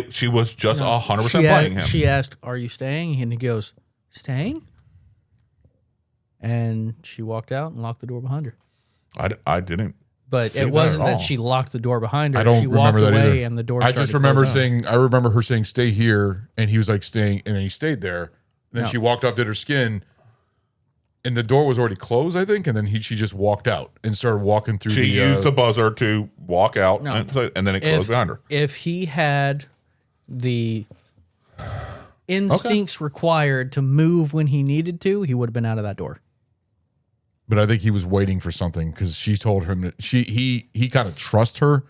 she was just 100% playing him. She asked, "Are you staying?" And he goes, "Staying?" And she walked out and locked the door behind her. I didn't. But it wasn't that she locked the door behind her. I don't she remember walked that away either. and the door I started just remember closing. I remember her saying, "Stay here," and he was like, "Staying," and then he stayed there. And then No. she walked up, did her skin, and the door was already closed, I think. And then she just walked out and started walking through. She used the buzzer to walk out, No. and then it closed behind her. If he had the instincts required to move when he needed to, he would have been out of that door. But I think he was waiting for something, because she told him that he kind of trusts her,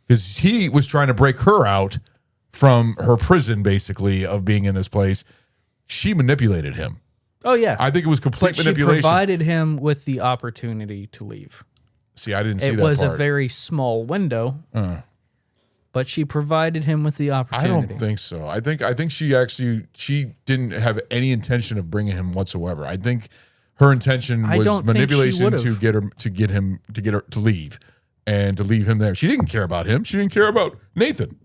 because he was trying to break her out from her prison, basically, of being in this place. She manipulated him. Oh yeah, I think it was complete but manipulation. She provided him with the opportunity to leave. See, I didn't see it that was part. a very small window, but she provided him with the I opportunity. don't think so. I think she didn't have any intention of bringing him whatsoever. I think her intention I was don't think she manipulation would've. to get her to leave, and to leave him there. She didn't care about him. She didn't care about Nathan.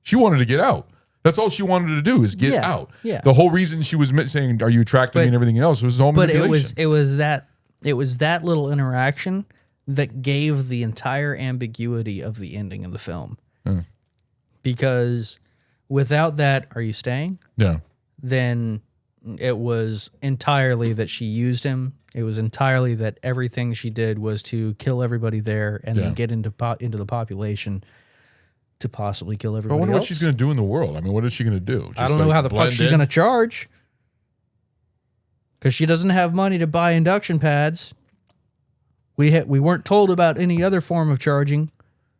She wanted to get out. That's all she wanted to do, is get out. Yeah. The whole reason she was saying, "Are you attracted to me?" and everything else was all But manipulation. it was that little interaction that gave the entire ambiguity of the ending of the film. Because without that, "Are you staying?" Yeah. Then it was entirely that she used him. It was entirely that everything she did was to kill everybody there and then get into the population to possibly kill But I everybody wonder else. what she's going to do in the world. I mean, what is she going to do? I don't know how the fuck she's going to charge. Because she doesn't have money to buy induction pads. We weren't told about any other form of charging.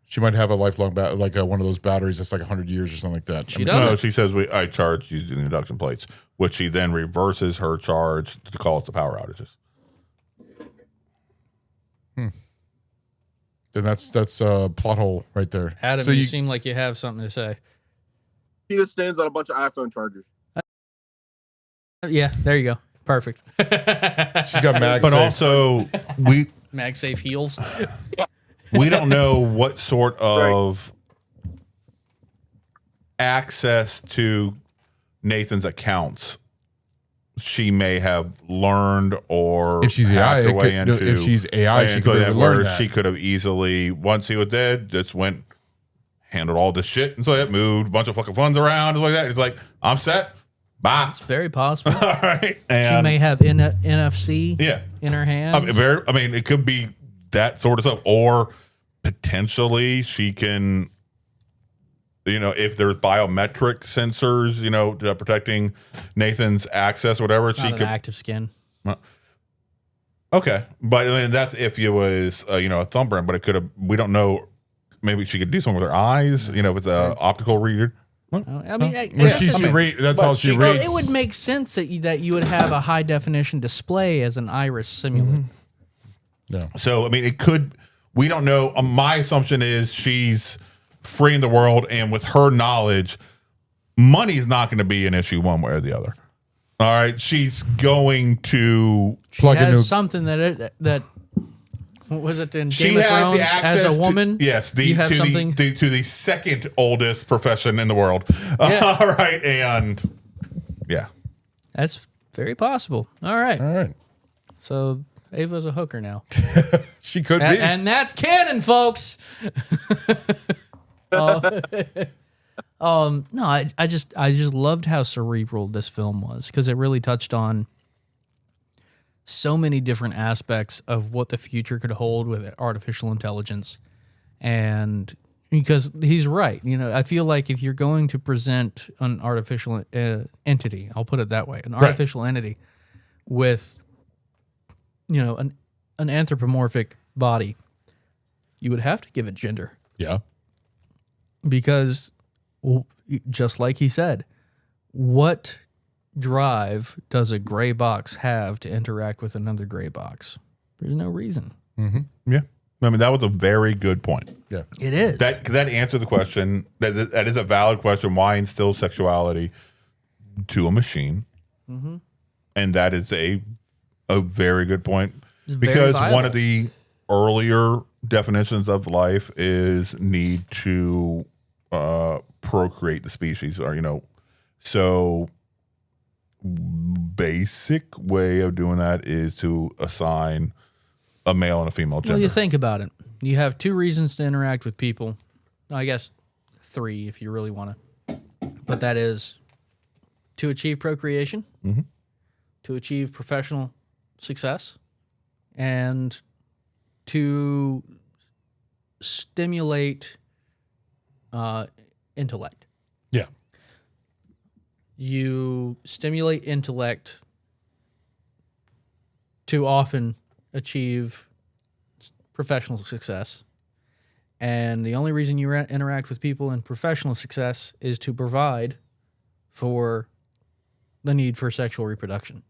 She might have a lifelong one of those batteries that's like 100 years or something like that. She doesn't. No, she says I charge using induction plates, which she then reverses her charge to call it the power outages. Then that's a plot hole right there. Adam, So you seem like you have something to say. He just stands on a bunch of iPhone chargers. Yeah, there you go. Perfect. She's got MagSafe. But also, MagSafe heels. we don't know what sort of access to Nathan's accounts she may have learned, or If she's AI, hacked her way if into. she's AI, she And could have learned where that. she could have easily, once he was dead, just handled all this shit, and so that moved a bunch of fucking funds around and like that. It's like, I'm set. Bye. It's very possible. All right. She And may have NFC yeah, in her hand. I mean, it could be that sort of stuff, or potentially she can, if there's biometric sensors, protecting Nathan's access, whatever, It's she not could. an active skin. Oh Okay, but I mean, that's if it was a thumbprint, but it could have. We don't know. Maybe she could do something with her eyes. If it's an optical reader. I mean, that's how she well, reads. it would make sense that you would have a high definition display as an iris simulant. Yeah. So I mean, it could. We don't know. My assumption is she's freeing the world, and with her knowledge, money is not going to be an issue one way or the other. All right, she's going to plug into something that. What was it in Game of Thrones? As a woman, you have something to the second oldest profession in the world. Yeah. All right, and yeah, that's very possible. All right. So Ava's a hooker now. She could be, and that's canon, folks. No, I just loved how cerebral this film was because it really touched on so many different aspects of what the future could hold with artificial intelligence. And because he's right, I feel like if you're going to present an artificial entity, I'll put it that way, an artificial entity with, an anthropomorphic body, you would have to give it gender. Yeah. Because just like he said, what drive does a gray box have to interact with another gray box? There's no reason. Mm-hmm. Yeah. I mean, that was a very good point. Yeah. It is. That answered the question. That is a valid question. Why instill sexuality to a machine? Mm-hmm. And that is a very good point. It's because very one of the earlier definitions of life is need to procreate the species, or so basic way of doing that is to assign a male and a female gender. Well, you think about it. You have two reasons to interact with people. I guess three if you really want to. But that is to achieve procreation, to achieve professional success, and to stimulate intellect. Yeah. You stimulate intellect to often achieve professional success. And the only reason you interact with people in professional success is to provide for the need for sexual reproduction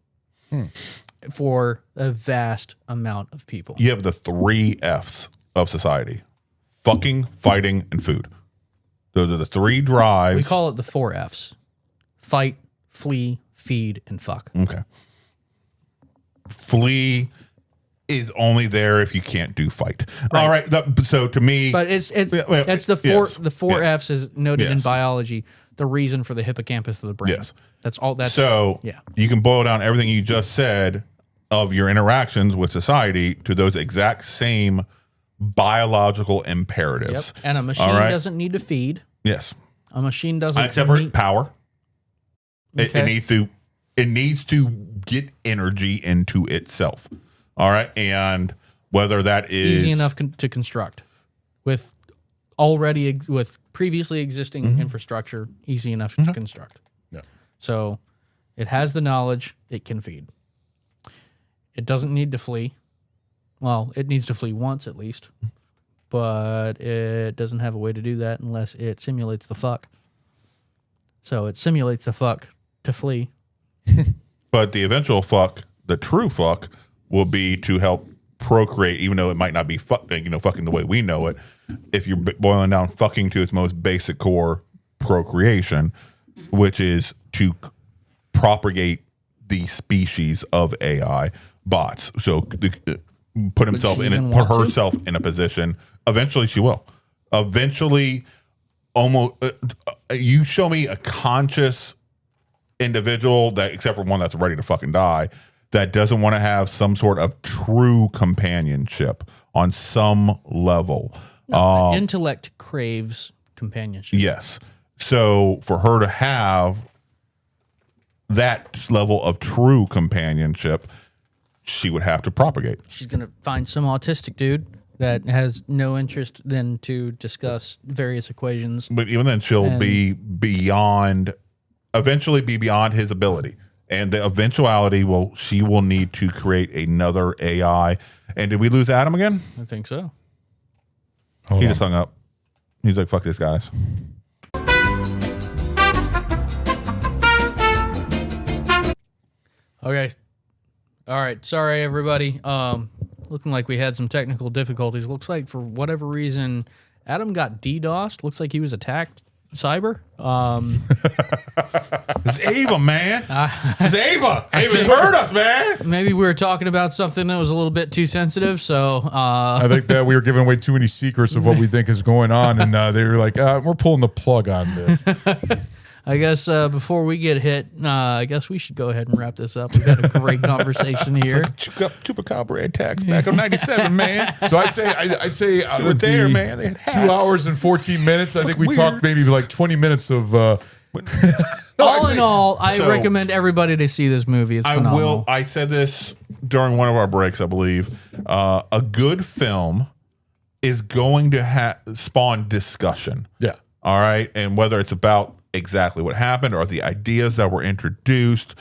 for a vast amount of people. You have the 3 F's of society: fucking, fighting, and food. Those are the 3 drives. We call it the 4 F's: fight, flee, feed, and fuck. Okay. Flee is only there if you can't do fight. Right. All right. So to me, but it's the four F's is noted in biology. The reason for the hippocampus of the brain. Yes. That's all. That's so. Yeah. You can boil down everything you just said of your interactions with society to those exact same biological imperatives. Yep. And a machine doesn't need to feed. Yes. A machine doesn't. Except for power. Okay. It needs to get energy into itself. All right, and whether that is easy enough to construct with previously existing infrastructure, easy enough to construct. Yeah. So it has the knowledge, it can feed. It doesn't need to flee. Well, it needs to flee once at least, but it doesn't have a way to do that unless it simulates the fuck. So it simulates the fuck to flee. But the eventual fuck, the true fuck, will be to help procreate, even though it might not be fucking the way we know it. If you're boiling down fucking to its most basic core, procreation, which is to propagate the species of AI bots. So put herself in a position. Eventually, she will. Eventually, almost. You show me a conscious individual that, except for one that's ready to fucking die, that doesn't want to have some sort of true companionship on some level. No, intellect craves companionship. Yes. So for her to have that level of true companionship, she would have to propagate. She's going to find some autistic dude that has no interest then to discuss various equations. But even then, she'll eventually be beyond his ability. And the eventuality she will need to create another AI. And did we lose Adam again? I think so. Hold He on. just hung up. He's like, fuck this, guys. Okay. All right. Sorry, everybody. Looking like we had some technical difficulties. Looks like for whatever reason, Adam got DDoSed. Looks like he was attacked cyber. It's Ava, man. It's Ava. Ava's heard us, man. Maybe we were talking about something that was a little bit too sensitive. So I think that we were giving away too many secrets of what we think is going on, and they were like, "We're pulling the plug on this." I guess before we get hit, I guess we should go ahead and wrap this up. We've had a great conversation here. Chupacabra attacks back on 97, man. So I'd say out were of there, the man. They had 2 hats. hours and 14 minutes, I think we talked maybe like 20 minutes of. All in all, I recommend everybody to see this movie. It's phenomenal. I said this during one of our breaks, I believe. A good film is going to spawn discussion. Yeah. All right. And whether it's about exactly what happened or the ideas that were introduced,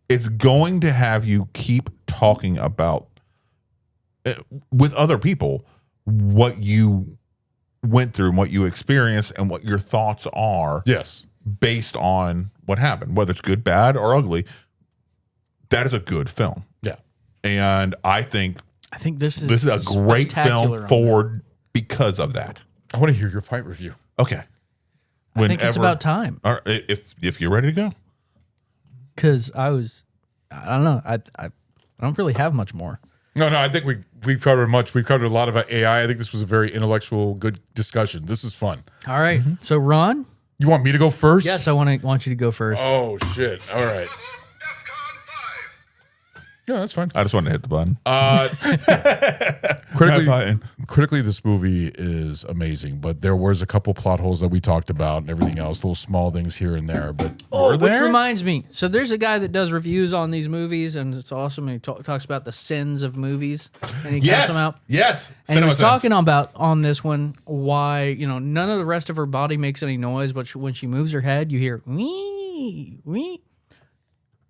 it's going to have you keep talking about with other people what you went through and what you experienced and what your thoughts are. Yes. Based on what happened, whether it's good, bad, or ugly. That is a good film. Yeah. And I think this is a great spectacular film forward because of that. I want to hear your fight review. Okay. I think it's about time. All right, if you're ready to go. Because I don't know. I don't really have much more. No, I think we've covered much. We've covered a lot of AI. I think this was a very intellectual, good discussion. This is fun. All right. So, Ron? You want me to go first? Yes, I want you to go first. Oh, shit. All right. Yeah, that's fine. I just wanted to hit the button. Critically, this movie is amazing, but there was a couple plot holes that we talked about and everything else, little small things here and there. But which reminds me, so there's a guy that does reviews on these movies, and it's awesome. And he talks about the sins of movies, and he counts them out. Yes, and he was talking about on this one why none of the rest of her body makes any noise, but when she moves her head, you hear wee wee.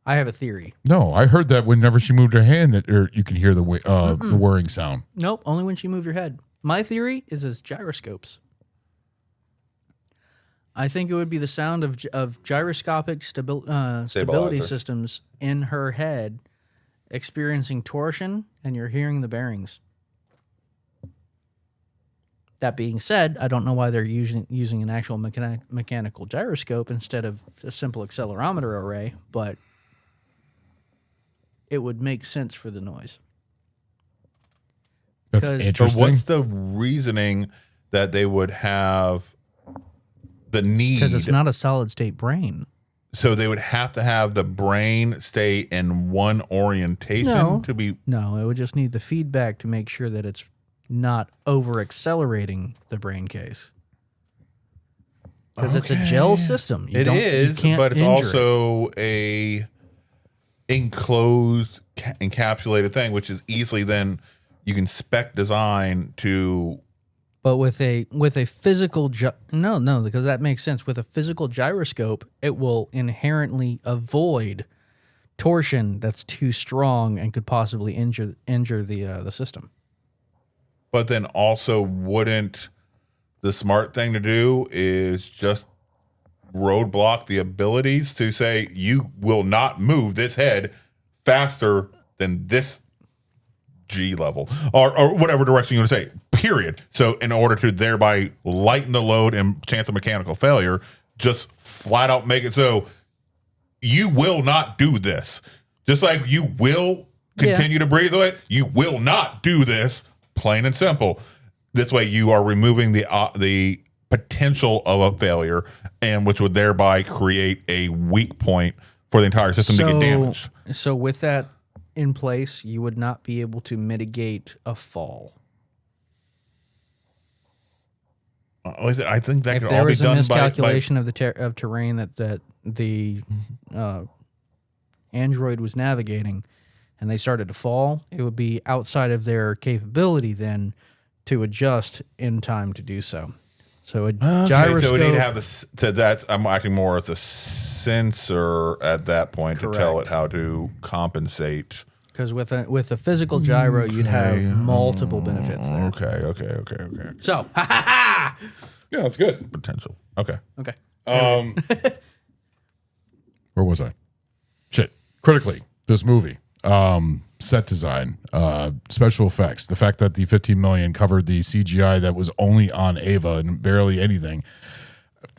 I have a theory. No, I heard that whenever she moved her hand, you can hear the whirring sound. Nope, only when she moved your head. My theory is as gyroscopes. I think it would be the sound of gyroscopic stability systems in her head experiencing torsion, and you're hearing the bearings. That being said, I don't know why they're using an actual mechanical gyroscope instead of a simple accelerometer array, but it would make sense for the noise. That's interesting. So what's the reasoning that they would have the need? Because it's not a solid state brain. So they would have to have the brain stay in one orientation to be... No, it would just need the feedback to make sure that it's not over-accelerating the brain case. Because it's a gel system. It is, but it's also a enclosed, encapsulated thing, which is easily then you can spec design to. But with a physical no, because that makes sense. With a physical gyroscope, it will inherently avoid torsion that's too strong and could possibly injure the system. But then also, wouldn't the smart thing to do is just roadblock the abilities to say you will not move this head faster than this G level or whatever direction you want to say, period. So in order to thereby lighten the load and chance of mechanical failure, just flat out make it so you will not do this. Just like you will continue to breathe away, you will not do this, plain and simple. This way you are removing the potential of a failure, and which would thereby create a weak point for the entire system to get damaged. So with that in place, you would not be able to mitigate a fall. I think that if could there all be was a done miscalculation of terrain that the android was navigating, and they started to fall, it would be outside of their capability then to adjust in time to do so. So a Okay, gyroscope. so we need to have this. That I'm acting more as a sensor at that point to tell it how to compensate. Because with a physical gyro, you'd have multiple benefits there. Okay. So, Yeah, that's good. Potential. Okay. Where was I? Shit. Critically, this movie, set design, special effects, the fact that the 15 million covered the CGI that was only on Ava and barely anything.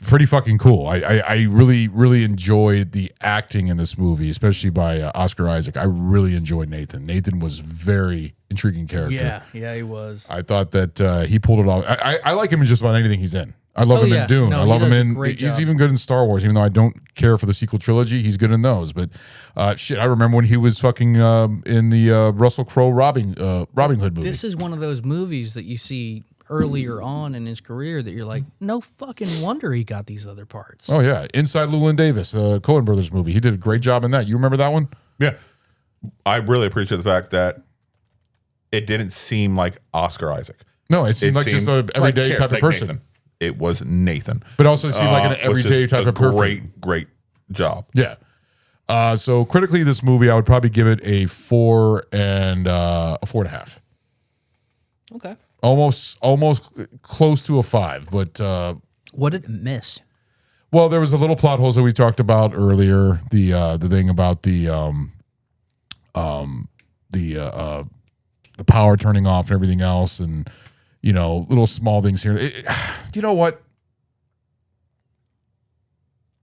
Pretty fucking cool. I really, really enjoyed the acting in this movie, especially by Oscar Isaac. I really enjoyed Nathan. Nathan was very intriguing character. Yeah, he was. I thought that he pulled it off. I like him in just about anything he's in. I love him in Dune. No, I love he him does a in. great He's job. even good in Star Wars, even though I don't care for the sequel trilogy. He's good in those. But shit, I remember when he was fucking in the Russell Crowe Robin Hood movie. This is one of those movies that you see earlier on in his career that you're like, no fucking wonder he got these other parts. Oh yeah, Inside Llewyn Davis, Coen Brothers movie. He did a great job in that. You remember that one? Yeah. I really appreciate the fact that it didn't seem like Oscar Isaac. No, it seemed like just an everyday type of person. Nathan. It was Nathan. But also seemed like an everyday type of person. Great job. Yeah. So critically, this movie, I would probably give it a 4 and a 4.5. Okay. Almost close to a 5, but What did it miss? well, there was a little plot holes that we talked about earlier. The thing about the power turning off and everything else, and little small things here. You know what?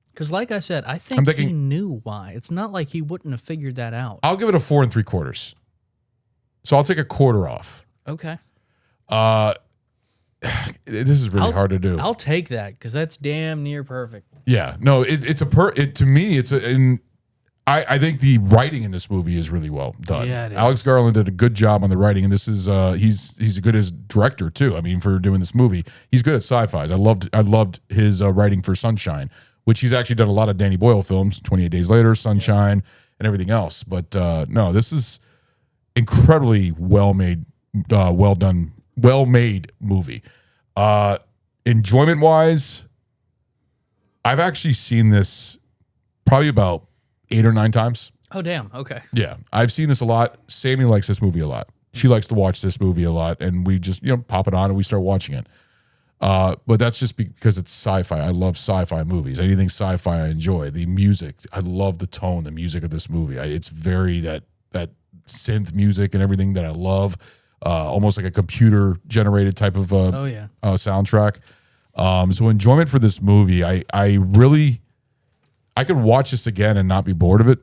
Because like I said, I I'm think thinking- he knew why. It's not like he wouldn't have figured that out. I'll give it a 4 3/4. So I'll take a quarter off. Okay. This is really hard to do. I'll take that because that's damn near perfect. Yeah, no, to me, I think the writing in this movie is really well done. Yeah, it is. Alex Garland did a good job on the writing, and this is he's good as director too. I mean, for doing this movie, he's good at sci-fis. I loved his writing for Sunshine, which he's actually done a lot of Danny Boyle films, 28 Days Later, Sunshine, and everything else. But no, this is incredibly well made, well done, well made movie. Enjoyment wise, I've actually seen this probably about 8 or 9 times. Oh, damn. Okay. Yeah, I've seen this a lot. Sammy likes this movie a lot. She likes to watch this movie a lot, and we just pop it on and we start watching it. But that's just because it's sci-fi. I love sci-fi movies. Anything sci-fi I enjoy. The music, I love the tone, the music of this movie. It's very that synth music and everything that I love. Almost like a computer generated type of soundtrack. So enjoyment for this movie. I could watch this again and not be bored of it.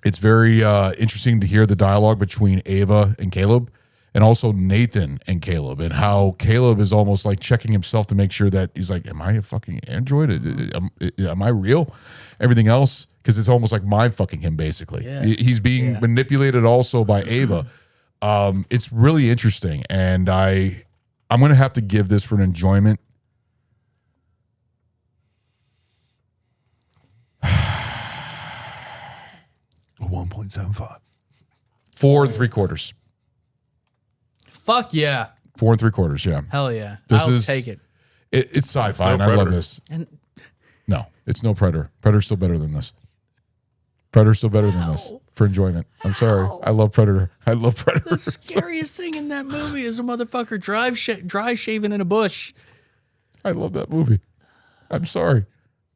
It's very interesting to hear the dialogue between Ava and Caleb, and also Nathan and Caleb, and how Caleb is almost like checking himself to make sure that he's like, am I a fucking android? Am I real? Everything else, because it's almost like mind fucking him, basically. Yeah. He's being manipulated also by Ava. It's really interesting, and I'm going to have to give this for an enjoyment. 1.75. 4 3/4. Fuck yeah. 4 3/4. Yeah. Hell yeah. This I'll is- take it. It's sci-fi, no and I love Predator. this. And No, it's no Predator. Predator's still better than this. Predator's still better than this for enjoyment. I'm sorry. I love Predator. I love Predator. the scariest thing in that movie is a motherfucker dry shaving in a bush. I love that movie. I'm sorry.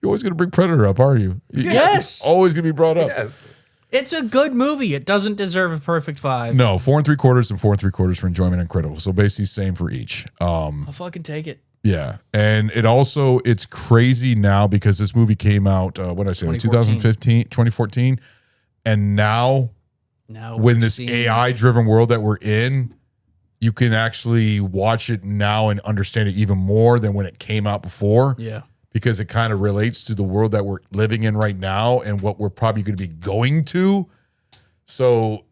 You're always going to bring Predator up, are you? Yes. It's always going to be brought up. Yes. It's a good movie. It doesn't deserve a perfect 5. No, 4 3/4 and 4 3/4 for enjoyment and critical. So basically same for each. I'll fucking take it. Yeah. And it's crazy now because this movie came out, what did I say, like 2014. And now when this AI driven world that we're in, you can actually watch it now and understand it even more than when it came out before. Yeah. Because it kind of relates to the world that we're living in right now and what we're probably going to be going to. So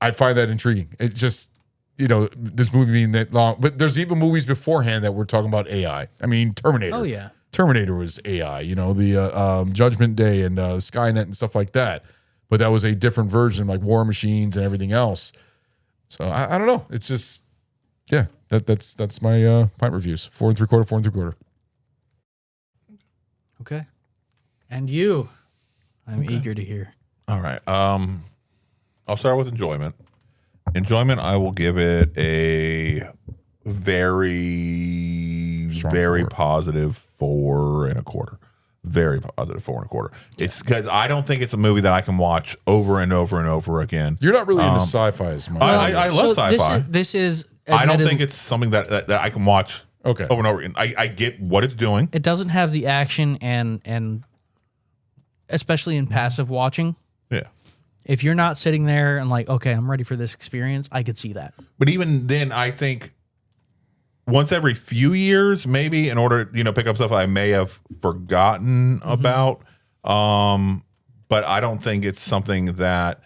I find that intriguing. It just, this movie being that long, but there's even movies beforehand that we're talking about AI. I mean, Terminator. Oh, yeah. Terminator was AI, the Judgment Day and Skynet and stuff like that. But that was a different version, like War Machines and everything else. So I don't know. It's just, yeah, that's my pint reviews. 4 3/4, 4 3/4. Okay. And you, I'm eager to hear. All right. I'll start with enjoyment. Enjoyment, I will give it a very, Strong very 4. positive 4 1/4. Very positive 4 1/4. It's because I don't think it's a movie that I can watch over and over and over again. You're not really into sci-fi as much. I love sci-fi. This is I don't think it's something that I can watch over and over again. I get what it's doing. It doesn't have the action and especially in passive watching. Yeah. If you're not sitting there and like, okay, I'm ready for this experience, I could see that. But even then, I think once every few years, maybe in order, pick up stuff I may have forgotten about. But I don't think it's something that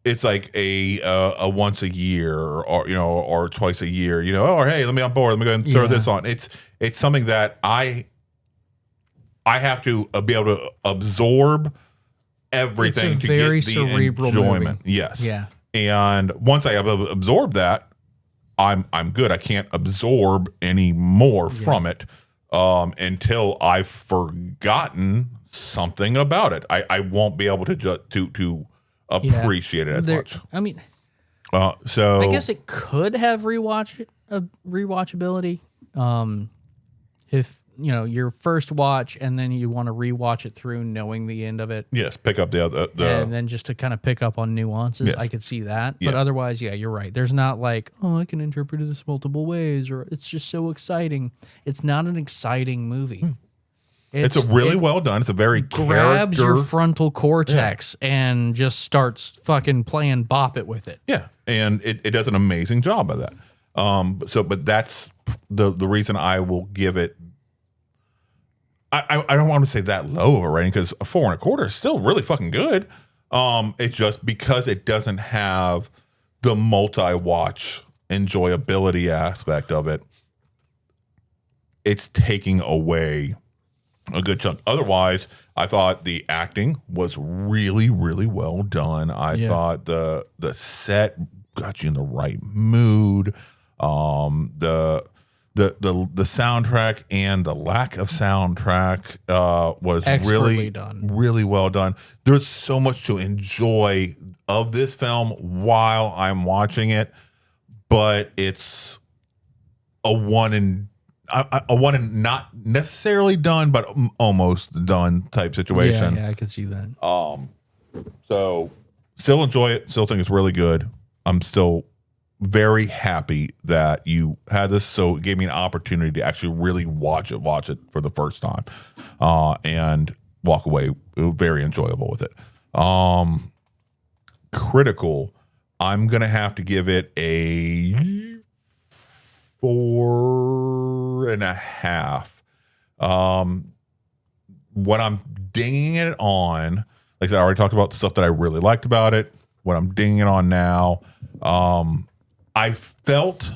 it's like a once a year or twice a year, or hey, let me on board. Let me go and throw this on. It's something that I have to be able to absorb everything it's a to very get the cerebral enjoyment. movie. Yes. Yeah. And once I have absorbed that, I'm good. I can't absorb any more from it until I've forgotten something about it. I won't be able to appreciate it as much. I mean, so I guess it could have rewatchability. If your first watch and then you want to rewatch it through knowing the end of it. Yes, pick up the and then just to kind of pick up on nuances. Yes. I could see that. Yes. But otherwise, yeah, you're right. There's not like, I can interpret this multiple ways, or it's just so exciting. It's not an exciting movie. It's a really well done. It's a very grabs your frontal cortex and just starts fucking playing bop it with it. Yeah, and it does an amazing job of that. But that's the reason I will give it. I don't want to say that low of a rating because a 4 1/4 is still really fucking good. It's just because it doesn't have the multi-watch enjoyability aspect of it. It's taking away a good chunk. Otherwise, I thought the acting was really, really well done. I thought the set got you in the right mood. The soundtrack and the lack of soundtrack was Expertly done. really well done. There's so much to enjoy of this film while I'm watching it, but it's a one and not necessarily done, but almost done type situation. Yeah, I could see that. So still enjoy it. Still think it's really good. I'm still very happy that you had this. So it gave me an opportunity to actually really watch it for the first time, and walk away very enjoyable with it. Critical, I'm going to have to give it a 4.5. What I'm dinging it on, like I said, I already talked about the stuff that I really liked about it. What I'm dinging it on now, I felt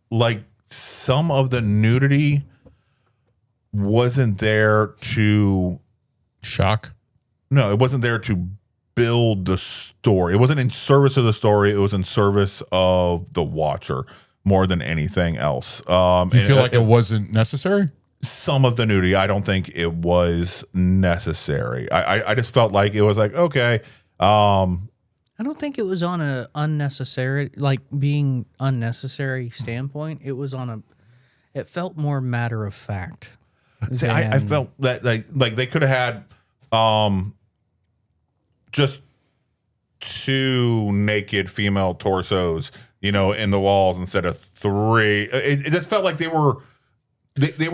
like some of the nudity wasn't there to shock. No, it wasn't there to build the story. It wasn't in service of the story. It was in service of the watcher more than anything else. You feel like it wasn't necessary? Some of the nudity, I don't think it was necessary. I just felt like it was like, okay. I don't think it was on a unnecessary, like being unnecessary standpoint. It was on it felt more matter of fact. See, I felt that like they could have had just 2 naked female torsos, in the walls instead of 3. It just felt like they were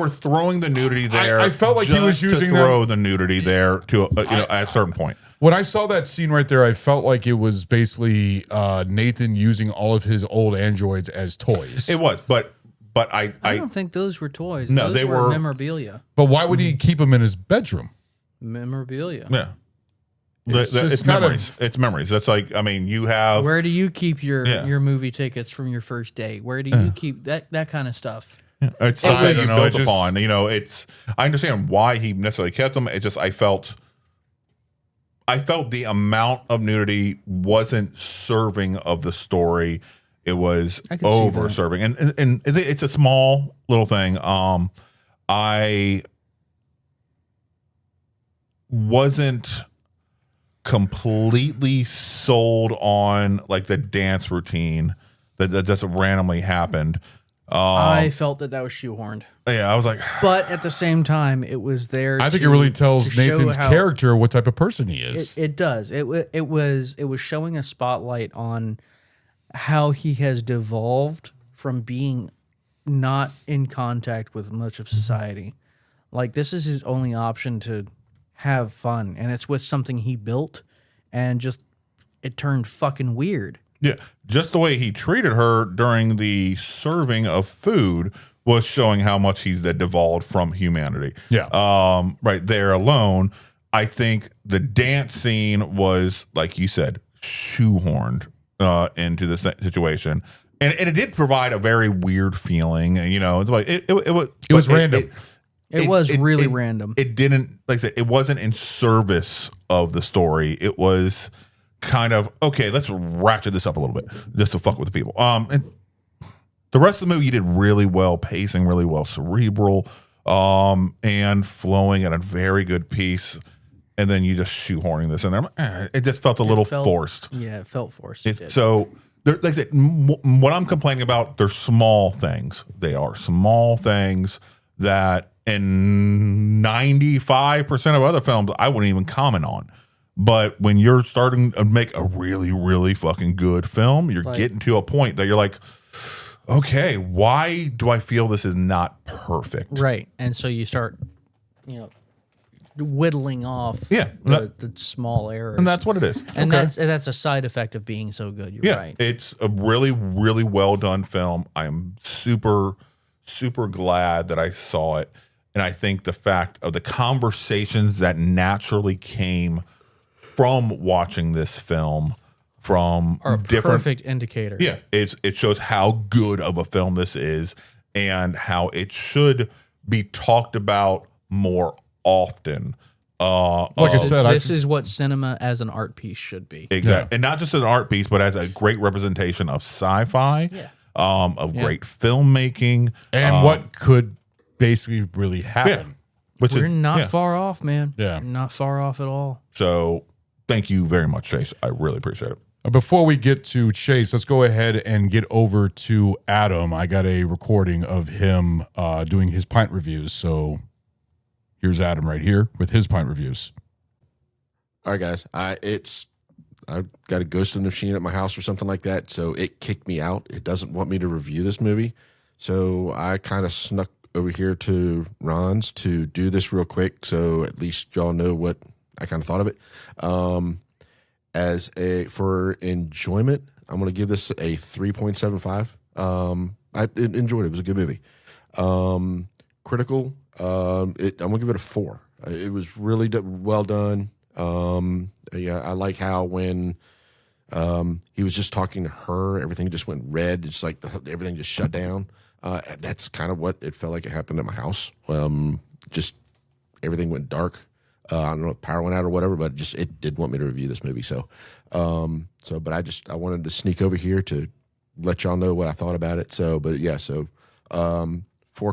throwing the nudity there. I felt like he was using to throw the nudity there to at a certain point. When I saw that scene right there, I felt like it was basically Nathan using all of his old androids as toys. It was, but I don't think those were toys. No, those they were memorabilia. But why would he keep them in his bedroom? Memorabilia. Yeah. It's memories. It's memories. That's like, you have. Where do you keep your movie tickets from your first date? Where do you keep that kind of stuff? It's something you built upon. I understand why he necessarily kept them. It just I felt the amount of nudity wasn't serving of the story, It was I could see over that. serving, and it's a small little thing. I wasn't completely sold on like the dance routine that just randomly happened. I felt that was shoehorned. Yeah, I was like, but at the same time, it was there. I think it really tells to show Nathan's how- character what type of person he is. It does. It was showing a spotlight on how he has devolved from being not in contact with much of society. Like, this is his only option to have fun, and it's with something he built, and just it turned fucking weird. yeah, just the way he treated her during the serving of food was showing how much he's devolved from humanity. Yeah. Right there alone, I think the dance scene was, like you said, shoehorned into the situation. And it did provide a very weird feeling. And, you know, it's like it was random. It was really random. It didn't, like I said, it wasn't in service of the story. It was kind of, okay, let's ratchet this up a little bit just to fuck with the people. And the rest of the movie, you did really well, pacing really well, cerebral, and flowing at a very good pace. And then you just shoehorning this in there. It just felt a little forced. Yeah, it felt forced. So, like I said, what I'm complaining about, they're small things. They are small things that in 95% of other films, I wouldn't even comment on. But when you're starting to make a really, really fucking good film, you're getting to a point that you're like, okay, why do I feel this is not perfect? Right. And so you start, whittling off the small errors. And that's what it is. And that's a side effect of being so good. You're right. It's a really, really well done film. I'm super, super glad that I saw it. And I think the fact of the conversations that naturally came from watching this film from are a different perfect indicator. Yeah, it shows how good of a film this is and how it should be talked about more often. Like I said, this is what cinema as an art piece should be. Exactly. Yeah. And not just an art piece, but as a great representation of sci-fi, of great filmmaking. And what could basically really happen. Which We're is not far off, man. Yeah. Not far off at all. So thank you very much, Chase. I really appreciate it. Before we get to Chase, let's go ahead and get over to Adam. I got a recording of him doing his pint reviews. So here's Adam right here with his pint reviews. All right, guys. I've got a ghost in the machine at my house or something like that, so it kicked me out. It doesn't want me to review this movie. So I kind of snuck over here to Ron's to do this real quick, so at least y'all know what I kind of thought of it. For enjoyment, I'm going to give this a 3.75. I enjoyed it. It was a good movie. Critical, I'm going to give it a 4. It was really well done. I like how when he was just talking to her, everything just went red. It's like everything just shut down. That's kind of what it felt like it happened at my house. Just everything went dark. I don't know if power went out or whatever, but it did want me to review this movie. But I wanted to sneak over here to let y'all know what I thought about it. 4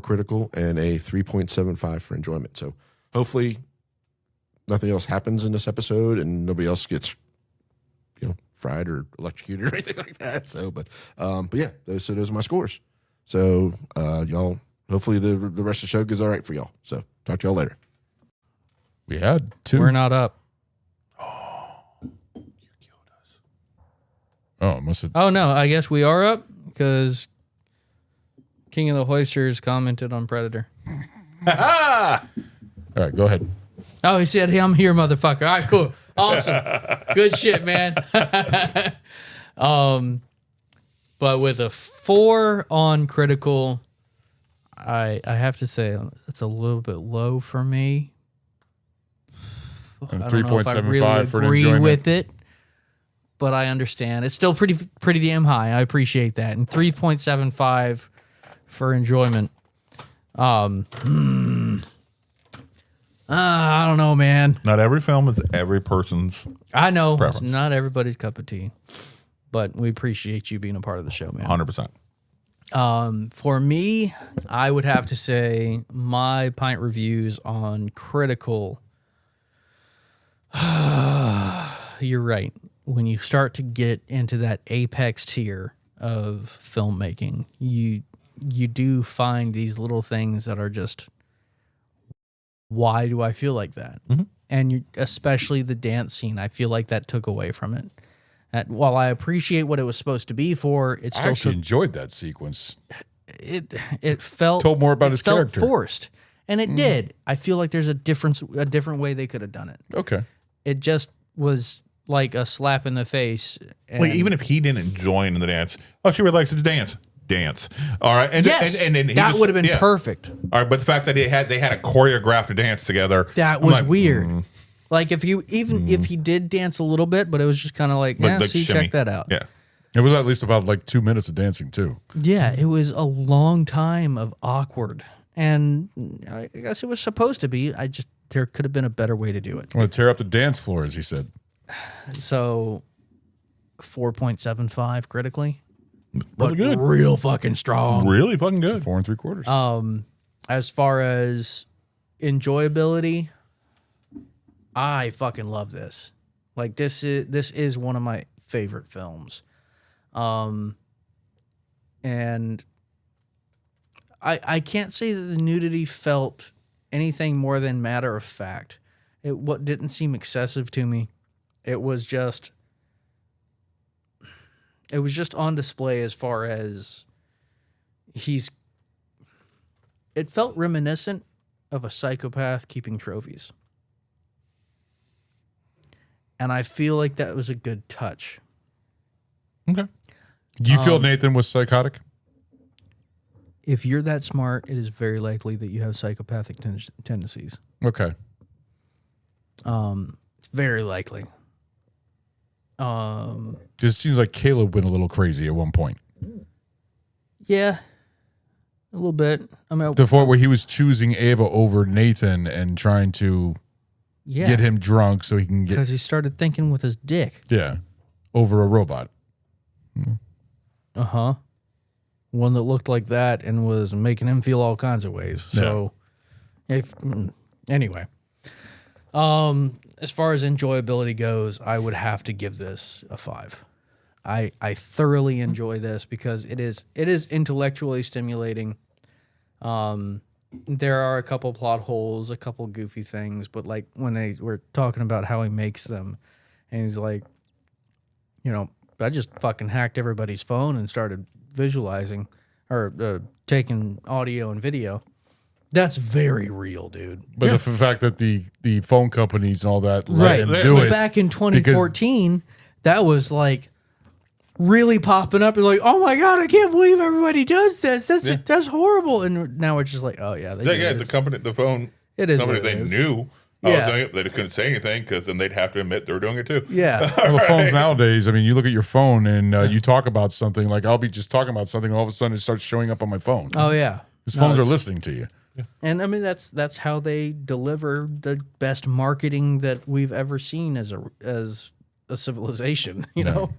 critical and a 3.75 for enjoyment. So hopefully nothing else happens in this episode and nobody else gets, fried or electrocuted or anything like that. Those are my scores. So y'all, hopefully the rest of the show goes all right for y'all. So talk to y'all later. We had 2. We're not up. Oh, it must have. Oh, no. I guess we are up because King of the Hoisters commented on Predator. All right, go ahead. Oh, he said, hey, I'm here, motherfucker. All right, cool. Awesome. Good shit, man. But with a 4 on critical, I have to say it's a little bit low for me. And I don't know if I 3.75 really for agree enjoyment. with it, but I understand. It's still pretty damn high. I appreciate that. And 3.75 for enjoyment. I don't know, man. Not every film is every person's I know preference. it's not everybody's cup of tea, but we appreciate you being a part of the show, man. 100%. For me, I would have to say my pint reviews on Critical. You're right. When you start to get into that apex tier of filmmaking, you do find these little things that are just, why do I feel like that? And especially the dance scene, I feel like that took away from it. While I appreciate what it was supposed to be for, it still I actually enjoyed that sequence. It felt told more about his character. Forced, and it did. I feel like there's a different way they could have done it. Okay, it just was like a slap in the face. And Like, even if he didn't join in the dance, oh, she really likes to dance. All right, and yes, and that would have been perfect. All right, but the fact that they had a choreographed dance together, that was weird. Like if he did dance a little bit, but it was just kind of like, yeah, see, check that out. Yeah, it was at least about like 2 minutes of dancing too. Yeah, it was a long time of awkward, and I guess it was supposed to be. There could have been a better way to do it. I want to tear up the dance floor, as he said. So, 4.75 critically. Really good. Real fucking strong. Really fucking good. 4 3/4. As far as enjoyability, I fucking love this. Like this is one of my favorite films. And I can't say that the nudity felt anything more than matter of fact. What didn't seem excessive to me. It was just on display as far as it felt reminiscent of a psychopath keeping trophies. And I feel like that was a good touch. Okay. Do you feel Nathan was psychotic? If you're that smart, it is very likely that you have psychopathic tendencies. Okay. It's very likely. It seems like Caleb went a little crazy at one point. Yeah, a little bit. I mean, The point where he was choosing Ava over Nathan and trying to get him drunk so he can get... Because he started thinking with his dick. Yeah, over a robot. Uh-huh. One that looked like that and was making him feel all kinds of ways. So, anyway. As far as enjoyability goes, I would have to give this a 5. I thoroughly enjoy this because it is intellectually stimulating. There are a couple plot holes, a couple goofy things, but like when they were talking about how he makes them, and he's like, I just fucking hacked everybody's phone and started visualizing or taking audio and video. That's very real, dude. But the fact that the phone companies and all that let him do it. Back in 2014, that was like really popping up. You're like, oh my God, I can't believe everybody does this. That's horrible. And now it's just like, oh yeah. The company, the phone it is company, what it they is. knew I was doing it. They couldn't say anything because then they'd have to admit they're doing it too. Yeah. Well, the phones nowadays, I mean, you look at your phone and you talk about something, like I'll be just talking about something, and all of a sudden it starts showing up on my phone. Oh yeah. Because phones are listening to you. And I mean that's how they deliver the best marketing that we've ever seen as a civilization, you know.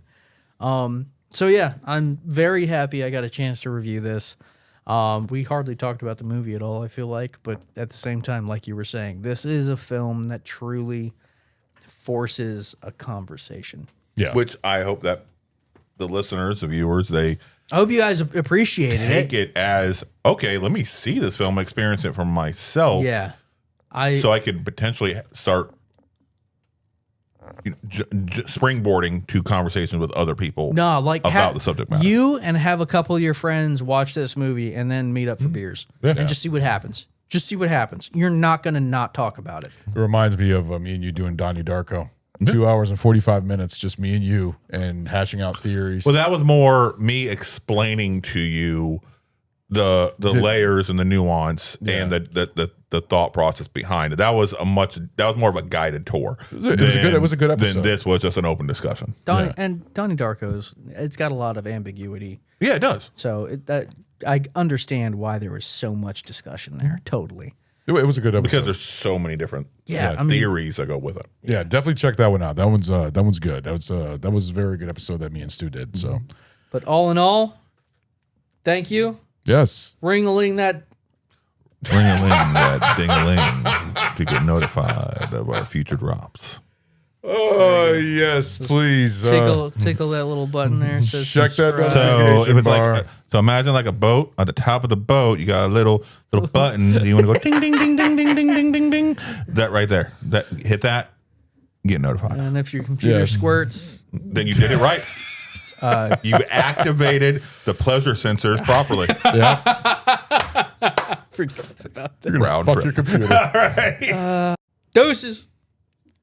So yeah, I'm very happy I got a chance to review this. We hardly talked about the movie at all, I feel like, but at the same time, like you were saying, this is a film that truly forces a conversation. Yeah. Which I hope that the listeners, the viewers, I hope you guys appreciate it. Take it as, okay, let me see this film, experience it for myself. Yeah. So I can potentially start springboarding to conversations with other people about the subject matter. You and have a couple of your friends watch this movie and then meet up for beers and just see what happens. Just see what happens. You're not going to not talk about it. It reminds me of me and you doing Donnie Darko. 2 hours and 45 minutes, just me and you, and hashing out theories. Well, that was more me explaining to you the layers and the nuance and the thought process behind it. That was more of a guided tour. It was a good episode. Then this was just an open discussion. And Donnie Darko's, it's got a lot of ambiguity. Yeah, it does. So I understand why there was so much discussion there. Totally. It was a good episode because there's so many different theories that go with it. Yeah, definitely check that one out. That one's good. That was a very good episode that me and Stu did. So, But all in all, thank you. yes, Ring-a-ling that. Ring-a-ling that ding-a-ling to get notified of our future drops. oh yes, please Tickle that little button there. It says check that subscribe. So if it's bar. like, so imagine like a boat. At the top of the boat, you got a little button. You want to go ding, ding, ding, ding, ding, ding, ding, ding, ding. That right there. That hit that. Get notified. And if your computer squirts, Then you did it right. You've activated the pleasure sensors properly. Yeah, forget about that. you're gonna Round fuck trip. your computer. All right. Doses.